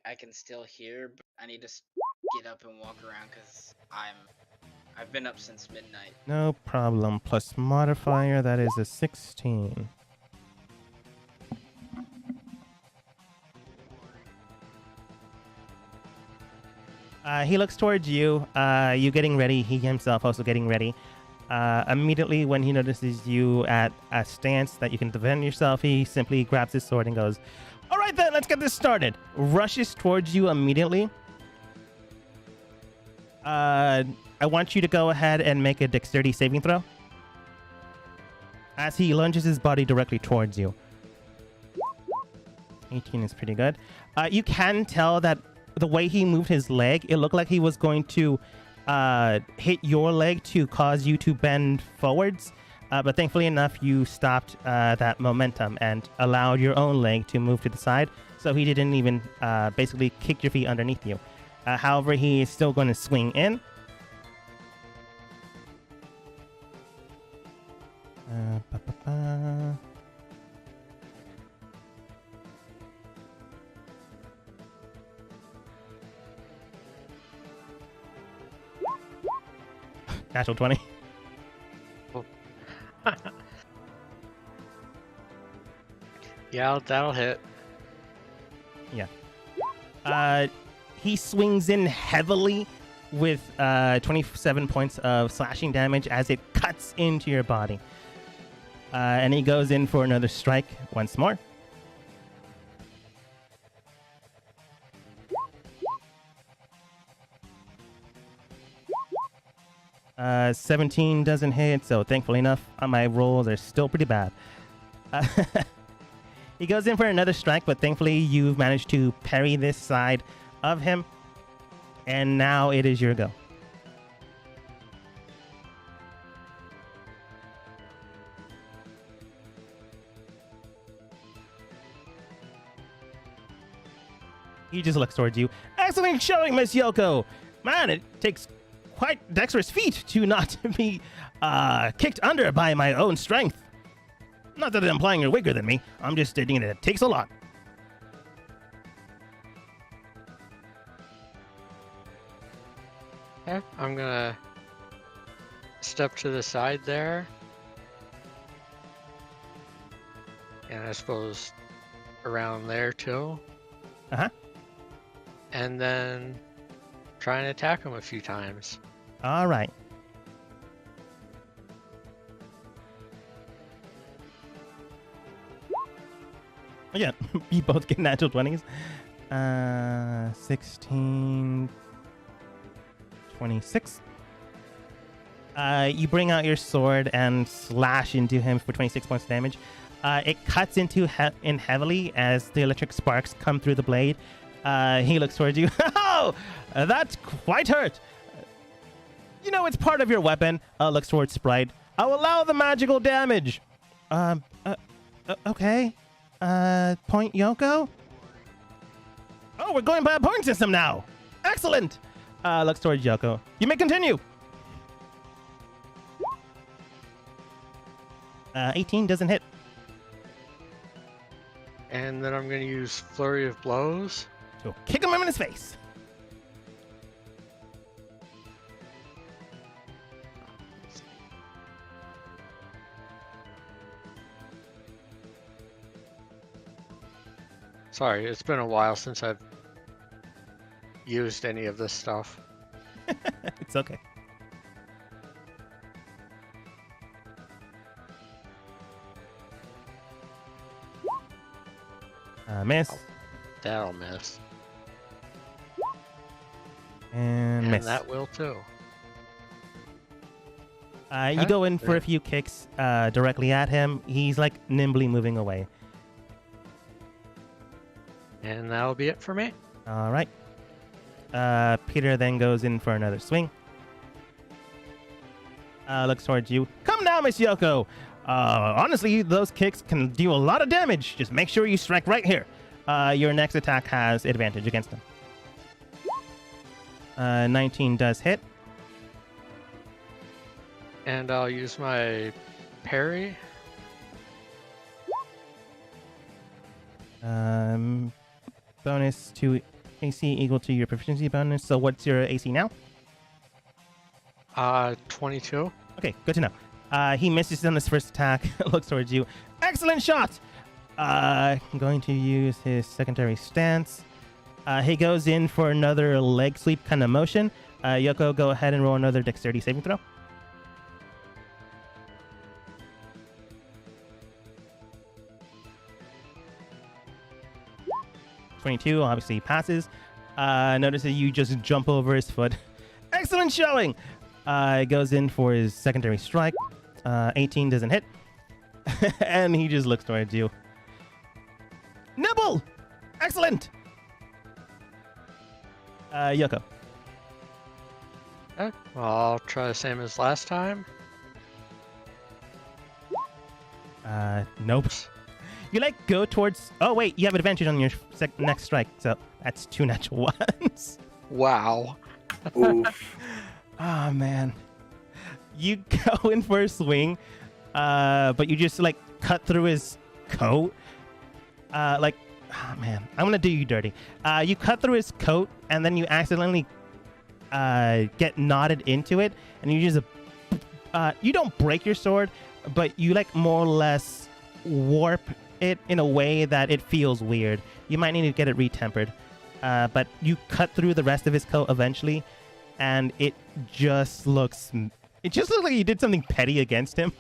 I can still hear, but I need to get up and walk around because I've been up since midnight. No problem. Plus modifier, that is a 16. He looks towards you. You getting ready. He himself also getting ready. Immediately when he notices you at a stance that you can defend yourself, he simply grabs his sword and goes, "All right, then, let's get this started." Rushes towards you immediately. I want you to go ahead and make a dexterity saving throw as he lunges his body directly towards you. 18 is pretty good. You can tell that the way he moved his leg, it looked like he was going to hit your leg to cause you to bend forwards. But thankfully enough, you stopped that momentum and allowed your own leg to move to the side. So he didn't even basically kick your feet underneath you. However, he is still going to swing in. Natural 20. Yeah, that'll hit. He swings in heavily with 27 points of slashing damage as it cuts into your body. And he goes in for another strike once more. Uh, 17 doesn't hit, so thankfully enough, my rolls are still pretty bad. He goes in for another strike, but thankfully you've managed to parry this side of him. And now it is your go. He just looks towards you. Excellent showing, Miss Yoko! Man, it takes quite dexterous feat to not be kicked under by my own strength. Not that I'm implying you're weaker than me. I'm just stating that it takes a lot. Okay, I'm gonna step to the side there. And I suppose around there too. Uh-huh. And then try and attack him a few times. All right. Yeah, you both get natural 20s. 16, 26. You bring out your sword and slash into him for 26 points of damage. It cuts into him heavily as the electric sparks come through the blade. He looks towards you. Oh, that quite hurt. You know, it's part of your weapon. Looks towards Sprite. I'll allow the magical damage. Okay. Point Yoko? Oh, we're going by a point system now. Excellent. Looks towards Yoko. You may continue. 18 doesn't hit. And then I'm going to use Flurry of Blows. So kick him in his face. Sorry, it's been a while since I've used any of this stuff. It's okay. Miss. That'll miss. And miss. That will too. You go in for a few kicks directly at him. He's like nimbly moving away. And that'll be it for me. All right. Peter then goes in for another swing. Looks towards you. Come now, Miss Yoko. Honestly, those kicks can do a lot of damage. Just make sure you strike right here. Your next attack has advantage against him. 19 does hit. And I'll use my parry. Bonus to AC equal to your proficiency bonus. So what's your AC now? 22. Okay, good to know. He misses on his first attack. Looks towards you. Excellent shot! I'm going to use his secondary stance. He goes in for another leg sweep kind of motion. Yoko, go ahead and roll another dexterity saving throw. .22 obviously passes. Notice that you just jump over his foot. Excellent showing! Goes in for his secondary strike. 18 doesn't hit. And he just looks towards you. Nibble! Excellent! Yoko. Okay. Well, I'll try the same as last time. Nope. You like go towards... Oh, wait, you have advantage on your next strike, so that's 2 natural ones. Wow. Oof. Oh, man. You go in for a swing, but you just, like, cut through his coat. Oh, man, I'm going to do you dirty. You cut through his coat, and then you accidentally get knotted into it, and you just... you don't break your sword, but you, like, more or less warp it in a way that it feels weird. You might need to get it retempered. But you cut through the rest of his coat eventually, and it just looks like you did something petty against him.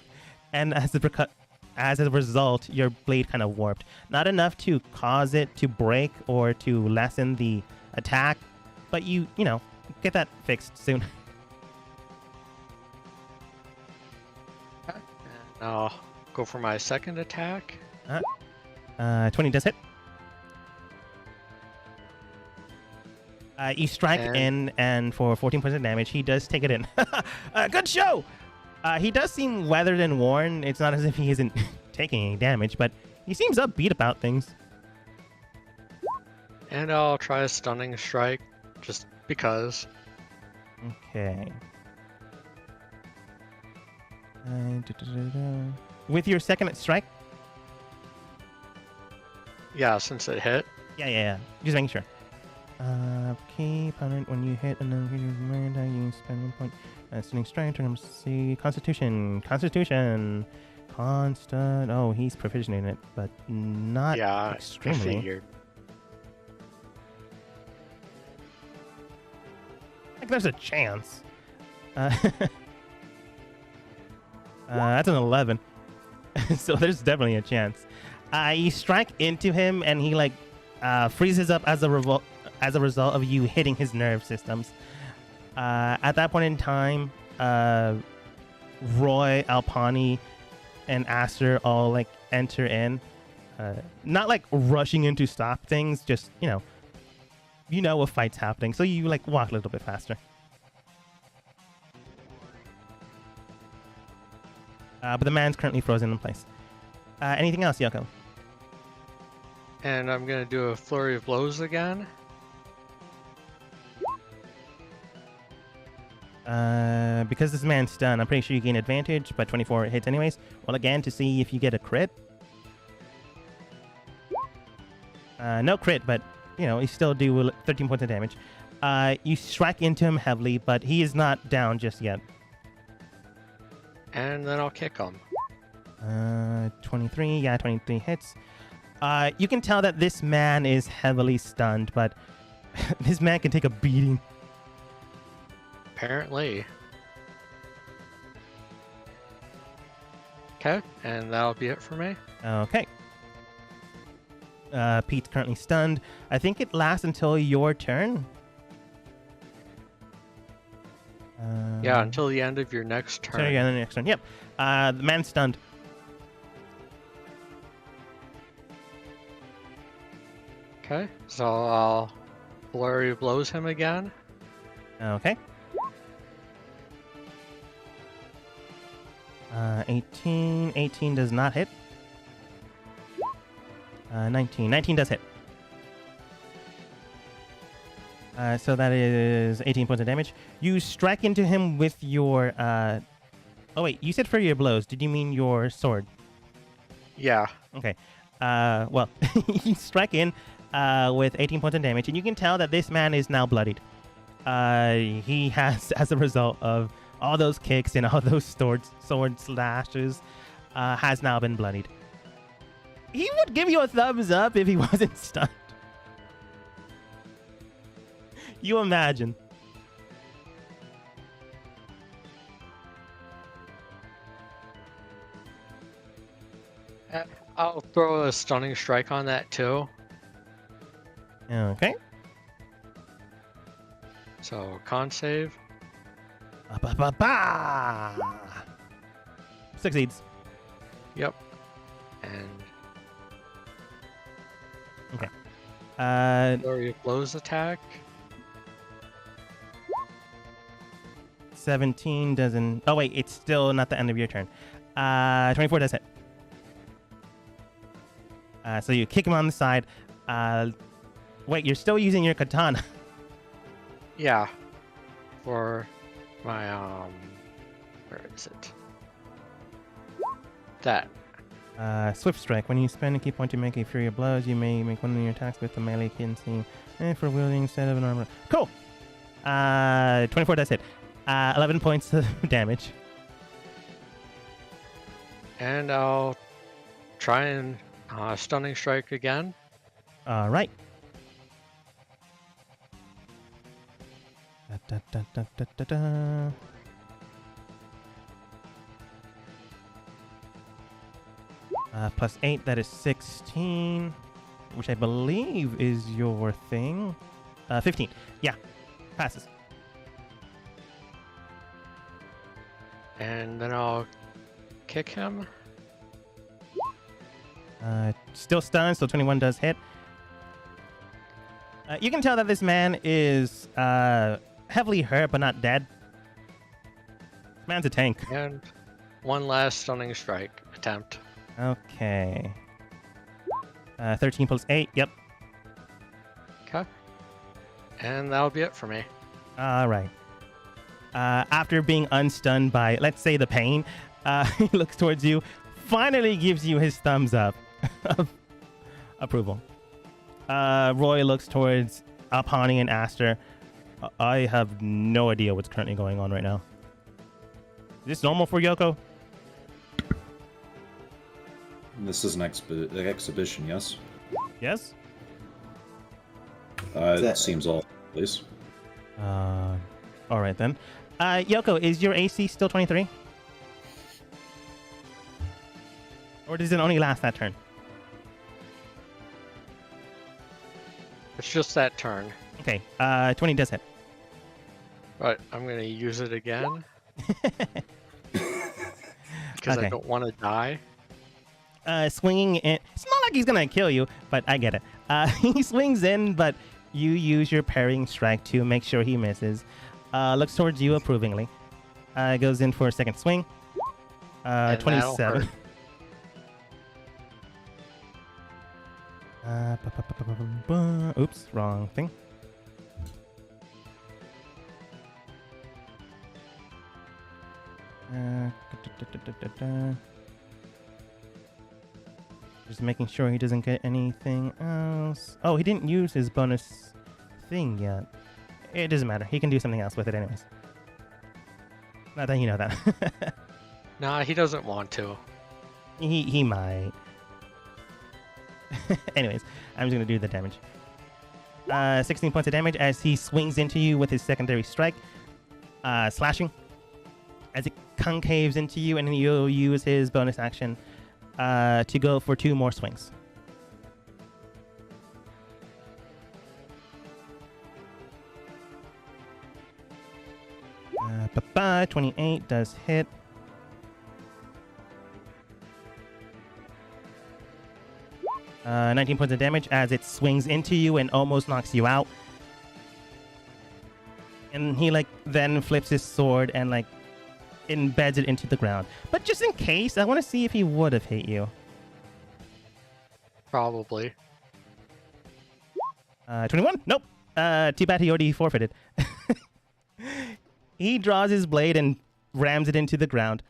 And as a result, your blade kind of warped. Not enough to cause it to break or to lessen the attack, but you know, get that fixed soon. And I'll go for my second attack. 20 does hit. You strike in, and for 14 points of damage, he does take it in. Good show! He does seem weathered and worn. It's not as if he isn't taking any damage, but he seems upbeat about things. And I'll try a stunning strike, just because. Okay. With your second strike? Yeah, since it hit. Yeah. Just making sure. Key opponent, when you hit another creature, you spend 1 point. Stunning strike, turn him to see. Constitution. Constant. Oh, he's proficient in it, but not extremely. I figured. Like there's a chance. That's an 11. So there's definitely a chance. You strike into him, and he like freezes up as a result of you hitting his nerve systems. At that point in time, Roy, Alpani, and Aster all like enter in, not like rushing in to stop things, just you know a fight's happening, so you like walk a little bit faster. But the man's currently frozen in place. Anything else, Yoko? And I'm gonna do a flurry of blows again. Because this man's stunned, I'm pretty sure you gain advantage, but 24 hits anyways. Well, again, to see if you get a crit. No crit, but, you still do 13 points of damage. You strike into him heavily, but he is not down just yet. And then I'll kick him. 23, yeah, 23 hits. You can tell that this man is heavily stunned, but this man can take a beating. Apparently. Okay, and that'll be it for me. Okay. Pete's currently stunned. I think it lasts until your turn. Yeah, until the end of your next turn. So yeah, the next turn. Yep. The man's stunned. Okay, so I'll flurry of blows him again. Okay. 18. 18 does not hit. 19. 19 does hit. So that is 18 points of damage. You strike into him with your... Oh, wait. You said for your blows. Did you mean your sword? Yeah. Okay. Well, you strike in with 18 points of damage, and you can tell that this man is now bloodied. He has, as a result of all those kicks and all those sword slashes, has now been bloodied. He would give you a thumbs up if he wasn't stunned. You imagine. I'll throw a stunning strike on that too. Okay. So con save. Succeeds. Yep. And Okay. flurry of blows attack. 17 doesn't... Oh, wait. It's still not the end of your turn. 24 does hit. So you kick him on the side. Wait, you're still using your katana. Yeah. For my where is it? That. Swift Strike. When you spend a key point to make a fury of blows, you may make one of your attacks with the melee kinsey for wielding instead of an armor. Cool! 24 does hit. 11 points of damage. And I'll try and stunning strike again. All right. Plus 8, that is 16, which I believe is your thing. 15. Yeah, passes. And then I'll kick him. Still stunned, so 21 does hit. You can tell that this man is heavily hurt, but not dead. This man's a tank. And one last stunning strike attempt. Okay. 13 plus 8, yep. Okay. And that'll be it for me. All right. After being unstunned by, let's say, the pain, he looks towards you, finally gives you his thumbs up of approval. Roy looks towards Alpani and Aster. I have no idea what's currently going on right now. Is this normal for Yoko? This is an exhibition, yes? Yes? It seems all please. All right then. Yoko, is your AC still 23? Or does it only last that turn? It's just that turn. Okay, 20 does hit. But I'm gonna use it again because Okay. I don't want to die. Swinging in. It's not like he's gonna kill you, but I get it. He swings in, but you use your parrying strike to make sure he misses. Looks towards you approvingly. Goes in for a second swing. And that'll 27. hurt. Oops, wrong thing. Just making sure he doesn't get anything else. Oh, he didn't use his bonus thing yet. It doesn't matter. He can do something else with it anyways. Not that you know that. Nah, he doesn't want to. He might. Anyways, I'm just going to do the damage. 16 points of damage as he swings into you with his secondary strike. Slashing. As it concaves into you, and then you'll use his bonus action to go for 2 more swings. Bye-bye. 28 does hit. Uh, 19 points of damage as it swings into you and almost knocks you out. And he then flips his sword and embeds it into the ground. But just in case, I want to see if he would have hit you. Probably. 21? Nope. Too bad he already forfeited. He draws his blade and rams it into the ground.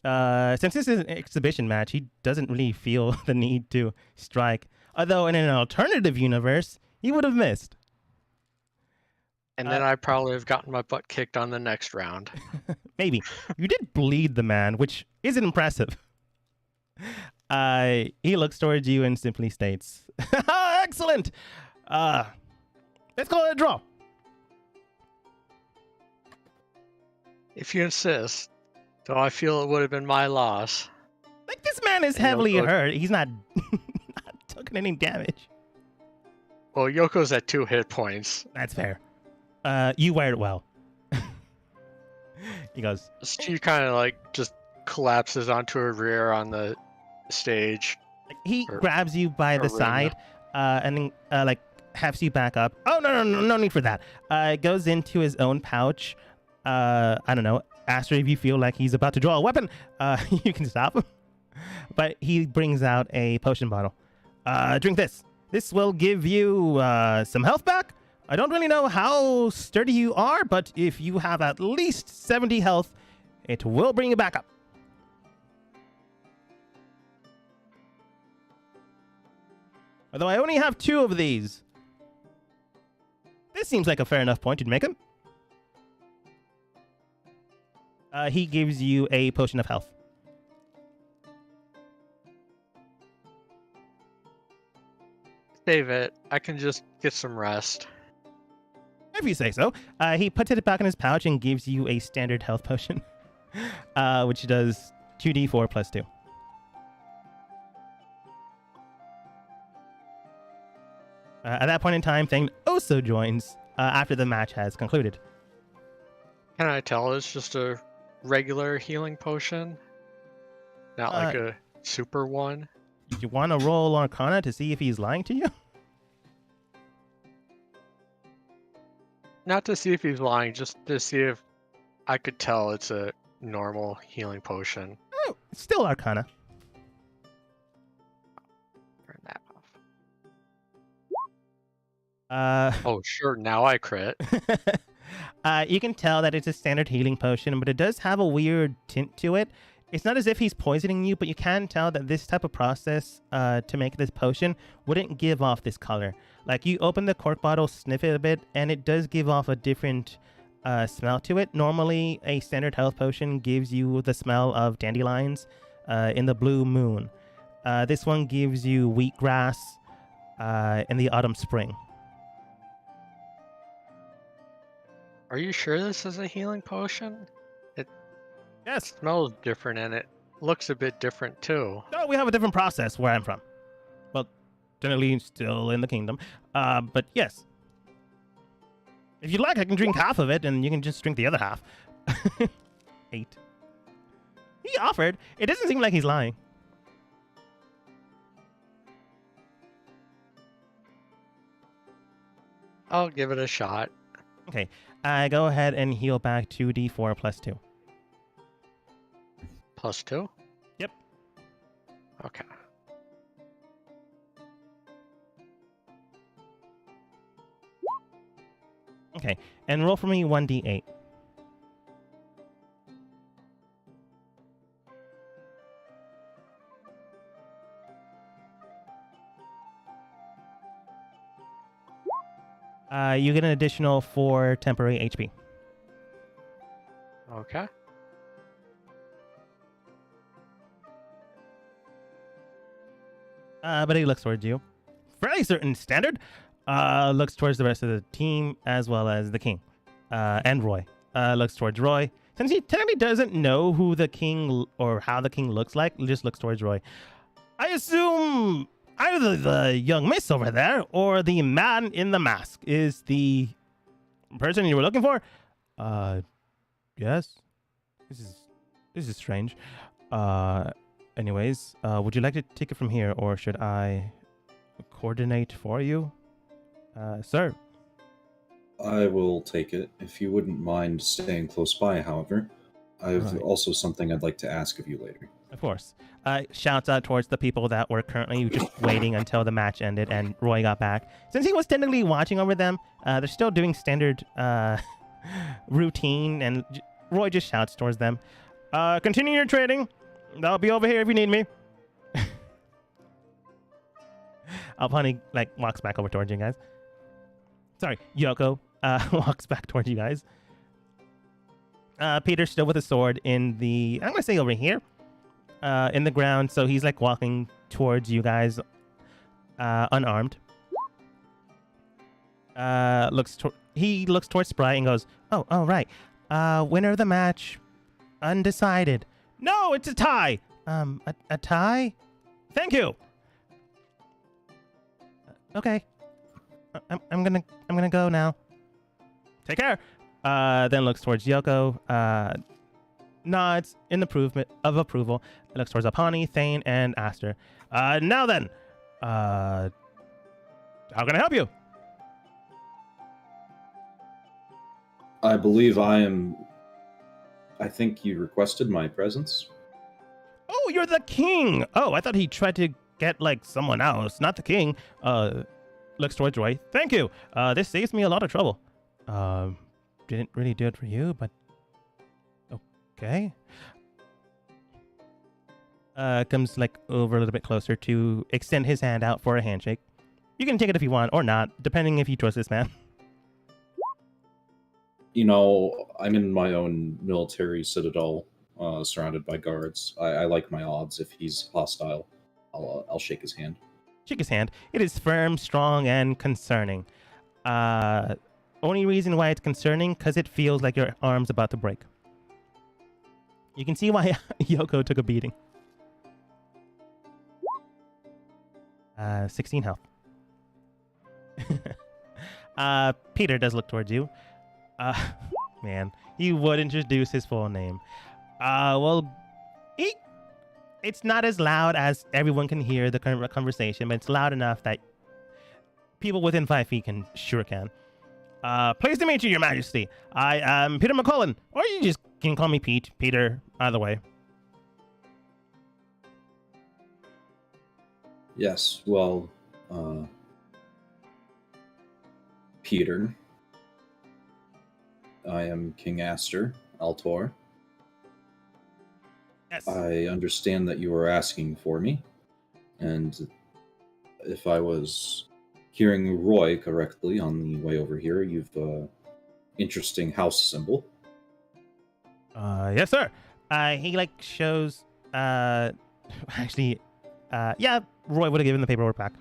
Since this is an exhibition match, he doesn't really feel the need to strike. Although in an alternative universe, he would have missed. And then I probably have gotten my butt kicked on the next round. Maybe. You did bleed the man, which is impressive. He looks towards you and simply states, "Excellent! Let's call it a draw." If you insist, though I feel it would have been my loss. This man is And heavily Yoko- hurt. He's not taking any damage. Well, Yoko's at 2 hit points. That's fair. You wear it well. He goes, She kind of just collapses onto her rear on the stage. he Or- grabs you by the arena. side, and then hefts you back up. Oh, no need for that. Goes into his own pouch. I don't know. Asks her if you feel like he's about to draw a weapon. You can stop him. But he brings out a potion bottle. Drink this. This will give you some health back. I don't really know how sturdy you are, but if you have at least 70 health, it will bring you back up. Although I only have 2 of these. This seems like a fair enough point to make him. He gives you a potion of health. Save it. I can just get some rest. If you say so. He puts it back in his pouch and gives you a standard health potion, which does 2d4 plus 2. At that point in time, Thane also joins after the match has concluded. Can I tell it's just a regular healing potion? Not like a super one? Do you want to roll Arcana to see if he's lying to you? Not to see if he's lying, just to see if I could tell it's a normal healing potion. Oh, it's still Arcana. Turn that off. Oh, sure, now I crit. You can tell that it's a standard healing potion, but it does have a weird tint to it. It's not as if he's poisoning you, but you can tell that this type of process to make this potion wouldn't give off this color. Like, you open the cork bottle, sniff it a bit, and it does give off a different smell to it. Normally, a standard health potion gives you the smell of dandelions in the blue moon. This one gives you wheatgrass in the autumn spring. Are you sure this is a healing potion? Yes. Smells different and it looks a bit different too. No, we have a different process where I'm from. Well, technically still in the kingdom. But yes. If you'd like, I can drink half of it, and you can just drink the other half. 8. He offered. It doesn't seem like he's lying. I'll give it a shot. Okay. Go ahead and heal back 2d4 plus 2. +2? Yep. Okay. Okay. And roll for me 1d8. You get an additional 4 temporary HP. Okay. But he looks towards you. Fairly certain standard. Looks towards the rest of the team as well as the king. And Roy. Looks towards Roy. Since he technically doesn't know who the king or how the king looks like, he just looks towards Roy. I assume either the young miss over there or the man in the mask is the person you were looking for. Yes. This is strange. Anyways, would you like to take it from here, or should I coordinate for you? Sir. I will take it, if you wouldn't mind staying close by, however. I've Right. also something I'd like to ask of you later. Of course. Shouts out towards the people that were currently just waiting until the match ended and Roy got back. Since he was technically watching over them, they're still doing standard routine, and Roy just shouts towards them. Continue your trading. I'll be over here if you need me. Alpani walks back over towards you guys. Sorry, Yoko walks back towards you guys. Peter's still with a sword in the, I'm going to say over here, in the ground. So he's walking towards you guys, unarmed. He looks towards Sprite and goes, oh, right. Winner of the match, undecided. No, it's a tie. A tie? Thank you. Okay. I'm gonna go now. Take care. Then looks towards Yoko. Nods in approval. Looks towards Apani, Thane, and Aster. Now then, how can I help you? I believe I think you requested my presence. Oh, you're the king. Oh, I thought he tried to get someone else, not the king. Looks towards Roy. Thank you. This saves me a lot of trouble. Didn't really do it for you, but okay. Comes over a little bit closer to extend his hand out for a handshake. You can take it if you want or not, depending if you trust this man. You know, I'm in my own military citadel, surrounded by guards. I like my odds. If he's hostile, I'll shake his hand. Shake his hand. It is firm, strong, and concerning. Only reason why it's concerning, because it feels like your arm's about to break. You can see why Yoko took a beating. 16 health. Peter does look towards you. Man, he would introduce his full name. It's not as loud as everyone can hear the current conversation, but it's loud enough that people within 5 feet can. Pleased to meet you, Your Majesty. I am Peter McCullen, or you just can call me Pete. Peter, either way. Yes, well, Peter. I am King Aster, Altor. Yes. I understand that you were asking for me, and if I was hearing Roy correctly on the way over here, you've interesting house symbol. Yes, sir. He shows. Actually, yeah. Roy would have given the paperwork back.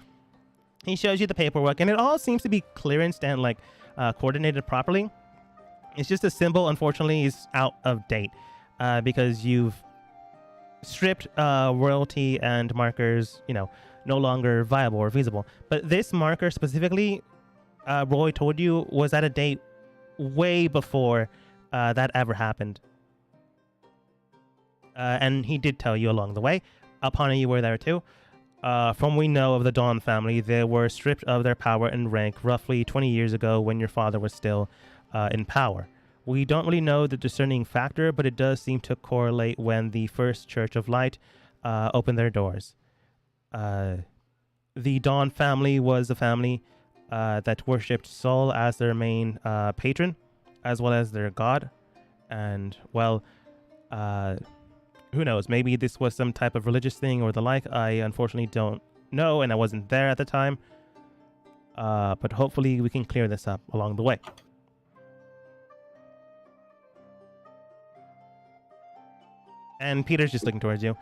He shows you the paperwork, and it all seems to be clearanced and coordinated properly. It's just a symbol, unfortunately, is out of date because you've stripped royalty and markers, no longer viable or feasible. But this marker specifically, Roy told you, was at a date way before that ever happened. And he did tell you along the way. Upon you were there too. From we know of the Dawn family, they were stripped of their power and rank roughly 20 years ago when your father was still in power. We don't really know the discerning factor, but it does seem to correlate when the first Church of Light opened their doors. The Dawn family was a family that worshipped Sol as their main patron, as well as their god. And, well, who knows? Maybe this was some type of religious thing or the like. I unfortunately don't know, and I wasn't there at the time. But hopefully we can clear this up along the way. And Peter's just looking towards you.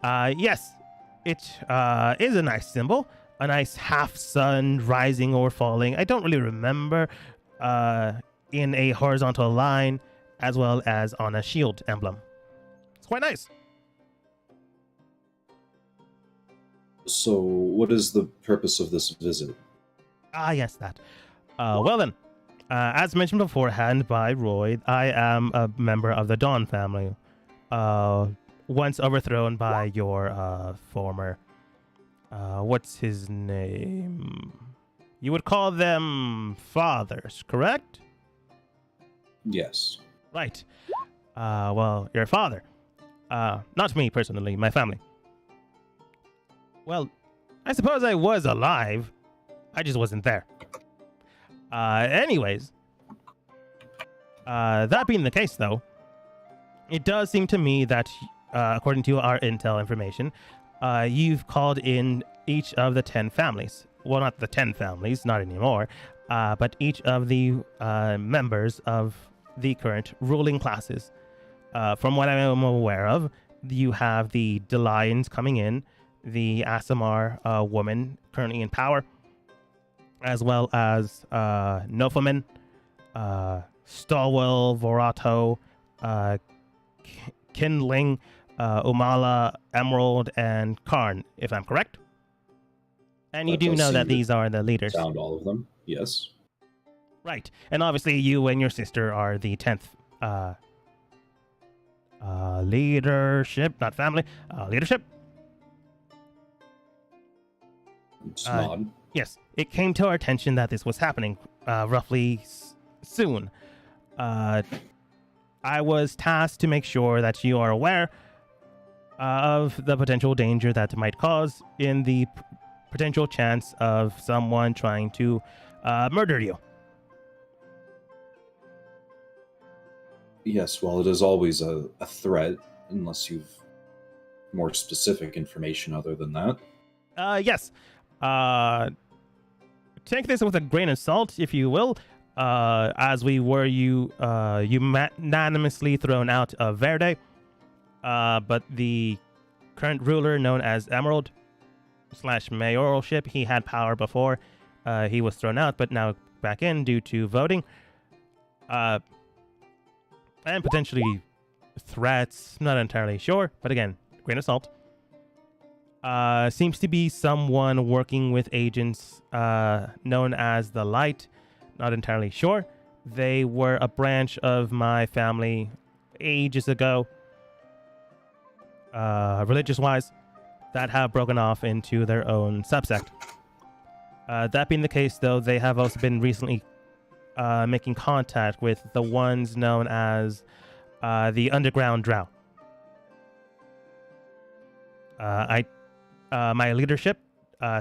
Yes, it is a nice symbol. A nice half sun rising or falling. I don't really remember in a horizontal line as well as on a shield emblem. It's quite nice. So, what is the purpose of this visit? Ah, yes, that. Well then, as mentioned beforehand by Roy, I am a member of the Dawn family. Once overthrown by your former, what's his name? You would call them fathers, correct? Yes. Right. Well, your father. Not me personally, my family. Well, I suppose I was alive. I just wasn't there. Anyways. That being the case, though, it does seem to me that, according to our intel information, you've called in each of the 10 families. Well, not the 10 families, not anymore, but each of the members of the current ruling classes. From what I am aware of, you have the Delians coming in, the Asimar woman currently in power, as well as Nofamin, Stalwell, Vorato, Kindling, Umala, Emerald, and Karn, if I'm correct. And you That do does know seem that to these are the leaders. Sound all of them, yes. Right. And obviously you and your sister are the 10th leadership, not family, leadership. It's not. Yes, it came to our attention that this was happening roughly soon. I was tasked to make sure that you are aware of the potential danger that it might cause in the potential chance of someone trying to murder you. Yes, well, it is always a threat, unless you've more specific information other than that. Yes. Take this with a grain of salt, if you will. As we were unanimously thrown out of Verde. But the current ruler, known as Emerald / mayoralship, he had power before he was thrown out, but now back in due to voting. And potentially threats, not entirely sure, but again, grain of salt. Seems to be someone working with agents known as the Light, not entirely sure. They were a branch of my family ages ago, religious-wise, that have broken off into their own subsect. That being the case, though, they have also been recently making contact with the ones known as the Underground Drow. My leadership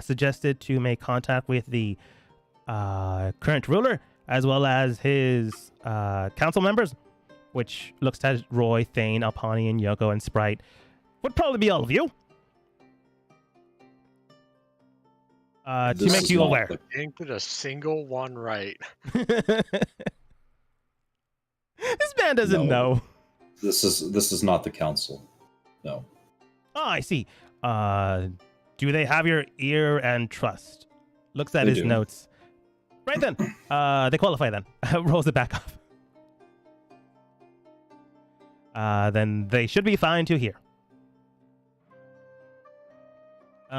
suggested to make contact with the current ruler, as well as his council members, which looks at Roy, Thane, Alpani, and Yoko, and Sprite. Would probably be all of you. To This make is you not aware. the- Didn't get a single one right. This man doesn't No. know. This is not the council. No. Oh, I see. Do they have your ear and trust? Looks at They his do. notes. Right then. They qualify then. Rolls it back off. Then they should be fine to hear.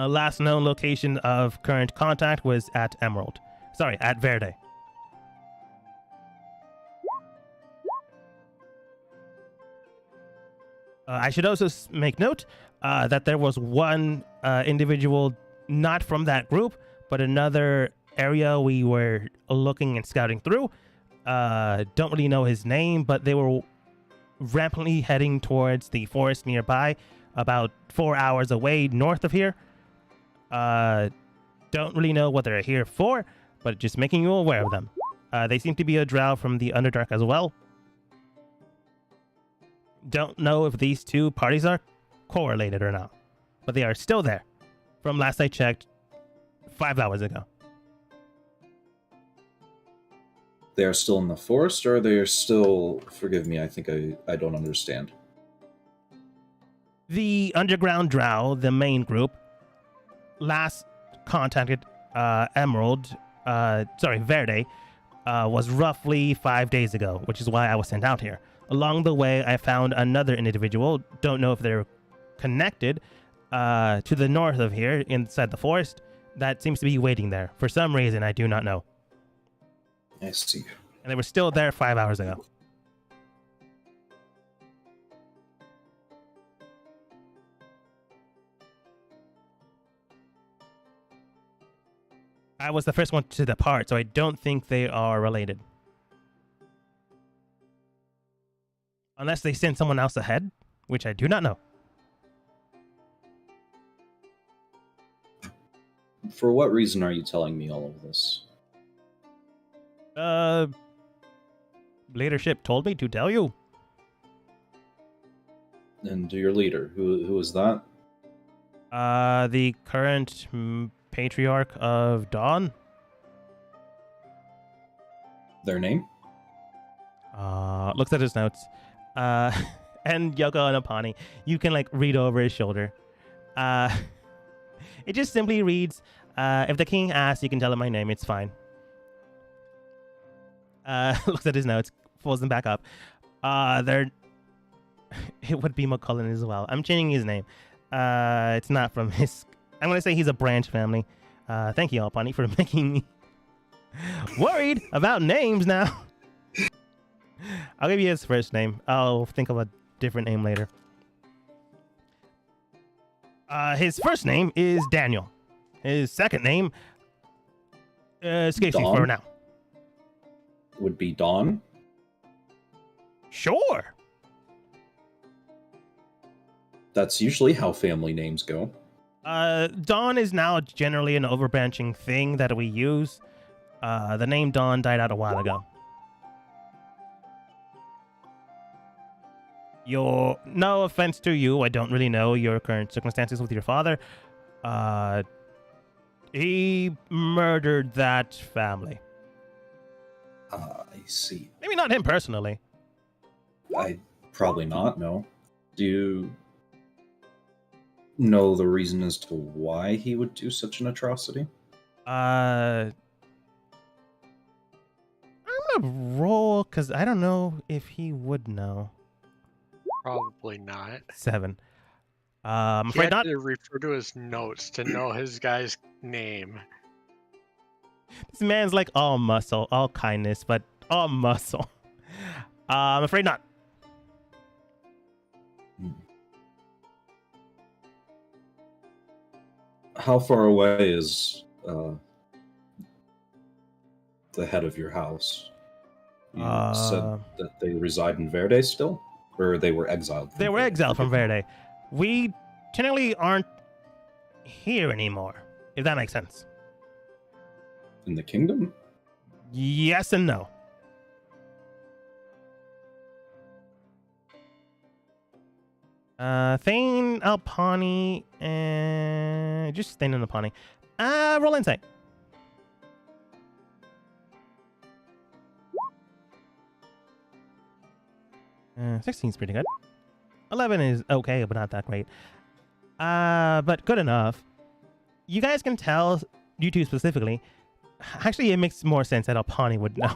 Last known location of current contact was at Emerald. Sorry, at Verde. I should also make note that there was one individual not from that group, but another area we were looking and scouting through. Don't really know his name, but they were rampantly heading towards the forest nearby, about 4 hours away north of here. Don't really know what they're here for, but just making you aware of them. They seem to be a drow from the Underdark as well. Don't know if these two parties are correlated or not, but they are still there. From last I checked, 5 hours ago. They are still in the forest, or they are still... Forgive me, I think I don't understand. The underground drow, the main group, last contacted Verde, was roughly 5 days ago, which is why I was sent out here. Along the way, I found another individual, don't know if they're connected, to the north of here, inside the forest, that seems to be waiting there. For some reason, I do not know. I see. And they were still there 5 hours ago. I was the first one to depart, so I don't think they are related. Unless they send someone else ahead, which I do not know. For what reason are you telling me all of this? Leadership told me to tell you. And your leader, who is that? The current patriarch of Dawn. Their name? Looks at his notes. And Yoko and Apani, you can like read over his shoulder. It just simply reads, if the king asks, you can tell him my name, it's fine. Looks at his notes, pulls them back up. It would be McCullen as well. I'm changing his name. It's not from his... I'm going to say he's a branch family. Thank you, Alpani, for making me worried about names now. I'll give you his first name. I'll think of a different name later. His first name is Daniel. His second name escapes me for now. Would be Dawn? Sure. That's usually how family names go. Dawn is now generally an overbranching thing that we use. The name Dawn died out a while ago. No offense to you, I don't really know your current circumstances with your father. He murdered that family. I see. Maybe not him personally. Probably not, no. Do you know the reason as to why he would do such an atrocity? I'm gonna roll, because I don't know if he would know. Probably not. 7. I'm He afraid had not. to refer to his notes to know his guy's name. This man's like all muscle, all kindness, but all muscle. I'm afraid not. How far away is the head of your house? You said that they reside in Verde still? Or they were exiled? They were exiled from Verde. We technically aren't here anymore, if that makes sense. In the kingdom? Yes and no. Thane, Alpani, and just Thane and Alpani. Roll insight. 16 is pretty good. 11 is okay, but not that great. But good enough. You guys can tell, you two specifically. Actually, it makes more sense that Alpani would know.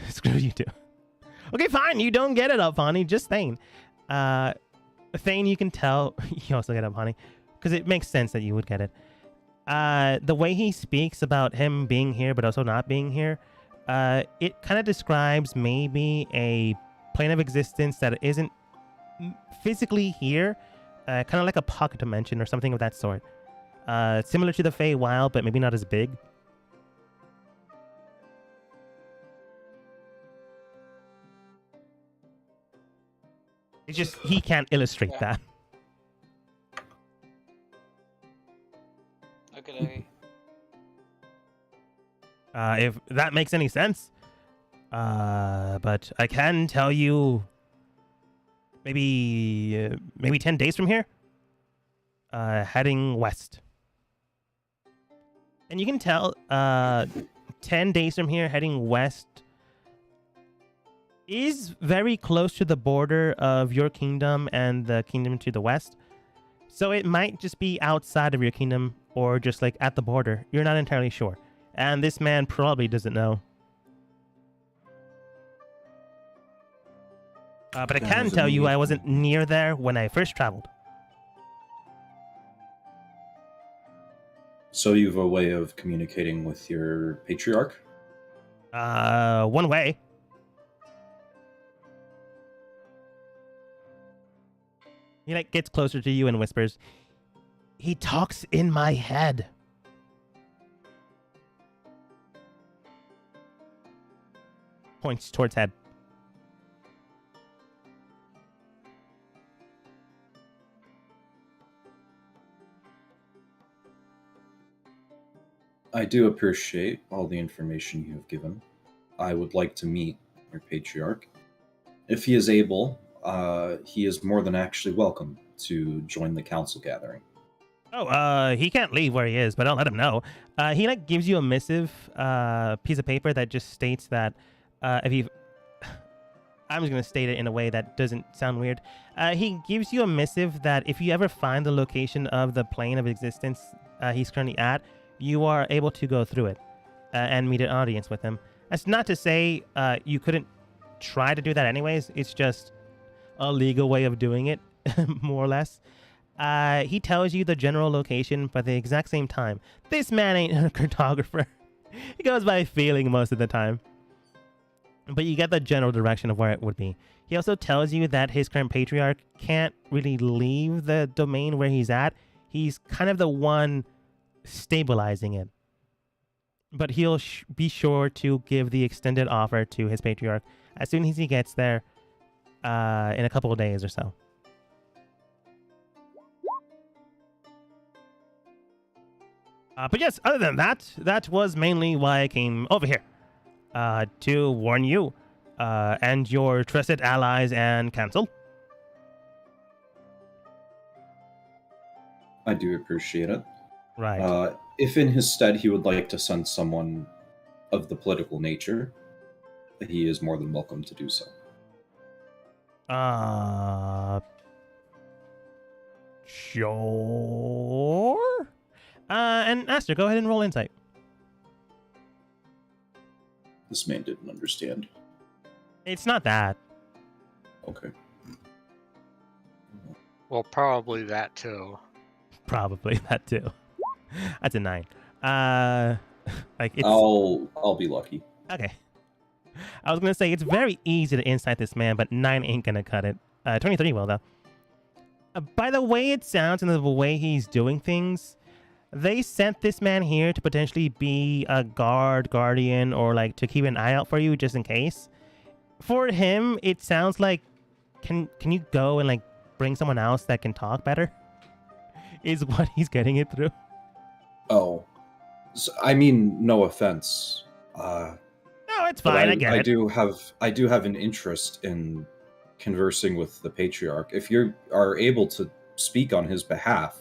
Screw you two. Okay, fine. You don't get it, Alpani. Just Thane. Thane, you can tell. You also get up, honey, because it makes sense that you would get it. The way he speaks about him being here but also not being here, it kind of describes maybe a plane of existence that isn't physically here, kind of like a pocket dimension or something of that sort. Similar to the Feywild, but maybe not as big. It's just he can't illustrate Yeah. that. Okay. If that makes any sense. But I can tell you maybe 10 days from here, heading west. And you can tell 10 days from here heading west is very close to the border of your kingdom and the kingdom to the west. So it might just be outside of your kingdom or just like at the border. You're not entirely sure. And this man probably doesn't know. But I That can is tell you I amazing. wasn't near there when I first traveled. So you have a way of communicating with your patriarch? One way. He like gets closer to you and whispers, "He talks in my head." Points towards head. I do appreciate all the information you have given. I would like to meet your patriarch. If he is able, he is more than actually welcome to join the council gathering. Oh, he can't leave where he is, but I'll let him know. He like gives you a missive piece of paper that just states that if you, I'm just gonna state it in a way that doesn't sound weird. He gives you a missive that if you ever find the location of the plane of existence he's currently at, you are able to go through it and meet an audience with him. That's not to say you couldn't try to do that anyways. It's just a legal way of doing it, more or less. He tells you the general location, but at the exact same time, this man ain't a cartographer. He goes by feeling most of the time. But you get the general direction of where it would be. He also tells you that his current patriarch can't really leave the domain where he's at. He's kind of the one stabilizing it. But he'll be sure to give the extended offer to his patriarch as soon as he gets there in a couple of days or so. But yes, other than that, that was mainly why I came over here. To warn you and your trusted allies and council. I do appreciate it. Right. If in his stead he would like to send someone of the political nature, he is more than welcome to do so. Sure. And Aster, go ahead and roll insight. This man didn't understand. It's not that. Okay. Well, probably that too. Probably that too. That's a 9. Like it's I'll be lucky. okay. I was gonna say it's very easy to insight this man, but 9 ain't gonna cut it. 23 will though. By the way it sounds and the way he's doing things, they sent this man here to potentially be a guardian, or like to keep an eye out for you just in case. For him, it sounds like, can you go and like bring someone else that can talk better? Is what he's getting it through. Oh, so, I mean, no offense. No, it's But fine. I get I it. do have an interest in conversing with the patriarch. If you are able to speak on his behalf,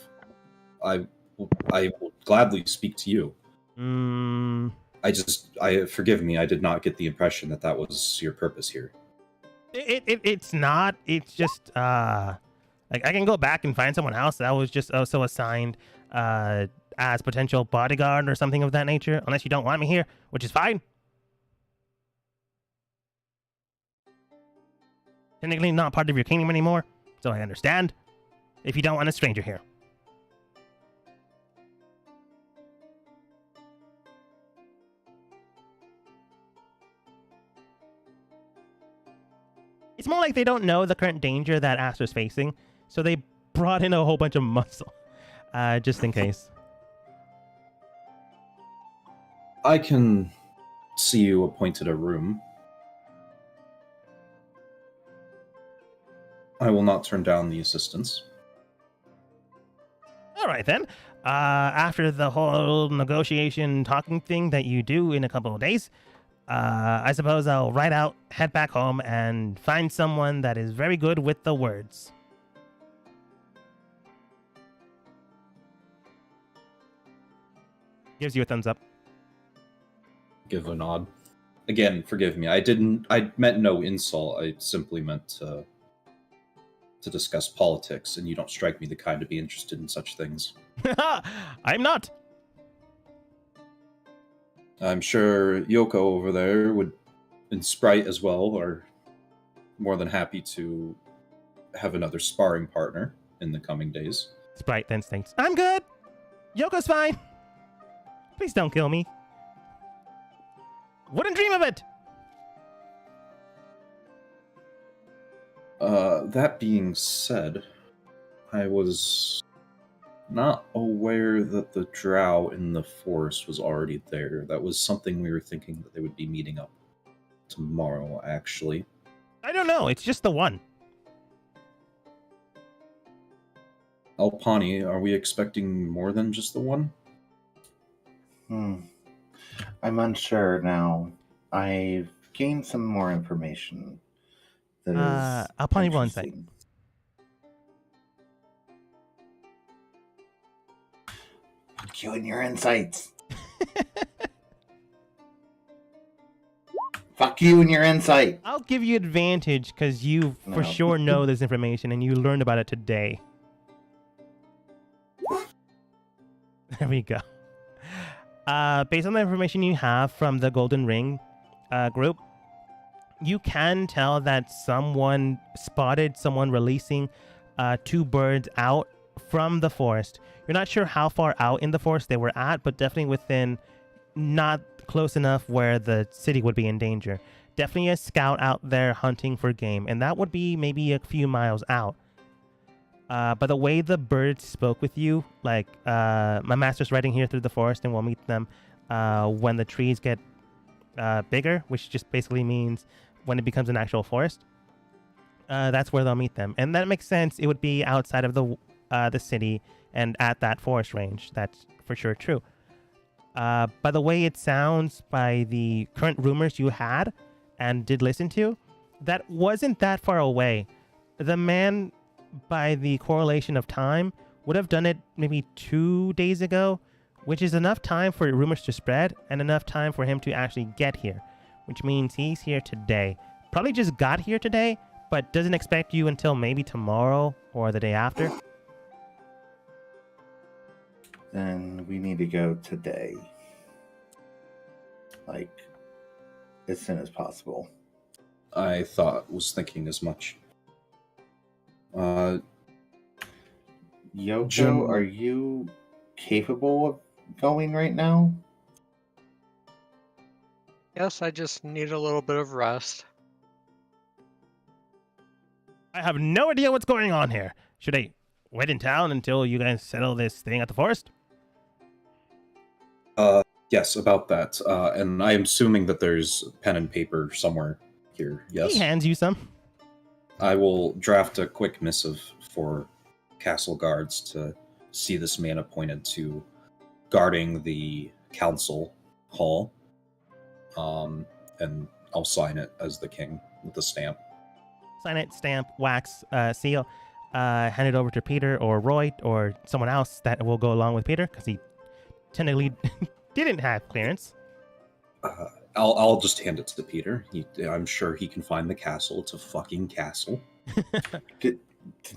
I will gladly speak to you. Forgive me, I did not get the impression that was your purpose here. It's not. It's just like I can go back and find someone else that was just also assigned as potential bodyguard or something of that nature, unless you don't want me here, which is fine. Technically not part of your kingdom anymore, so I understand if you don't want a stranger here. It's more like they don't know the current danger that Aster's facing, so they brought in a whole bunch of muscle, just in case. I can see you appointed a room. I will not turn down the assistance. All right, then. After the whole negotiation talking thing that you do in a couple of days, I suppose I'll ride out, head back home, and find someone that is very good with the words. Gives you a thumbs up. Give a nod. Again, forgive me. I meant no insult. I simply meant to discuss politics, and you don't strike me the kind to be interested in such things. I'm not. I'm sure Yoko over there and Sprite as well are more than happy to have another sparring partner in the coming days. Sprite then states, I'm good. Yoko's fine. Please don't kill me. Wouldn't dream of it. That being said, I was not aware that the drow in the forest was already there. That was something we were thinking that they would be meeting up tomorrow, actually. I don't know. It's just the one. Alpani, are we expecting more than just the one? I'm unsure now. I've gained some more information. That is Alpani, roll insight. interesting. Fuck you and your insights. Fuck you and your insight. I'll give you advantage because you for No. sure know this information and you learned about it today. There we go. Based on the information you have from the Golden Ring group, you can tell that someone spotted someone releasing 2 birds out from the forest. You're not sure how far out in the forest they were at, but definitely within, not close enough where the city would be in danger. Definitely a scout out there hunting for game, and that would be maybe a few miles out. But the way the birds spoke with you, like, my master's riding here through the forest and we'll meet them when the trees get bigger, which just basically means when it becomes an actual forest. That's where they'll meet them. And that makes sense. It would be outside of the city and at that forest range. That's for sure true. By the way it sounds, by the current rumors you had and did listen to, that wasn't that far away. The man, by the correlation of time, would have done it maybe 2 days ago, which is enough time for rumors to spread and enough time for him to actually get here, which means he's here today. Probably just got here today, but doesn't expect you until maybe tomorrow or the day after. Then we need to go today. Like, as soon as possible. I was thinking as much. Yoko, Jim- are you capable of going right now? Yes, I just need a little bit of rest. I have no idea what's going on here. Should I wait in town until you guys settle this thing at the forest? Yes, about that. And I am assuming that there's pen and paper somewhere here. Yes. He hands you some. I will draft a quick missive for castle guards to see this man appointed to guarding the council hall. And I'll sign it as the king with the stamp. Sign it, stamp, wax, seal. Hand it over to Peter or Roy or someone else that will go along with Peter because he technically didn't have clearance. I'll just hand it to Peter. I'm sure he can find the castle. It's a fucking castle. Did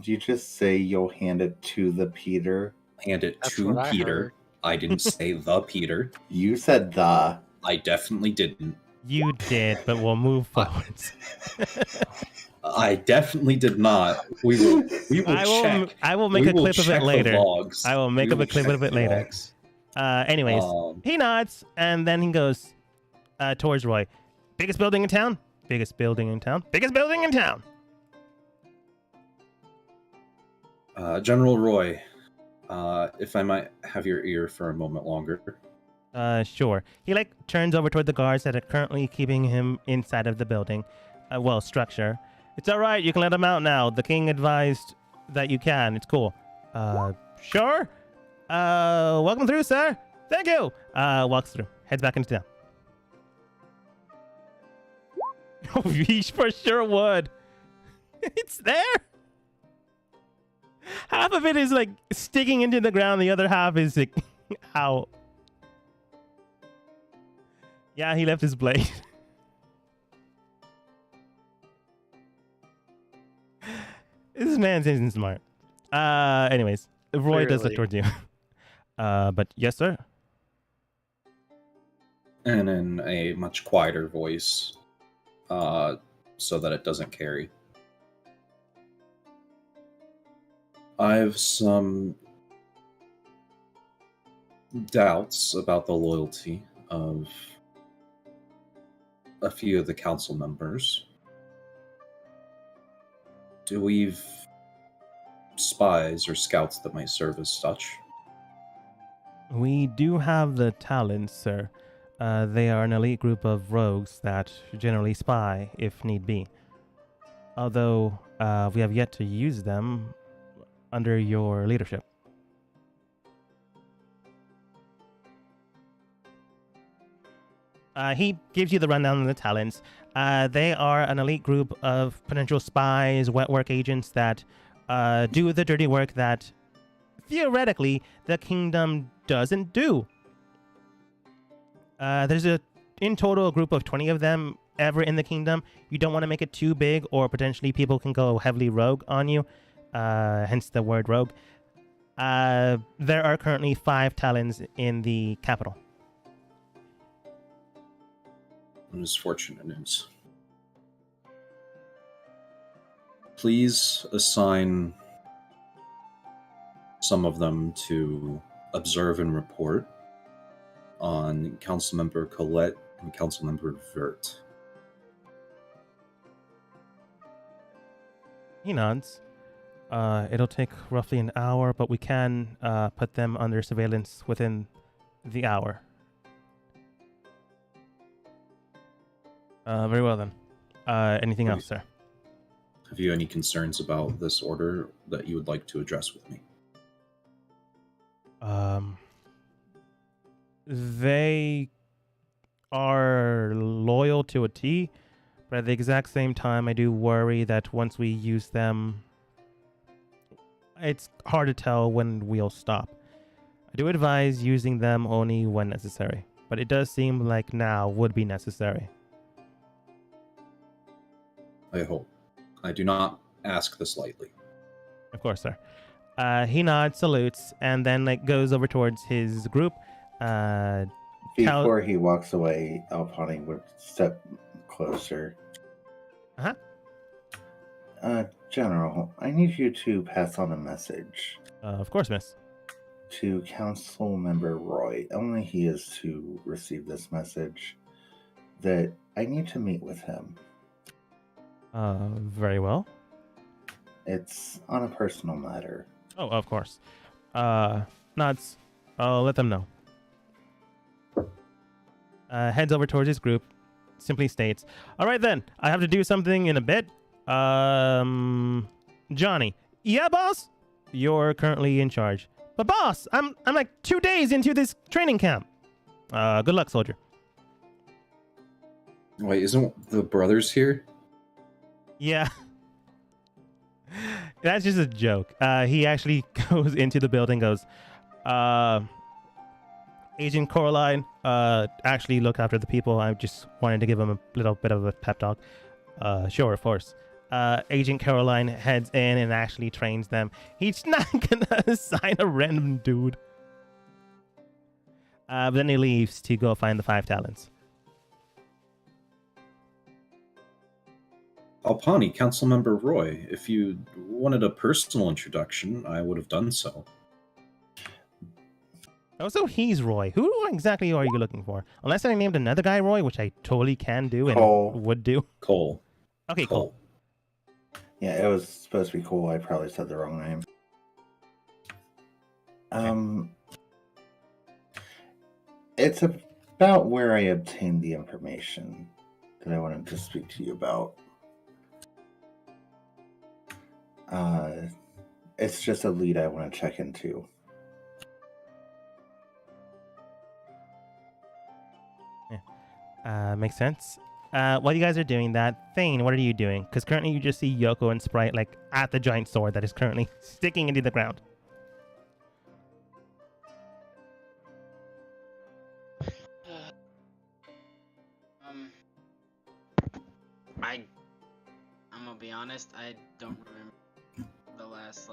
you just say you'll hand it to the Peter? Hand it That's to what I Peter. heard. I didn't say the Peter. You said the. I definitely didn't. You did, but we'll move forwards. I definitely did not. We will check. I will make We a will clip of it check the later. logs. I will make We up a clip check of it the later. logs. Anyways, he nods and then he goes towards Roy. Biggest building in town? Biggest building in town? Biggest building in town! General Roy, if I might have your ear for a moment longer. Sure. He turns over toward the guards that are currently keeping him inside of the building. Structure. It's all right. You can let him out now. The king advised that you can. It's cool. Sure. Welcome through, sir. Thank you. Walks through. Heads back into town. Oh, he for sure would. It's there. Half of it is sticking into the ground. The other half is out. Yeah, he left his blade. This man's isn't smart. Anyways, Roy does look towards you. But yes, sir. And in a much quieter voice, so that it doesn't carry. I have some doubts about the loyalty of a few of the council members. Do we've spies or scouts that might serve as such? We do have the talents, sir. They are an elite group of rogues that generally spy if need be. Although we have yet to use them under your leadership. He gives you the rundown on the talents. They are an elite group of potential spies, wet work agents that do the dirty work that theoretically the kingdom doesn't do. There's in total a group of 20 of them ever in the kingdom. You don't want to make it too big or potentially people can go heavily rogue on you, hence the word rogue. There are currently 5 talons in the capital. That is fortunate news. Please assign some of them to observe and report on Councilmember Colette and Councilmember Vert. He nods. It'll take roughly an hour, but we can put them under surveillance within the hour. Very well then. Anything else, sir? Have you any concerns about this order that you would like to address with me? They are loyal to a T, but at the exact same time, I do worry that once we use them, it's hard to tell when we'll stop. I do advise using them only when necessary, but it does seem like now would be necessary. I hope. I do not ask this lightly. Of course, sir. He nods, salutes, and then goes over towards his group. Before he walks away, Alpani would step closer. General, I need you to pass on a message. Of course, miss. To Council Member Roy. Only he is to receive this message. That I need to meet with him. Very well. It's on a personal matter. Oh, of course. Nods. I'll let them know. Heads over towards his group. Simply states, "All right then. I have to do something in a bit. Johnny. Yeah, boss. You're currently in charge. But boss, I'm 2 days into this training camp. Good luck, soldier." Wait, isn't the brothers here? Yeah. That's just a joke. He actually goes into the building, goes, Agent Coraline, actually look after the people. I just wanted to give him a little bit of a pep talk. Sure, of course. Agent Caroline heads in and actually trains them. He's not gonna assign a random dude. But then he leaves to go find the 5 talents. Alpani, Councilmember Roy, if you wanted a personal introduction, I would have done so. Oh, so he's Roy. Who exactly are you looking for? Unless I named another guy Roy, which I totally can do and Cole. would do. Cole. Okay, cool. Yeah, it was supposed to be cool. I probably said the wrong name. It's about where I obtained the information that I wanted to speak to you about. It's just a lead I want to check into. Makes sense. While you guys are doing that, Thane, what are you doing? Because currently you just see Yoko and Sprite like at the giant sword that is currently sticking into the ground. I'm gonna be honest, I don't remember the last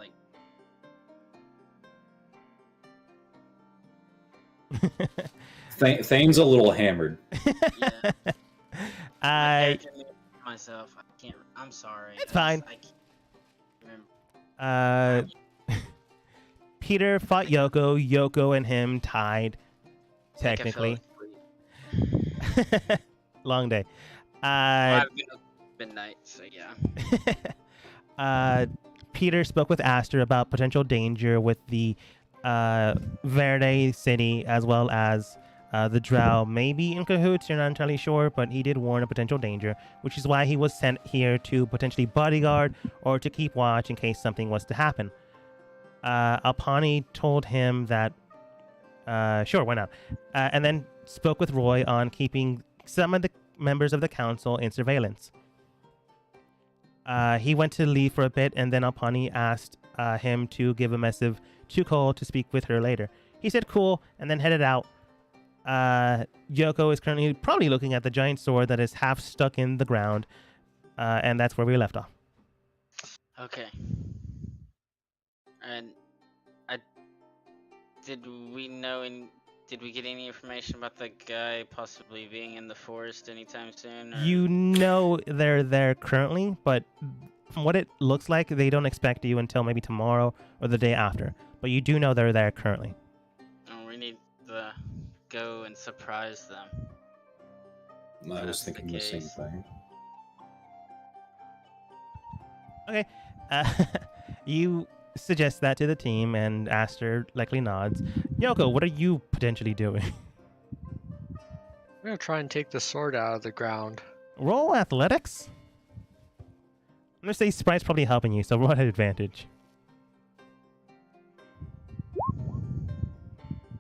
Thane's a little hammered. Yeah. I myself. I can't. I'm sorry. It's fine. I can't remember. Peter fought Yoko. Yoko and him tied. I think I fell Technically, asleep. long day. I've been up midnight, so yeah. Peter spoke with Aster about potential danger with the Verde City, as well as the Drow may be in cahoots. You're not entirely sure, but he did warn of potential danger, which is why he was sent here to potentially bodyguard or to keep watch in case something was to happen. Alpani told him that, sure, why not? And then spoke with Roy on keeping some of the members of the council in surveillance. He went to leave for a bit, and then Alpani asked him to give a missive to Cole to speak with her later. He said cool, and then headed out. Yoko is currently probably looking at the giant sword that is half stuck in the ground, and that's where we left off. Okay. And did we get any information about the guy possibly being in the forest anytime soon? Or? You know they're there currently, but from what it looks like, they don't expect you until maybe tomorrow or the day after. But you do know they're there currently. Oh, we need to go and surprise them. I was thinking the same thing. Okay. You suggest that to the team, and Aster likely nods. Yoko, what are you potentially doing? I'm gonna try and take the sword out of the ground. Roll athletics. I'm gonna say Sprite's probably helping you, so roll at advantage.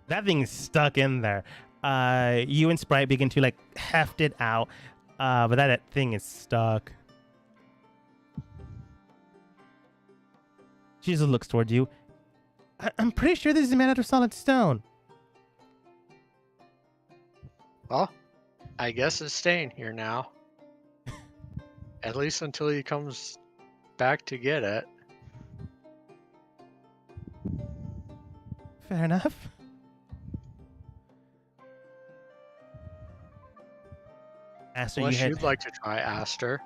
That thing's stuck in there. You and Sprite begin to like heft it out, but that thing is stuck. She just looks towards you. I'm pretty sure this is made out of solid stone. Well, I guess it's staying here now. At least until he comes back to get it. Fair enough. Aster, Unless you'd like to try Aster.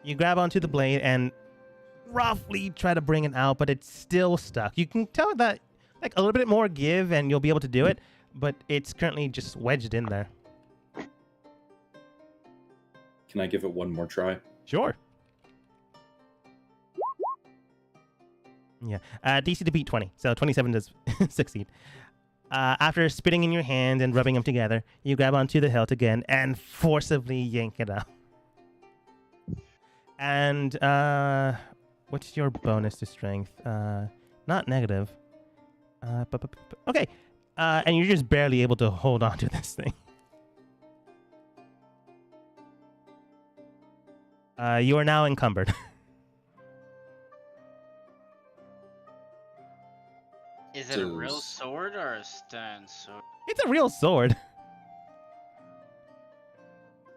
You grab onto the blade and roughly try to bring it out, but it's still stuck. You can tell that like a little bit more give and you'll be able to do it, but it's currently just wedged in there. Can I give it one more try? Sure. Yeah. DC to beat 20, so 27 does succeed. After spitting in your hand and rubbing them together, you grab onto the hilt again and forcibly yank it out. And what's your bonus to strength? Not negative. Okay. And you're just barely able to hold on to this thing. You are now encumbered. Is it a real sword or a stone sword? It's a real sword.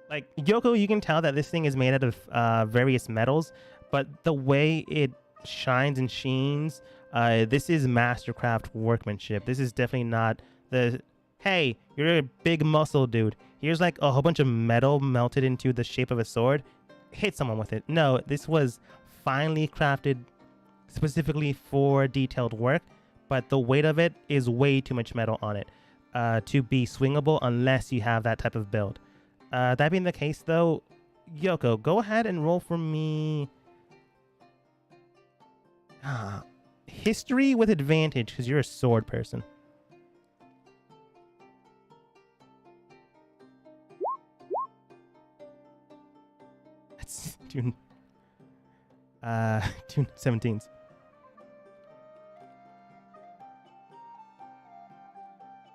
Like, Yoko, you can tell that this thing is made out of various metals, but the way it shines and sheens This is mastercraft workmanship. This is definitely not the, hey, you're a big muscle dude. Here's like a whole bunch of metal melted into the shape of a sword. Hit someone with it. No, this was finely crafted specifically for detailed work, but the weight of it is way too much metal on it to be swingable unless you have that type of build. That being the case, though, Yoko, go ahead and roll for me history with advantage because you're a sword person. That's two 17s.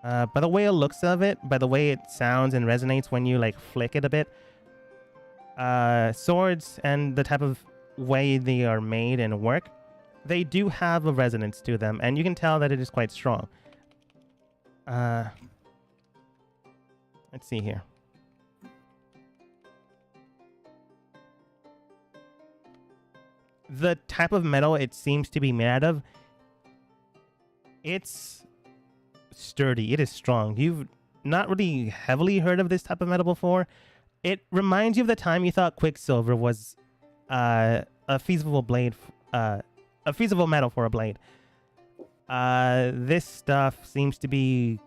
By the way it looks of it, by the way it sounds and resonates when you like flick it a bit, swords and the type of way they are made and work, they do have a resonance to them, and you can tell that it is quite strong. Let's see here. The type of metal it seems to be made out of, it's sturdy. It is strong. You've not really heavily heard of this type of metal before. It reminds you of the time you thought Quicksilver was a feasible blade, a feasible metal for a blade. This stuff seems to be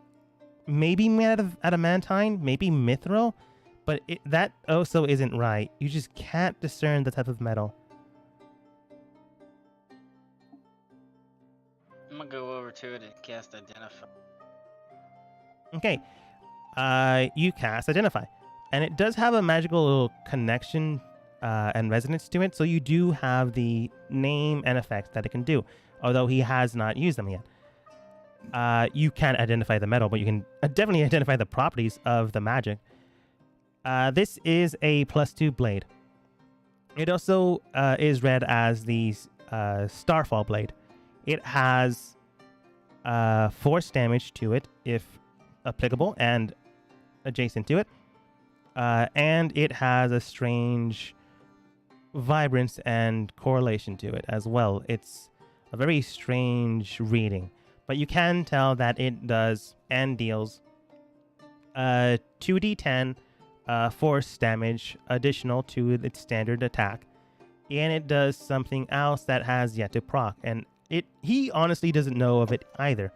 maybe made out of adamantine, maybe mithril, but that also isn't right. You just can't discern the type of metal. I'm gonna go over to it and cast Identify. Okay. You cast Identify. And it does have a magical little connection and resonance to it, so you do have the name and effects that it can do, although he has not used them yet. You can't identify the metal, but you can definitely identify the properties of the magic. This is a +2 blade. It also is read as the Starfall blade. It has force damage to it, if applicable, and adjacent to it. And it has a strange vibrance and correlation to it as well. It's a very strange reading, but you can tell that it does and deals 2d10 force damage additional to its standard attack, and it does something else that has yet to proc, and he honestly doesn't know of it either.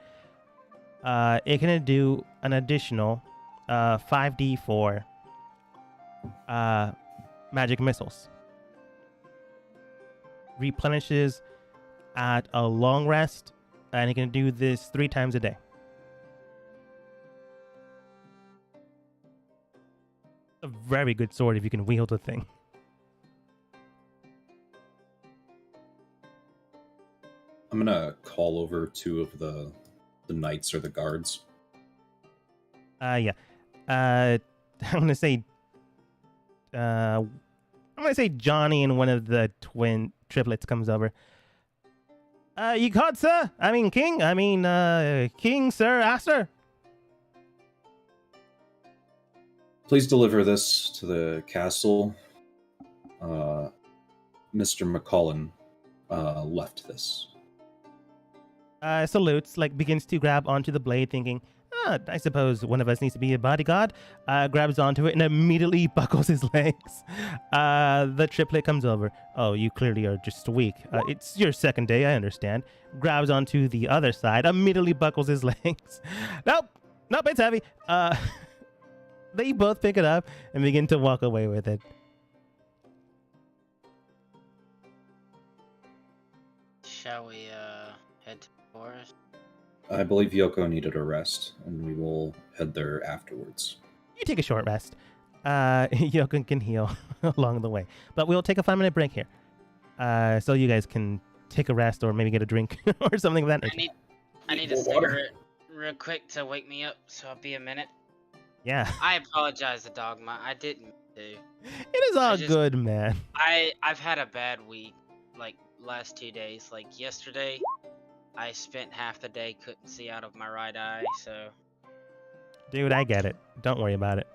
It can do an additional 5d4 magic missiles. Replenishes at a long rest, and it can do this 3 times a day. A very good sword if you can wield the thing. I'm gonna call over 2 of the knights or the guards. Yeah. I'm gonna say Johnny and one of the twin triplets comes over. You caught, sir? I mean, King? King, Sir Aster? Please deliver this to the castle. Mr. McCullen left this. Salutes, begins to grab onto the blade, thinking, I suppose one of us needs to be a bodyguard. Grabs onto it and immediately buckles his legs. The triplet comes over. Oh, you clearly are just weak. It's your second day, I understand. Grabs onto the other side, immediately buckles his legs. Nope, it's heavy. They both pick it up and begin to walk away with it. Shall we head to the forest? I believe Yoko needed a rest, and we will head there afterwards. You take a short rest. Yoko can heal along the way. But we'll take a 5-minute break here. So you guys can take a rest or maybe get a drink or something of that nature. I need a cigarette real quick to wake me up, so I'll be a minute. Yeah. I apologize to Dogma. I didn't do. It is all good, man. I've had a bad week, last 2 days. Yesterday, I spent half the day couldn't see out of my right eye, so... Dude, I get it. Don't worry about it.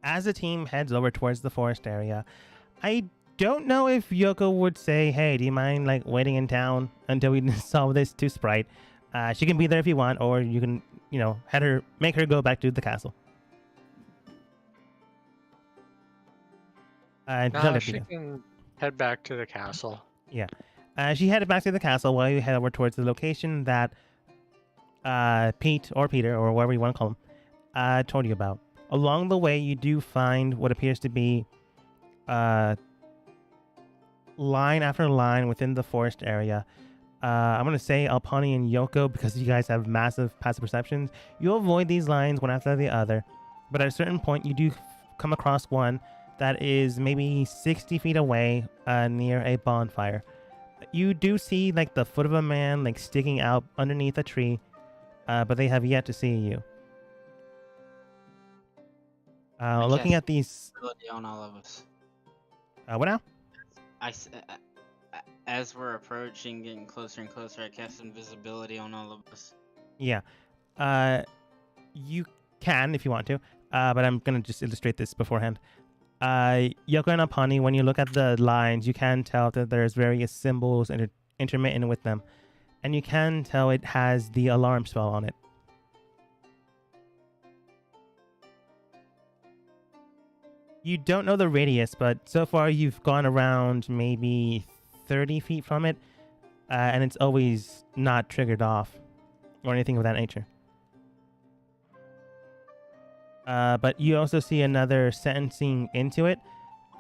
as the team heads over towards the forest area, I don't know if Yoko would say, "Hey, do you mind like waiting in town until we solve this to Sprite?" She can be there if you want, or you can, make her go back to the castle. She can head back to the castle. Yeah. She headed back to the castle while you head over towards the location that Pete or Peter or whatever you want to call him told you about. Along the way, you do find what appears to be line after line within the forest area. I'm going to say Alpani and Yoko, because you guys have massive passive perceptions, you avoid these lines one after the other. But at a certain point, you do come across one that is maybe 60 feet away near a bonfire. You do see like the foot of a man like sticking out underneath a tree, but they have yet to see you. Looking at these... Visibility on all of us. What now? As we're approaching, getting closer and closer, I cast invisibility on all of us. Yeah. You can if you want to, but I'm going to just illustrate this beforehand. Yoko and Apani, when you look at the lines, you can tell that there's various symbols intermittent with them. And you can tell it has the alarm spell on it. You don't know the radius, but so far you've gone around maybe 30 feet from it, and it's always not triggered off or anything of that nature. But you also see another sentencing into it.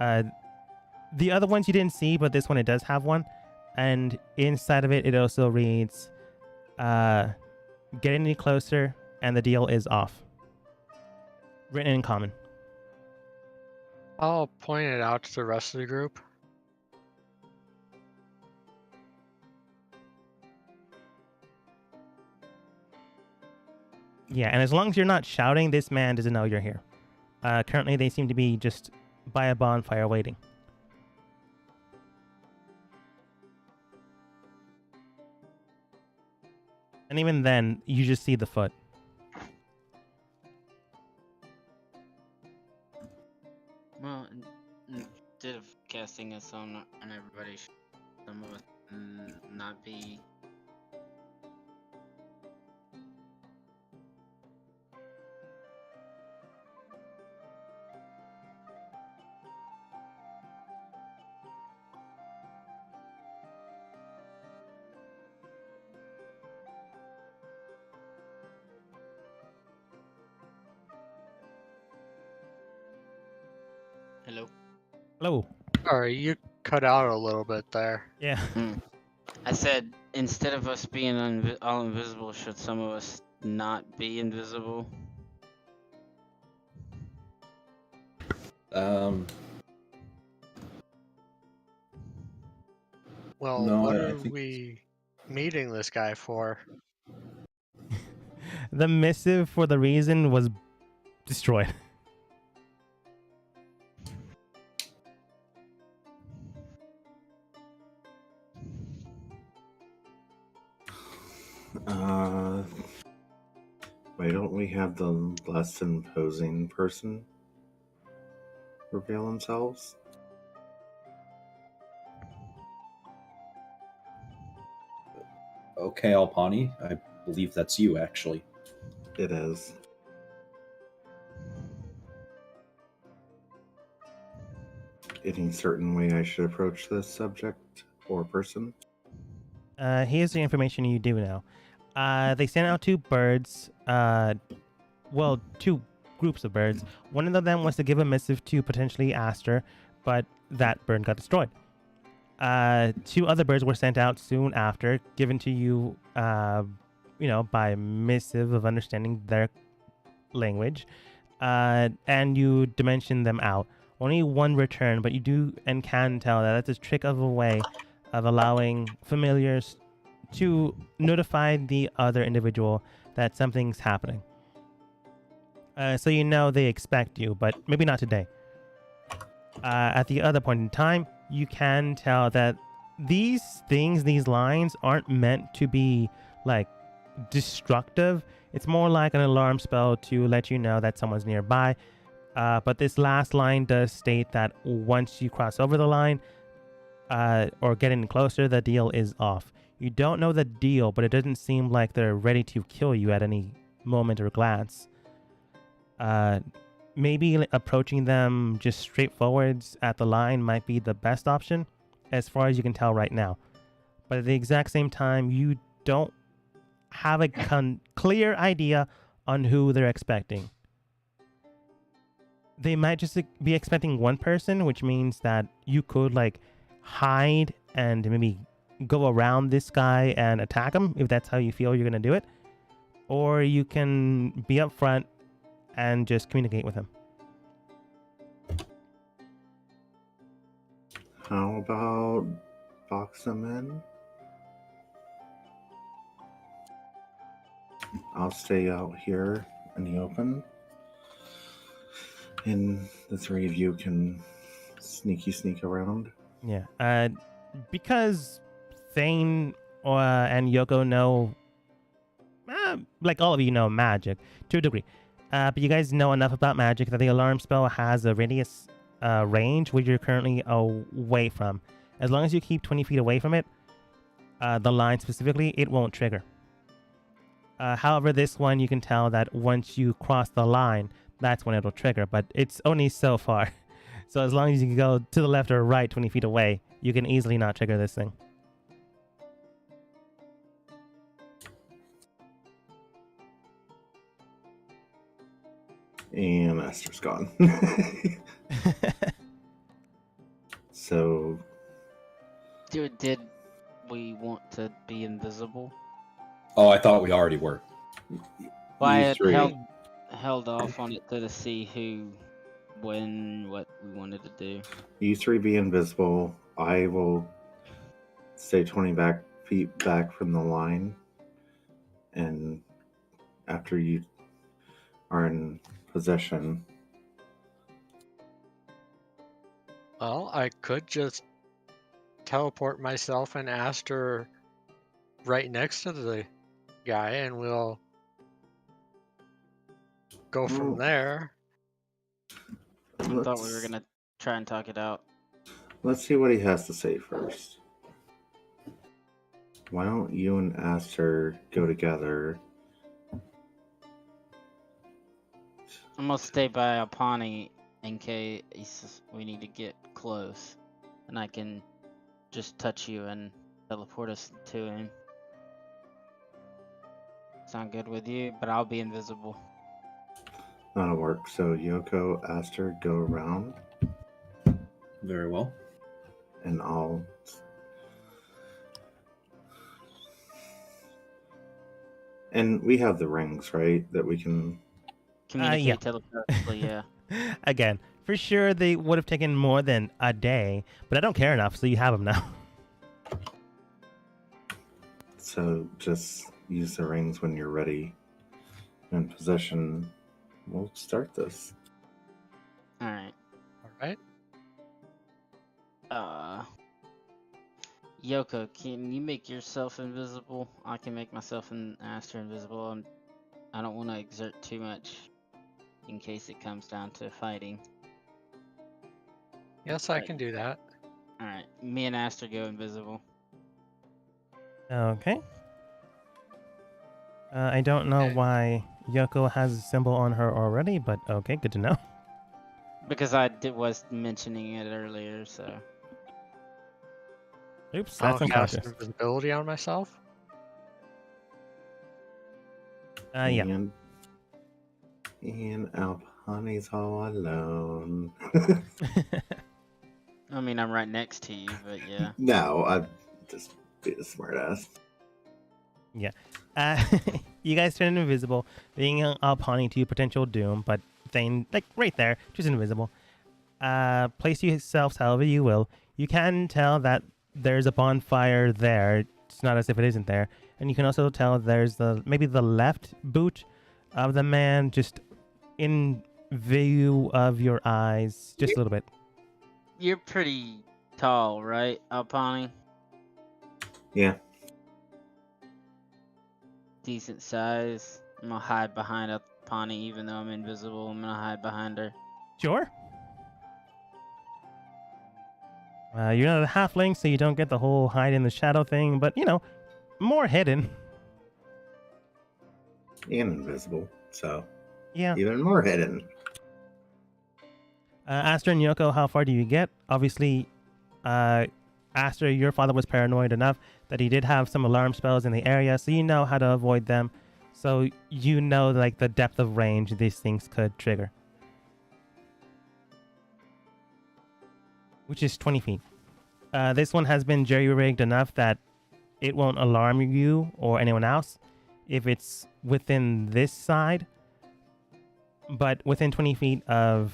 The other ones you didn't see, but this one it does have one. And inside of it, it also reads, get any closer, and the deal is off. Written in common. I'll point it out to the rest of the group. Yeah, and as long as you're not shouting, this man doesn't know you're here. Currently, they seem to be just by a bonfire waiting. And even then, you just see the foot. Well, instead of casting us on everybody, some of us not be... Hello? Hello. Sorry, you cut out a little bit there. Yeah. I said, instead of us being all invisible, should some of us not be invisible? Well, No, what I are think- we meeting this guy for? The missive for the reason was destroyed. Why don't we have the less imposing person reveal themselves? Okay, Alpani, I believe that's you, actually. It is. Any certain way I should approach this subject or person? Here's the information you do know. They sent out two birds. Two groups of birds. One of them was to give a missive to potentially Aster, but that bird got destroyed. Two other birds were sent out soon after, given to you, by missive of understanding their language, and you dimension them out. Only one returned, but you do and can tell that that's a trick of a way of allowing familiars to notify the other individual that something's happening. So you know they expect you, but maybe not today. At the other point in time, you can tell that these things, these lines, aren't meant to be, destructive. It's more like an alarm spell to let you know that someone's nearby. But this last line does state that once you cross over the line or get in closer, the deal is off. You don't know the deal, but it doesn't seem like they're ready to kill you at any moment or glance. Maybe approaching them just straightforwards at the line might be the best option, as far as you can tell right now. But at the exact same time, you don't have a clear idea on who they're expecting. They might just be expecting one person, which means that you could like hide and maybe go around this guy and attack him if that's how you feel you're going to do it. Or you can be up front and just communicate with him. How about box them in? I'll stay out here in the open. And the three of you can sneak around. Yeah. Because Thane and Yoko know, like all of you know magic to a degree. But you guys know enough about magic that the alarm spell has a radius range which you're currently away from. As long as you keep 20 feet away from it, the line specifically, it won't trigger. However, this one you can tell that once you cross the line, that's when it'll trigger, but it's only so far. So as long as you can go to the left or right 20 feet away, you can easily not trigger this thing. And Esther's gone. So... Did we want to be invisible? Oh, I thought we already were. Well, I you had three. held off on it to see who, when, what we wanted to do. You three be invisible. I will stay 20 feet back from the line. And after you are in possession... Well, I could just teleport myself and Aster right next to the guy, and we'll go from there. I thought we were gonna try and talk it out. Let's see what he has to say first. Why don't you and Aster go together? I'm gonna stay by Alpani in case we need to get close, and I can just touch you and teleport us to him. Sound good with you? But I'll be invisible. That'll work. So Yoko, Aster, go around, Very well. and I'll... And we have the rings, right? That we can... Communicate yeah. telepathically, yeah. Again, for sure they would have taken more than a day, but I don't care enough, so you have them now. So just use the rings when you're ready. In possession, we'll start this. Alright. Alright. Yoko, can you make yourself invisible? I can make myself and Aster invisible. I don't want to exert too much in case it comes down to fighting. Yes, I can do that. Alright, me and Aster go invisible. Okay. I don't know why Yoko has a symbol on her already, but okay, good to know. Because I was mentioning it earlier, so... Oops, I'll that's cast unconscious. invisibility on myself. Yeah. And Alpani's all alone. I mean, I'm right next to you, but yeah. No, I'm just being a smartass. You guys turn invisible, being Alpani to potential doom, but Thane, like right there, just invisible. Place yourselves however you will. You can tell that there's a bonfire there. It's not as if it isn't there. And you can also tell there's maybe the left boot of the man just in view of your eyes, just a little bit. You're pretty tall, right, Alpani? Yeah. Decent size. I'm gonna hide behind Alpani even though I'm invisible. I'm gonna hide behind her. Sure. You're not a halfling, so you don't get the whole hide in the shadow thing, but, more hidden. And invisible, so Yeah. even more hidden. Aster and Yoko, how far do you get? Obviously, Aster, your father was paranoid enough that he did have some alarm spells in the area, so you know how to avoid them. So you know, like, the depth of range these things could trigger. Which is 20 feet. This one has been jerry-rigged enough that it won't alarm you or anyone else if it's within this side. But within 20 feet of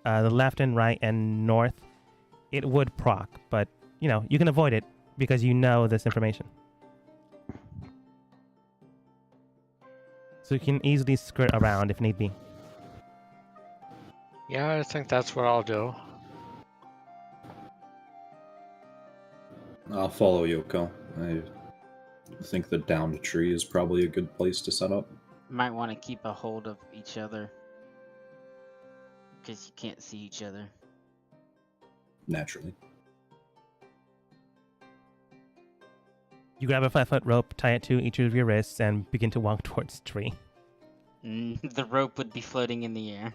the left and right and north, it would proc. But, you can avoid it because you know this information. So you can easily skirt around if need be. Yeah, I think that's what I'll do. I'll follow Yoko. I think the downed tree is probably a good place to set up. Might want to keep a hold of each other. Because you can't see each other. Naturally. You grab a 5-foot rope, tie it to each of your wrists, and begin to walk towards the tree. The rope would be floating in the air.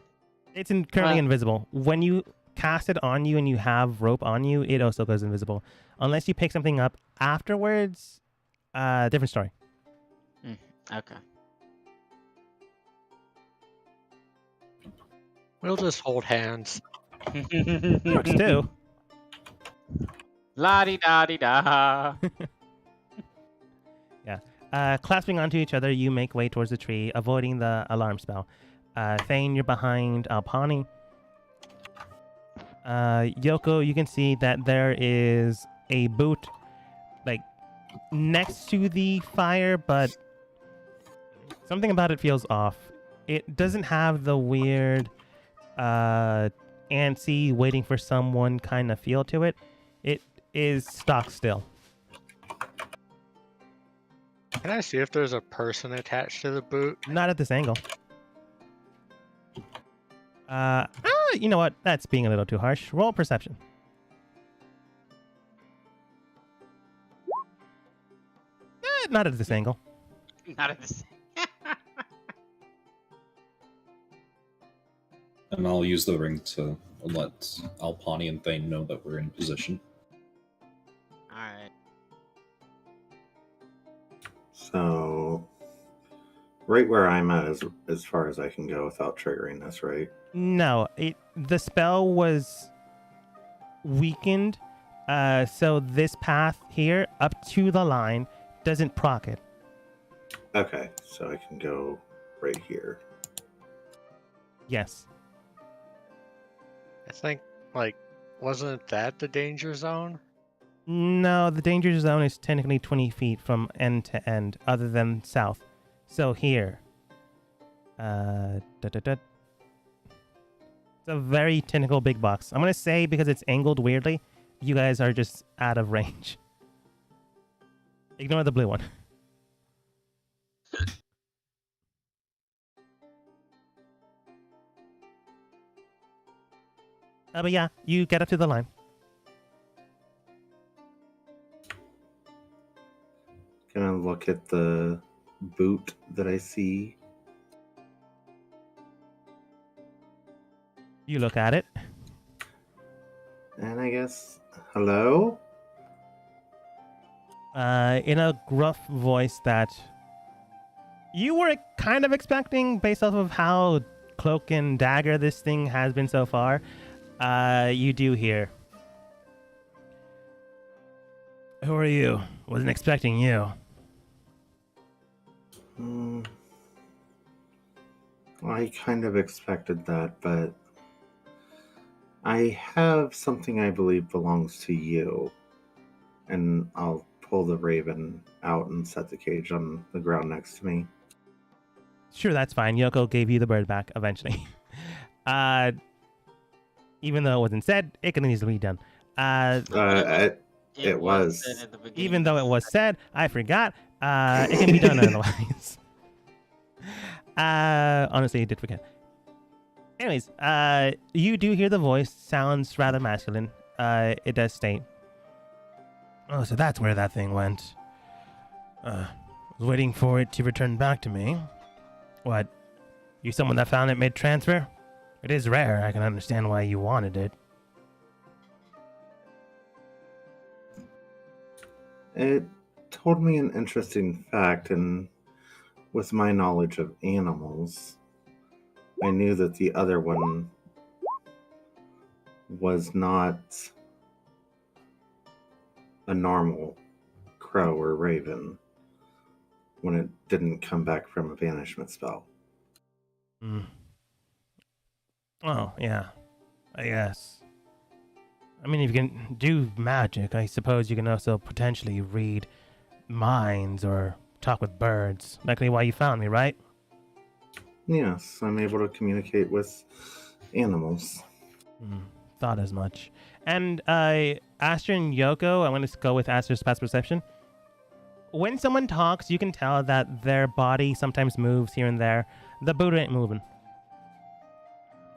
It's currently invisible. When you cast it on you and you have rope on you, it also goes invisible. Unless you pick something up afterwards, different story. Okay. We'll just hold hands. Works too. La-di-da-di-da. Clasping onto each other, you make way towards the tree, avoiding the alarm spell. Thane, you're behind Alpani. Yoko, you can see that there is a boot, like, next to the fire, but something about it feels off. It doesn't have the weird, antsy, waiting for someone kind of feel to it. It is stock still. Can I see if there's a person attached to the boot? Not at this angle. You know what? That's being a little too harsh. Roll perception. Not at this angle. Not at the same. And I'll use the ring to let Alpani and Thane know that we're in position. Alright. So, right where I'm at is as far as I can go without triggering this, right? No, the spell was weakened, so this path here up to the line doesn't proc it. Okay, so I can go right here. Yes. I think, wasn't that the danger zone? No, the danger zone is technically 20 feet from end to end, other than south. So here. It's a very technical big box. I'm going to say, because it's angled weirdly, you guys are just out of range. Ignore the blue one. But yeah, you get up to the line. Can I look at the boot that I see? You look at it. And I guess, hello? In a gruff voice that you were kind of expecting based off of how cloak and dagger this thing has been so far. You do hear. Who are you? Wasn't expecting you. I kind of expected that, but I have something I believe belongs to you. And I'll pull the raven out and set the cage on the ground next to me. Sure, that's fine. Yoko gave you the bird back eventually. Even though it wasn't said, it can easily be done. It was. said at the beginning. Even though it was said, I forgot. It can be done otherwise. Honestly, I did forget. Anyways, you do hear the voice. Sounds rather masculine. It does state, "Oh, so that's where that thing went. Was waiting for it to return back to me. What? You someone that found it mid-transfer? It is rare. I can understand why you wanted it." It told me an interesting fact, and with my knowledge of animals, I knew that the other one was not a normal crow or raven when it didn't come back from a banishment spell. Oh, yeah. I guess. I mean, if you can do magic, I suppose you can also potentially read minds or talk with birds. Likely why you found me, right? Yes, I'm able to communicate with animals. Thought as much. And Aster and Yoko, I'm going to go with Aster's past perception. When someone talks, you can tell that their body sometimes moves here and there. The Buddha ain't moving.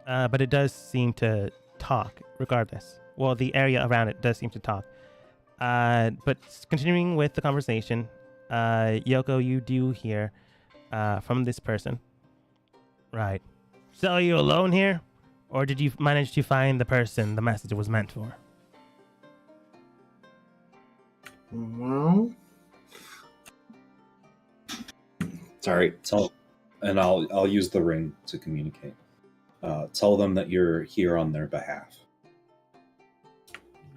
But it does seem to talk, regardless. Well, the area around it does seem to talk. But continuing with the conversation, Yoko, you do hear from this person. Right. So are you alone here? Or did you manage to find the person the message was meant for? Well, Sorry, I'll use the ring to communicate. Tell them that you're here on their behalf.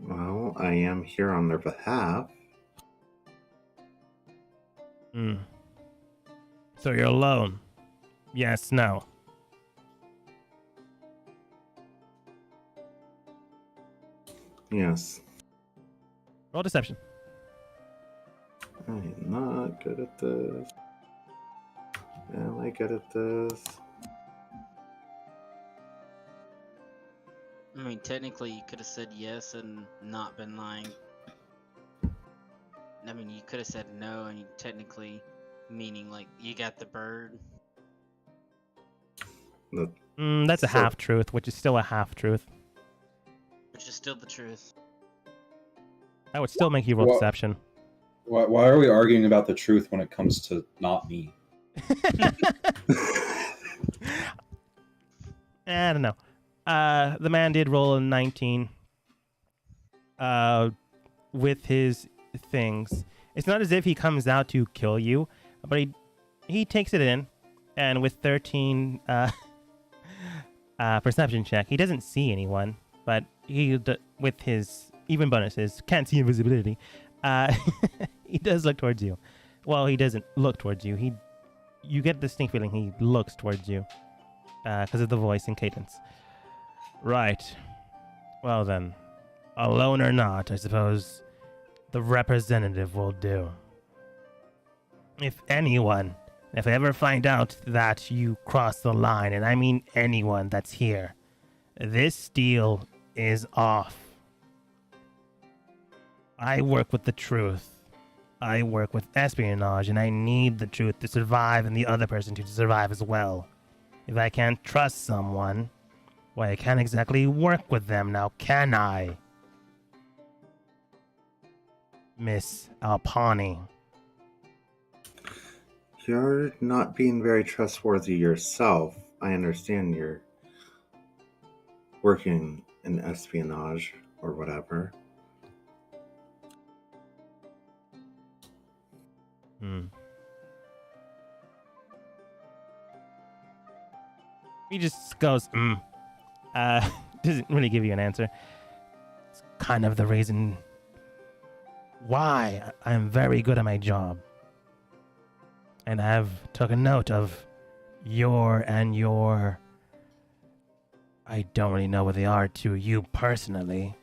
well, I am here on their behalf. So you're alone? Yes, no. Yes. Roll deception. I'm not good at this. Am I good at this? I mean, technically, you could have said yes and not been lying. I mean, you could have said no, and you technically meaning like you got the bird. That's a So- half-truth, which is still a half-truth. Which is still the truth. That would still make you roll Well- deception. Why are we arguing about the truth when it comes to not me? I don't know. The man did roll a 19 with his things. It's not as if he comes out to kill you, but he takes it in, and with 13 perception check, he doesn't see anyone, but with his even bonuses, can't see invisibility, he does look towards you. Well, he doesn't look towards you. You get the distinct feeling he looks towards you because of the voice and cadence. Right. Well then, alone or not, I suppose the representative will do. If I ever find out that you cross the line, and I mean anyone that's here, this deal is off. I work with the truth. I work with espionage, and I need the truth to survive and the other person to survive as well. If I can't trust someone, why, I can't exactly work with them now, can I? Miss Alpani. You're not being very trustworthy yourself. I understand you're working in espionage or whatever. He just goes, doesn't really give you an answer. It's kind of the reason why I'm very good at my job. And I've taken note of your, I don't really know what they are to you personally,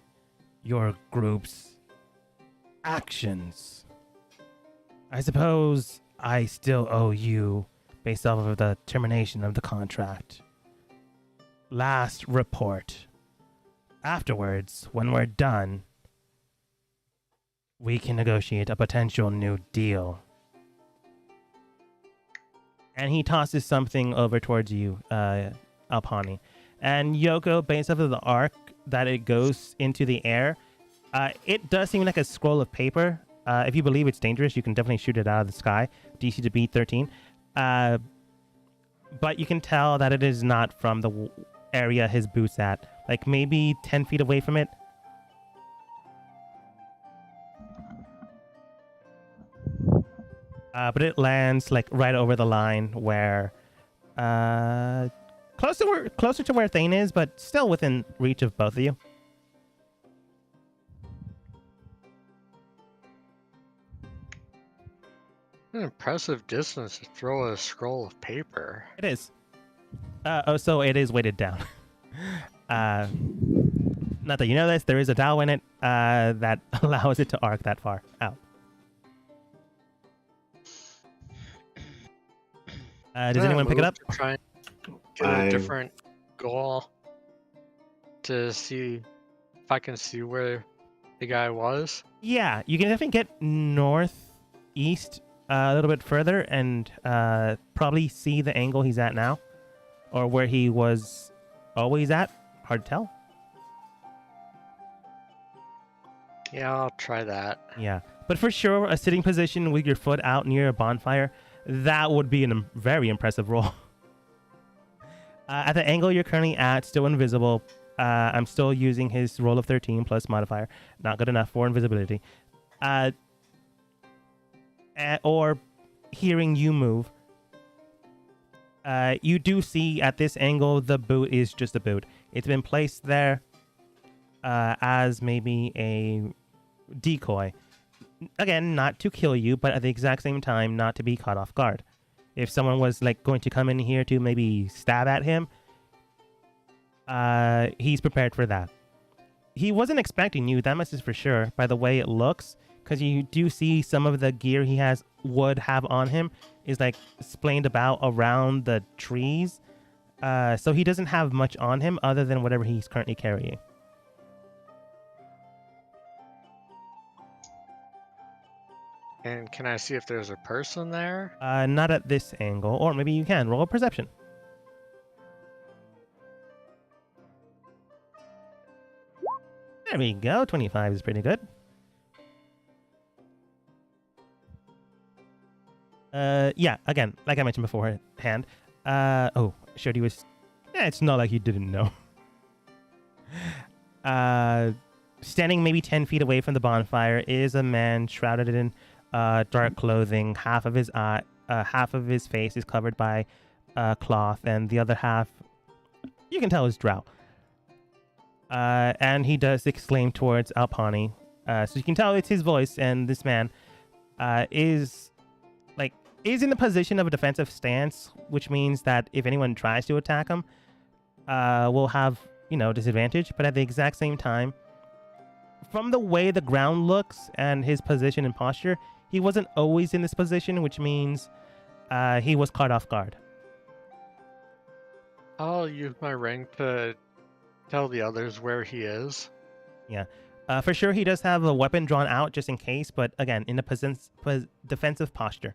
your group's actions. I suppose I still owe you based off of the termination of the contract. Last report. Afterwards, when we're done, we can negotiate a potential new deal. And he tosses something over towards you, Alpani. And Yoko, based off of the arc that it goes into the air, it does seem like a scroll of paper. If you believe it's dangerous, you can definitely shoot it out of the sky. DC to beat 13. But you can tell that it is not from the area his boot's at. Like maybe 10 feet away from it. But it lands like right over the line where, closer to where Thane is, but still within reach of both of you. An impressive distance to throw a scroll of paper. It is. So it is weighted down. Not that you know this, there is a dowel in it that allows it to arc that far out. Does anyone pick it up? Try and get a different goal to see if I can see where the guy was. Yeah, you can definitely get northeast a little bit further and probably see the angle he's at now, or where he was always at. Hard to tell. Yeah, I'll try that. Yeah, but for sure, a sitting position with your foot out near a bonfire, that would be a very impressive roll. At the angle you're currently at, still invisible. I'm still using his roll of 13 plus modifier. Not good enough for invisibility. Or hearing you move. You do see at this angle the boot is just a boot. It's been placed there as maybe a decoy. Again, not to kill you, but at the exact same time, not to be caught off guard. If someone was like going to come in here to maybe stab at him, he's prepared for that. He wasn't expecting you, that much is for sure, by the way it looks, because you do see some of the gear he would have on him is like splayed about around the trees. So he doesn't have much on him other than whatever he's currently carrying. And can I see if there's a person there? Not at this angle, or maybe you can roll a perception. There we go. 25 is pretty good. Yeah, again, like I mentioned beforehand. Shorty was... Yeah, it's not like you didn't know. Standing maybe 10 feet away from the bonfire is a man shrouded in dark clothing. Half of his face is covered by cloth, and the other half, you can tell, is drow. And he does exclaim towards Alpani. So you can tell it's his voice, and this man is in the position of a defensive stance, which means that if anyone tries to attack him, will have, disadvantage. But at the exact same time, from the way the ground looks and his position and posture, he wasn't always in this position, which means he was caught off guard. I'll use my ring to tell the others where he is. Yeah. For sure, he does have a weapon drawn out just in case, but again, in a defensive posture.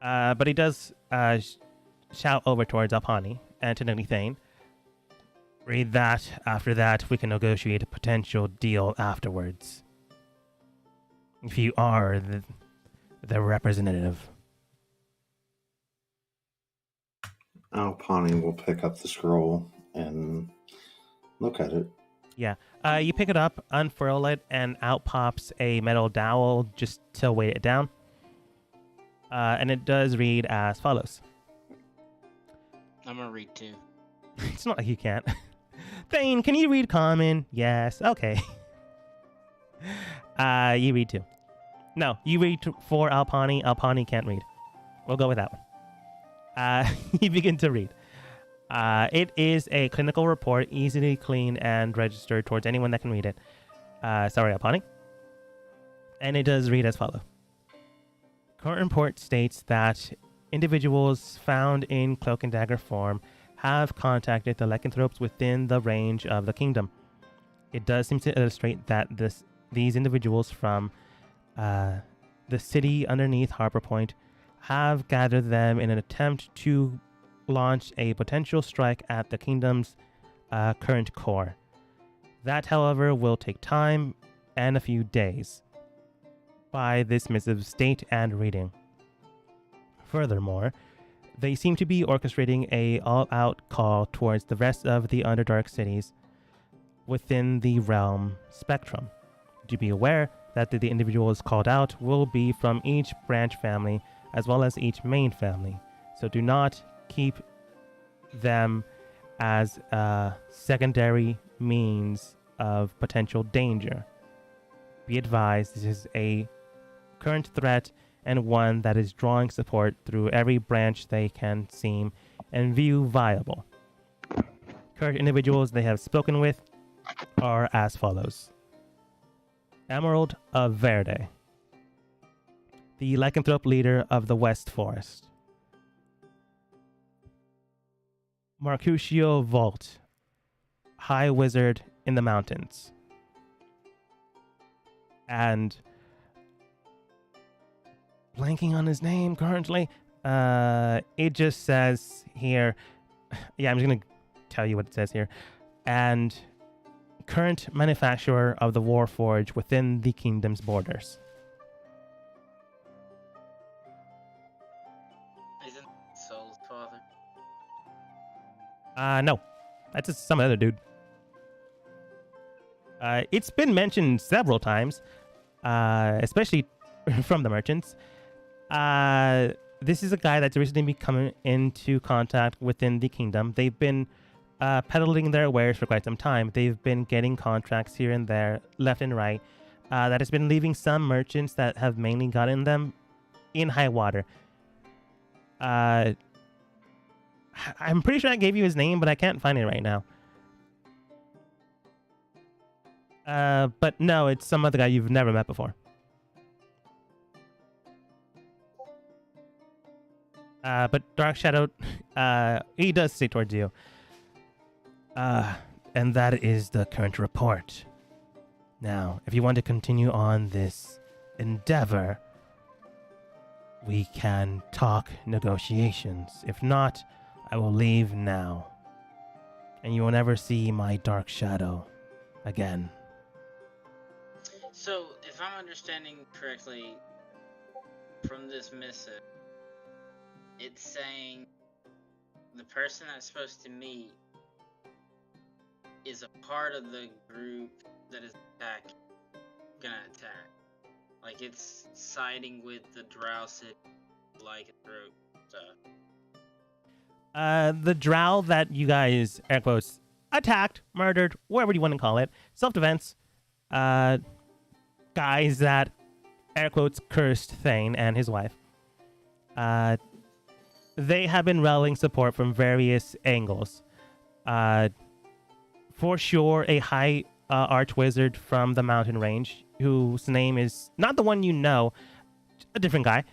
But he does shout over towards Alpani and to Thane. Read that. After that, we can negotiate a potential deal afterwards. If you are the representative. Alpani will pick up the scroll and look at it. Yeah. You pick it up, unfurl it, and out pops a metal dowel just to weight it down. And it does read as follows. I'm gonna read too. It's not like you can't. Thane, can you read common? Yes. Okay. You read too. No, you read for Alpani. Alpani can't read. We'll go with that one. You begin to read. It is a clinical report, easily cleaned and registered towards anyone that can read it. Sorry, Alpani. And it does read as follows. Current report states that individuals found in cloak and dagger form have contacted the lycanthropes within the range of the kingdom. It does seem to illustrate that these individuals from the city underneath Harbor Point have gathered them in an attempt to launch a potential strike at the kingdom's current core. That, however, will take time and a few days by this missive state and reading. Furthermore, they seem to be orchestrating a all-out call towards the rest of the Underdark cities within the realm spectrum. Do be aware that the individuals called out will be from each branch family as well as each main family, so do not keep them as a secondary means of potential danger. Be advised, this is a current threat and one that is drawing support through every branch they can seem and view viable. Current individuals they have spoken with are as follows. Emerald of Verde, the lycanthrope leader of the West Forest. Mercutio Volt, High Wizard in the Mountains. And blanking on his name currently. It just says here. Yeah, I'm just gonna tell you what it says here. And current manufacturer of the Warforge within the kingdom's borders. Isn't Soul's father? No, that's just some other dude. It's been mentioned several times, especially from the merchants. This is a guy that's recently been coming into contact within the kingdom. They've been peddling their wares for quite some time. They've been getting contracts here and there, left and right, that has been leaving some merchants that have mainly gotten them in high water. I'm pretty sure I gave you his name, but I can't find it right now. But no, it's some other guy you've never met before. But Dark Shadow, he does say towards you. And that is the current report. Now, if you want to continue on this endeavor, we can talk negotiations. If not, I will leave now. And you will never see my Dark Shadow again. So, if I'm understanding correctly from this missive, it's saying the person I'm supposed to meet is a part of the group that is gonna attack. Like, it's siding with the Drow City lycanthrope stuff. The drow that you guys, air quotes, attacked, murdered, whatever you want to call it, self-defense, guys that, air quotes, cursed Thane and his wife. They have been rallying support from various angles. For sure, a high archwizard from the mountain range, whose name is not the one you know, a different guy.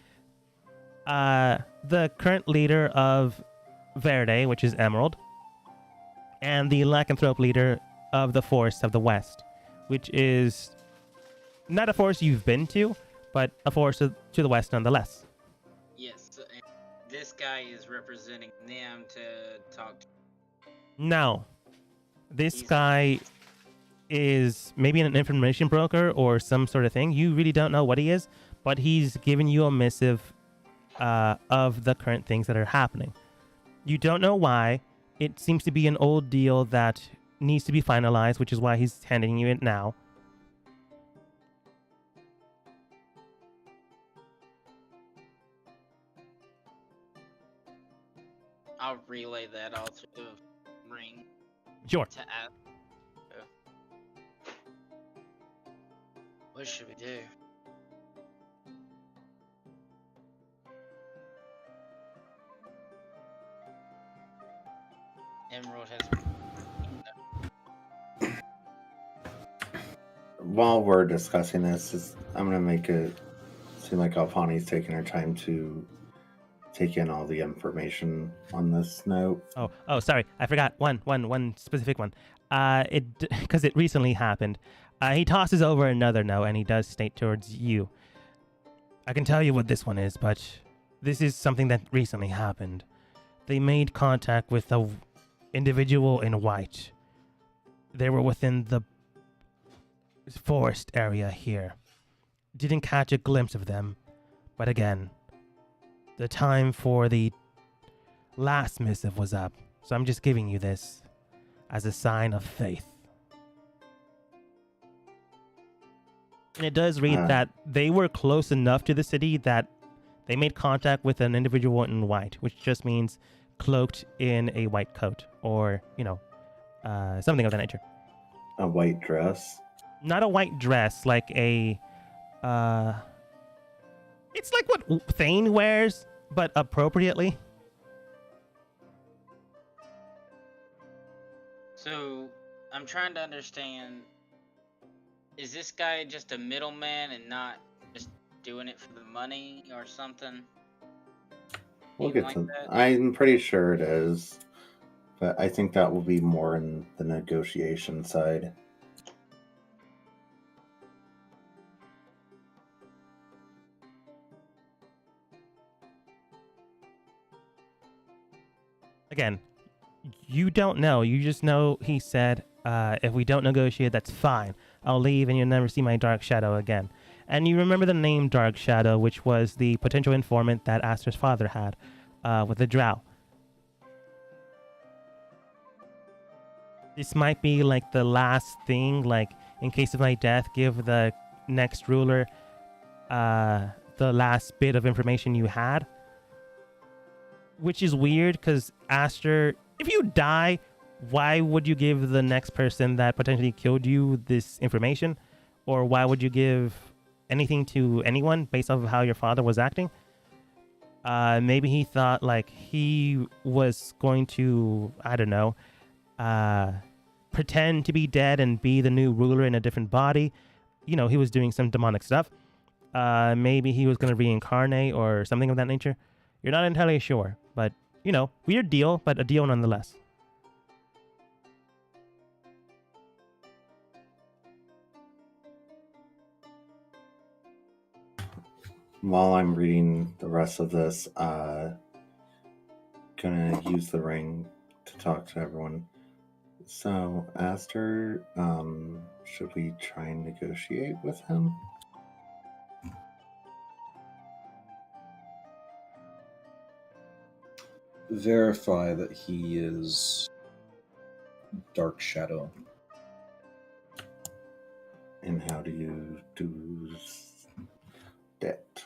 The current leader of Verde, which is Emerald, and the lycanthrope leader of the Forest of the West, which is not a forest you've been to, but a forest to the west nonetheless. Yes, so, and this guy is representing them to talk to. No. This guy is maybe an information broker or some sort of thing. You really don't know what he is, but he's giving you a missive of the current things that are happening. You don't know why. It seems to be an old deal that needs to be finalized, which is why he's handing you it now. I'll relay that all to the ring Sure. to ask. What should we do? Emerald has. While we're discussing this, I'm going to make it seem like Alfani's taking her time to take in all the information on this note. Oh, sorry. I forgot one specific one. Because it recently happened. He tosses over another note, and he does state towards you. I can tell you what this one is, but this is something that recently happened. they made contact with the individual in white. They were within the forest area here. Didn't catch a glimpse of them, but again, the time for the last missive was up, so I'm just giving you this as a sign of faith. And it does read that they were close enough to the city that they made contact with an individual in white, which just means cloaked in a white coat or, something of that nature. A white dress. Not a white dress, like a, it's like what Thane wears, but appropriately. So, I'm trying to understand, is this guy just a middleman and not just doing it for the money or something? We'll Anything get like to that? I'm pretty sure it is. But I think that will be more in the negotiation side. Again, you don't know. You just know he said, if we don't negotiate, that's fine. I'll leave and you'll never see my Dark Shadow again. And you remember the name Dark Shadow, which was the potential informant that Aster's father had with the drow. This might be like the last thing, like in case of my death, give the next ruler the last bit of information you had. Which is weird because Aster, if you die, why would you give the next person that potentially killed you this information? Or why would you give anything to anyone based off of how your father was acting? Maybe he thought like he was going to, I don't know, pretend to be dead and be the new ruler in a different body. He was doing some demonic stuff. Maybe he was going to reincarnate or something of that nature. You're not entirely sure, but, weird deal, but a deal nonetheless. While I'm reading the rest of this, gonna use the ring to talk to everyone. So, Aster, should we try and negotiate with him? Verify that he is Dark Shadow. And how do you do that?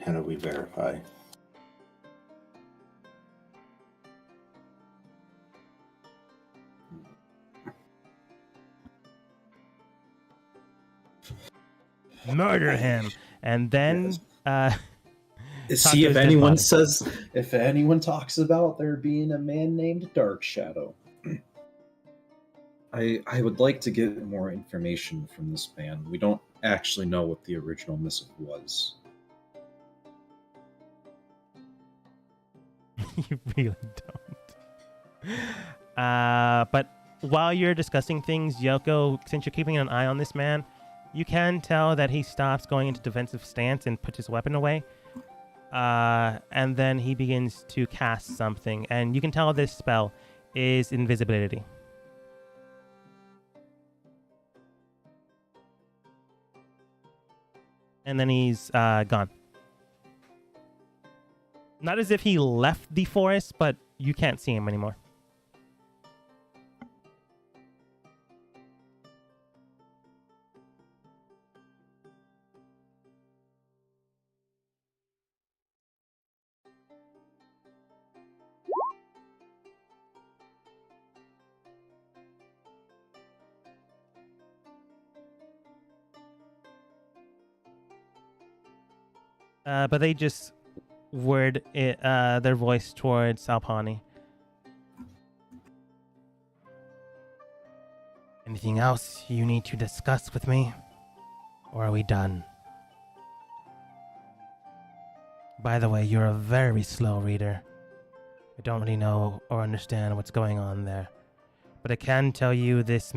How do we verify? Murder him. And then... See to his if dead anyone body. says, if anyone talks about there being a man named Dark Shadow. I would like to get more information from this man. We don't actually know what the original missive was. You really don't. But while you're discussing things, Yoko, since you're keeping an eye on this man, you can tell that he stops going into defensive stance and puts his weapon away. And then he begins to cast something. And you can tell this spell is invisibility. And then he's gone. Not as if he left the forest, but you can't see him anymore. But they just word it, their voice towards Alpani. Anything else you need to discuss with me? Or are we done? By the way, you're a very slow reader. I don't really know or understand what's going on there. But I can tell you this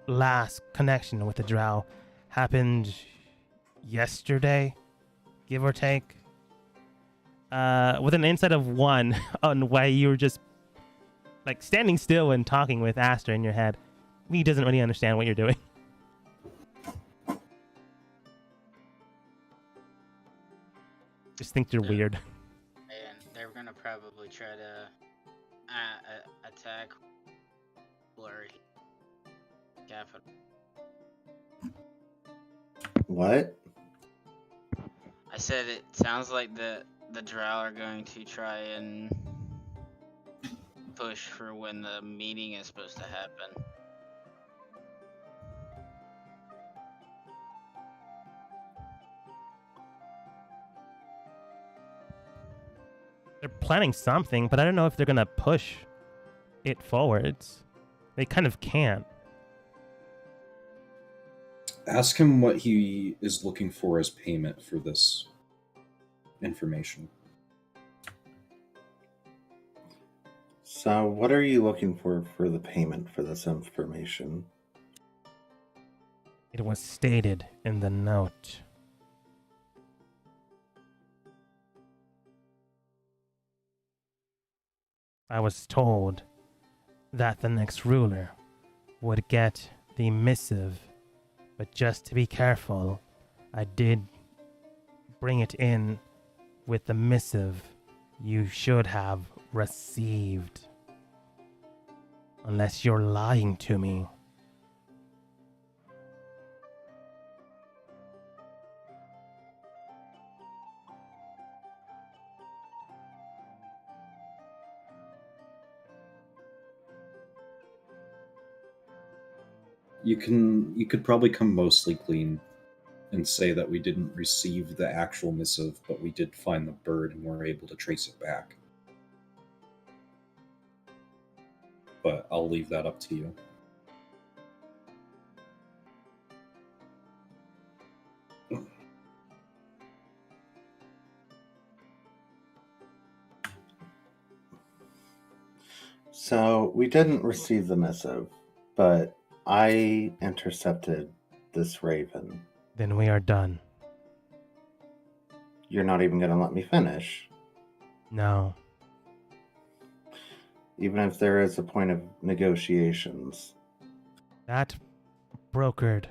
last connection with the drow happened yesterday. give or take. With an insight of 1 on why you were just like standing still and talking with Aster in your head. He doesn't really understand what you're doing. Just thinks you're weird. And they're gonna probably try to attack Blurry Capital. What? I said it sounds like the Drow are going to try and push for when the meeting is supposed to happen. They're planning something, but I don't know if they're gonna push it forwards. They kind of can't. Ask him what he is looking for as payment for this information. So, what are you looking for the payment for this information? It was stated in the note. I was told that the next ruler would get the missive, but just to be careful, I did bring it in with the missive you should have received. Unless you're lying to me. You could probably come mostly clean and say that we didn't receive the actual missive, but we did find the bird and were able to trace it back. But I'll leave that up to you. So, we didn't receive the missive, but I intercepted this raven. Then we are done. You're not even going to let me finish, No. even if there is a point of negotiations. That brokered,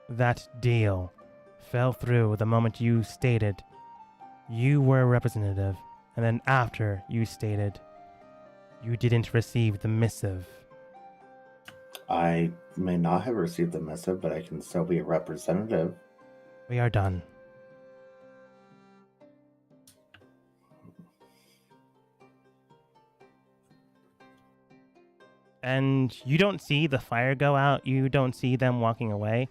that deal fell through the moment you stated you were a representative, and then after you stated you didn't receive the missive. I may not have received the missive, but I can still be a representative. We are done. And you don't see the fire go out. You don't see them walking away.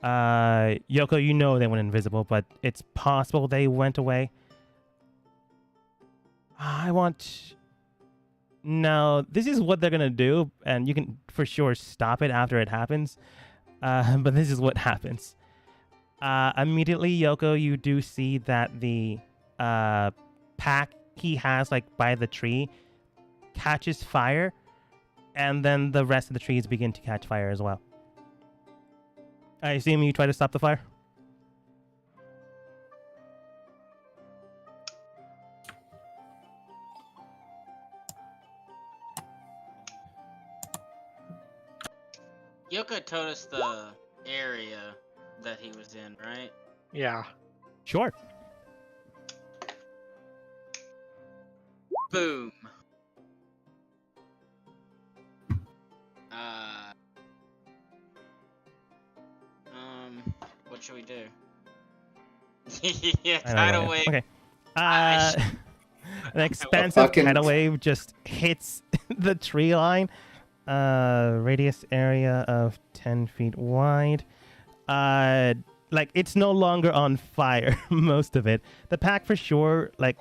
Yoko, you know they went invisible, but it's possible they went away. No, this is what they're going to do, and you can for sure stop it after it happens. But this is what happens. Immediately, Yoko, you do see that the pack he has like by the tree catches fire, and then the rest of the trees begin to catch fire as well. I assume you try to stop the fire? Yoka told us the area that he was in, right? Yeah. Sure. Boom. What should we do? Yeah, I know, tidal yeah. wave. Okay. I An expansive fucking- tidal wave just hits the tree line. Radius area of 10 feet wide. Like, it's no longer on fire, most of it. The pack for sure, like,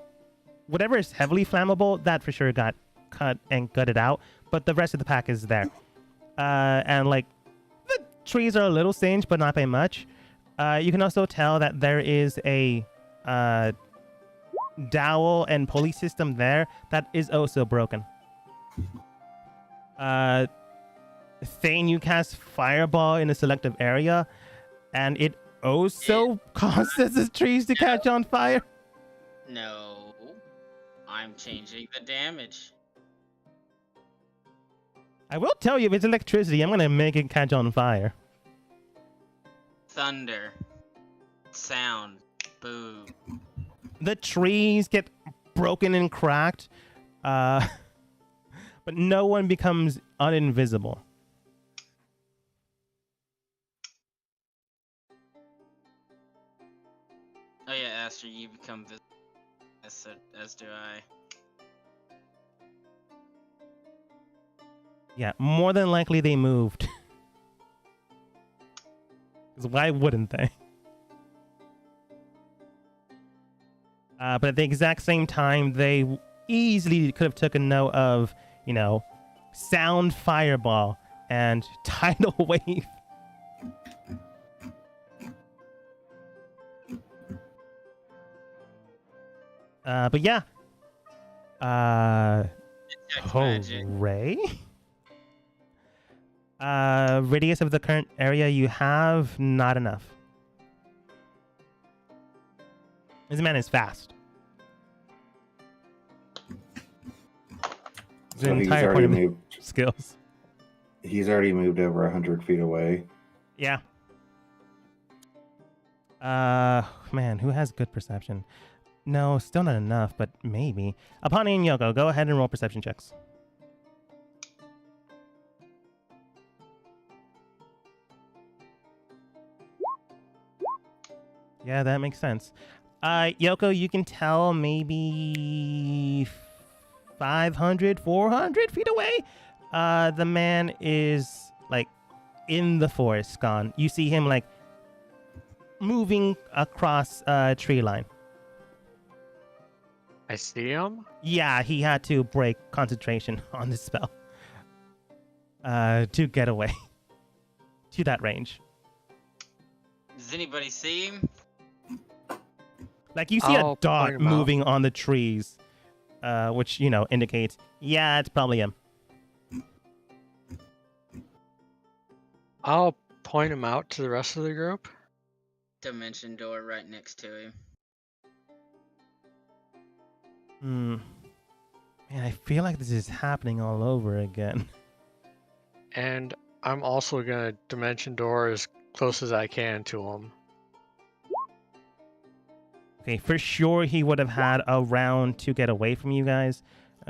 whatever is heavily flammable, that for sure got cut and gutted out. But the rest of the pack is there. And, like, the trees are a little singed, but not by much. You can also tell that there is a dowel and pulley system there that is also broken. Thane, you cast Fireball in a selective area, and it oh so causes the trees to catch on fire? No, I'm changing the damage. I will tell you, if it's electricity, I'm gonna make it catch on fire. Thunder. Sound. Boom. The trees get broken and cracked, but no one becomes uninvisible. Oh yeah, Aster, you become visible. As do I. Yeah, more than likely they moved. 'Cause why wouldn't they? But at the exact same time, they easily could have taken note of, sound fireball and tidal wave. But yeah. Detect magic. Hooray. Radius of the current area you have, not enough. This man is fast. His So he's entire already point of moved. skills. He's already moved over 100 feet away. Yeah. Man, who has good perception? No, still not enough, but maybe. Apani and Yoko, go ahead and roll perception checks. Yeah, that makes sense. Yoko, you can tell maybe 500, 400 feet away. The man is like in the forest, gone. You see him like moving across a tree line. I see him. Yeah, he had to break concentration on the spell to get away to that range. Does anybody see him? Like you see I'll a dot point him out. moving on the trees, which indicates, yeah, it's probably him. I'll point him out to the rest of the group. Dimension door right next to him. Man, I feel like this is happening all over again. And I'm also gonna dimension door as close as I can to him. Okay, for sure he would have had a round to get away from you guys.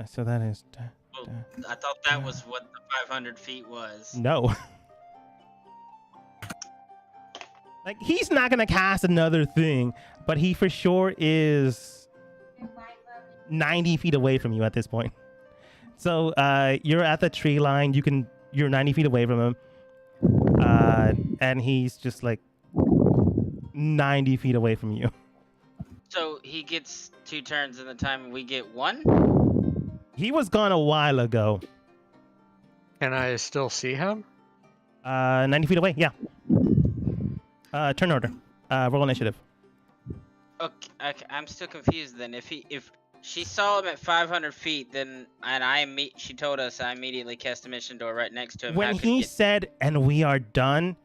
So that is... Well, I thought that was what the 500 feet was. No. Like, he's not going to cast another thing, but he for sure is 90 feet away from you at this point. So, you're at the tree line. You're 90 feet away from him. And he's just like 90 feet away from you. So he gets 2 turns in the time and we get 1? He was gone a while ago. Can I still see him? 90 feet away, yeah. Turn order. Roll initiative. Okay, I'm still confused then. If she saw him at 500 feet, then she told us I immediately cast Dimension Door right next to him. How When could he get- said, and we are done,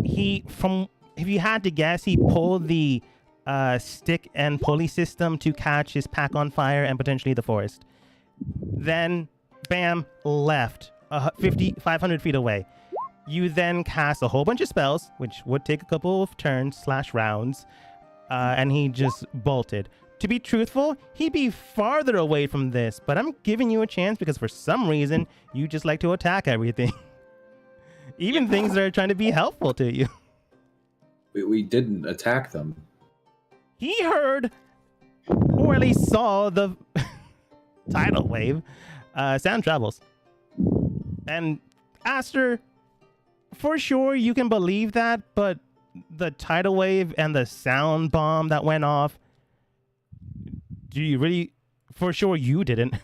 if you had to guess, he pulled the stick and pulley system to catch his pack on fire and potentially the forest. Then, bam, left 500 feet away. You then cast a whole bunch of spells, which would take a couple of turns / rounds, and he just bolted. To be truthful, he'd be farther away from this, but I'm giving you a chance because for some reason, you just like to attack everything. Even things that are trying to be helpful to you. We didn't attack them. He heard, or at least saw, the tidal wave. Sound travels. And Aster, for sure you can believe that, but the tidal wave and the sound bomb that went off, do you really, for sure you didn't,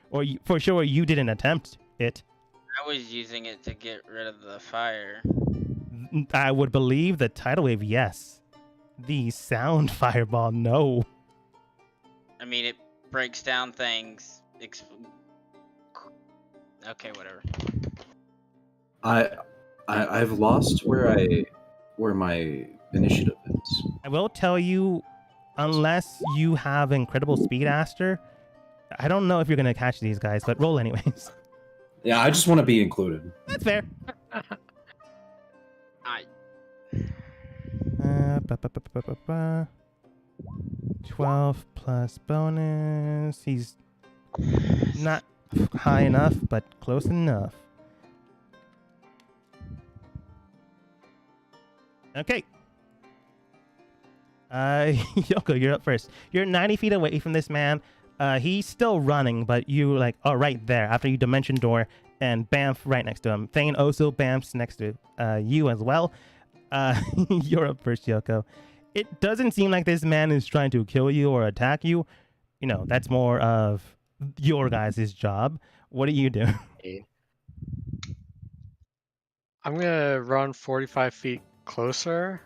or for sure you didn't attempt it. I was using it to get rid of the fire. I would believe the tidal wave, yes. The sound fireball, no. I mean, it breaks down things. Okay, whatever. I've lost where my initiative is. I will tell you, unless you have incredible speed, Aster, I don't know if you're gonna catch these guys, but roll anyways. Yeah, I just want to be included. That's fair. I 12 plus bonus. He's not high enough, but close enough. Okay. Yoko, you're up first. You're 90 feet away from this man. He's still running, but you like, oh, right there after you dimension door and Bamf right next to him. Thane also Bamf's next to you as well. You're up first, Yoko. It doesn't seem like this man is trying to kill you or attack you. You know, that's more of your guys' job. What do you do? I'm gonna run 45 feet closer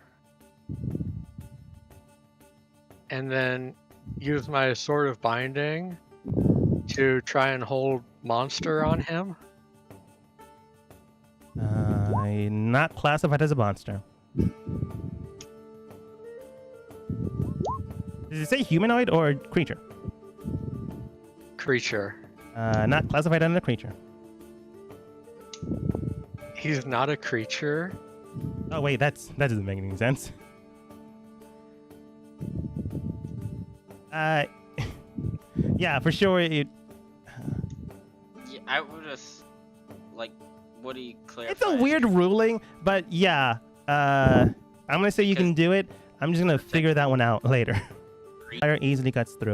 and then use my Sword of Binding to try and hold Monster on him. Not classified as a monster. Does it say humanoid or creature? Creature. Not classified as a creature. He's not a creature. Oh wait, that doesn't make any sense. Yeah, for sure it. yeah, I would have like. What do you clarify? It's a weird ruling, but yeah. I'm gonna say you can do it. I'm just gonna figure that one out later. Fire easily cuts through it.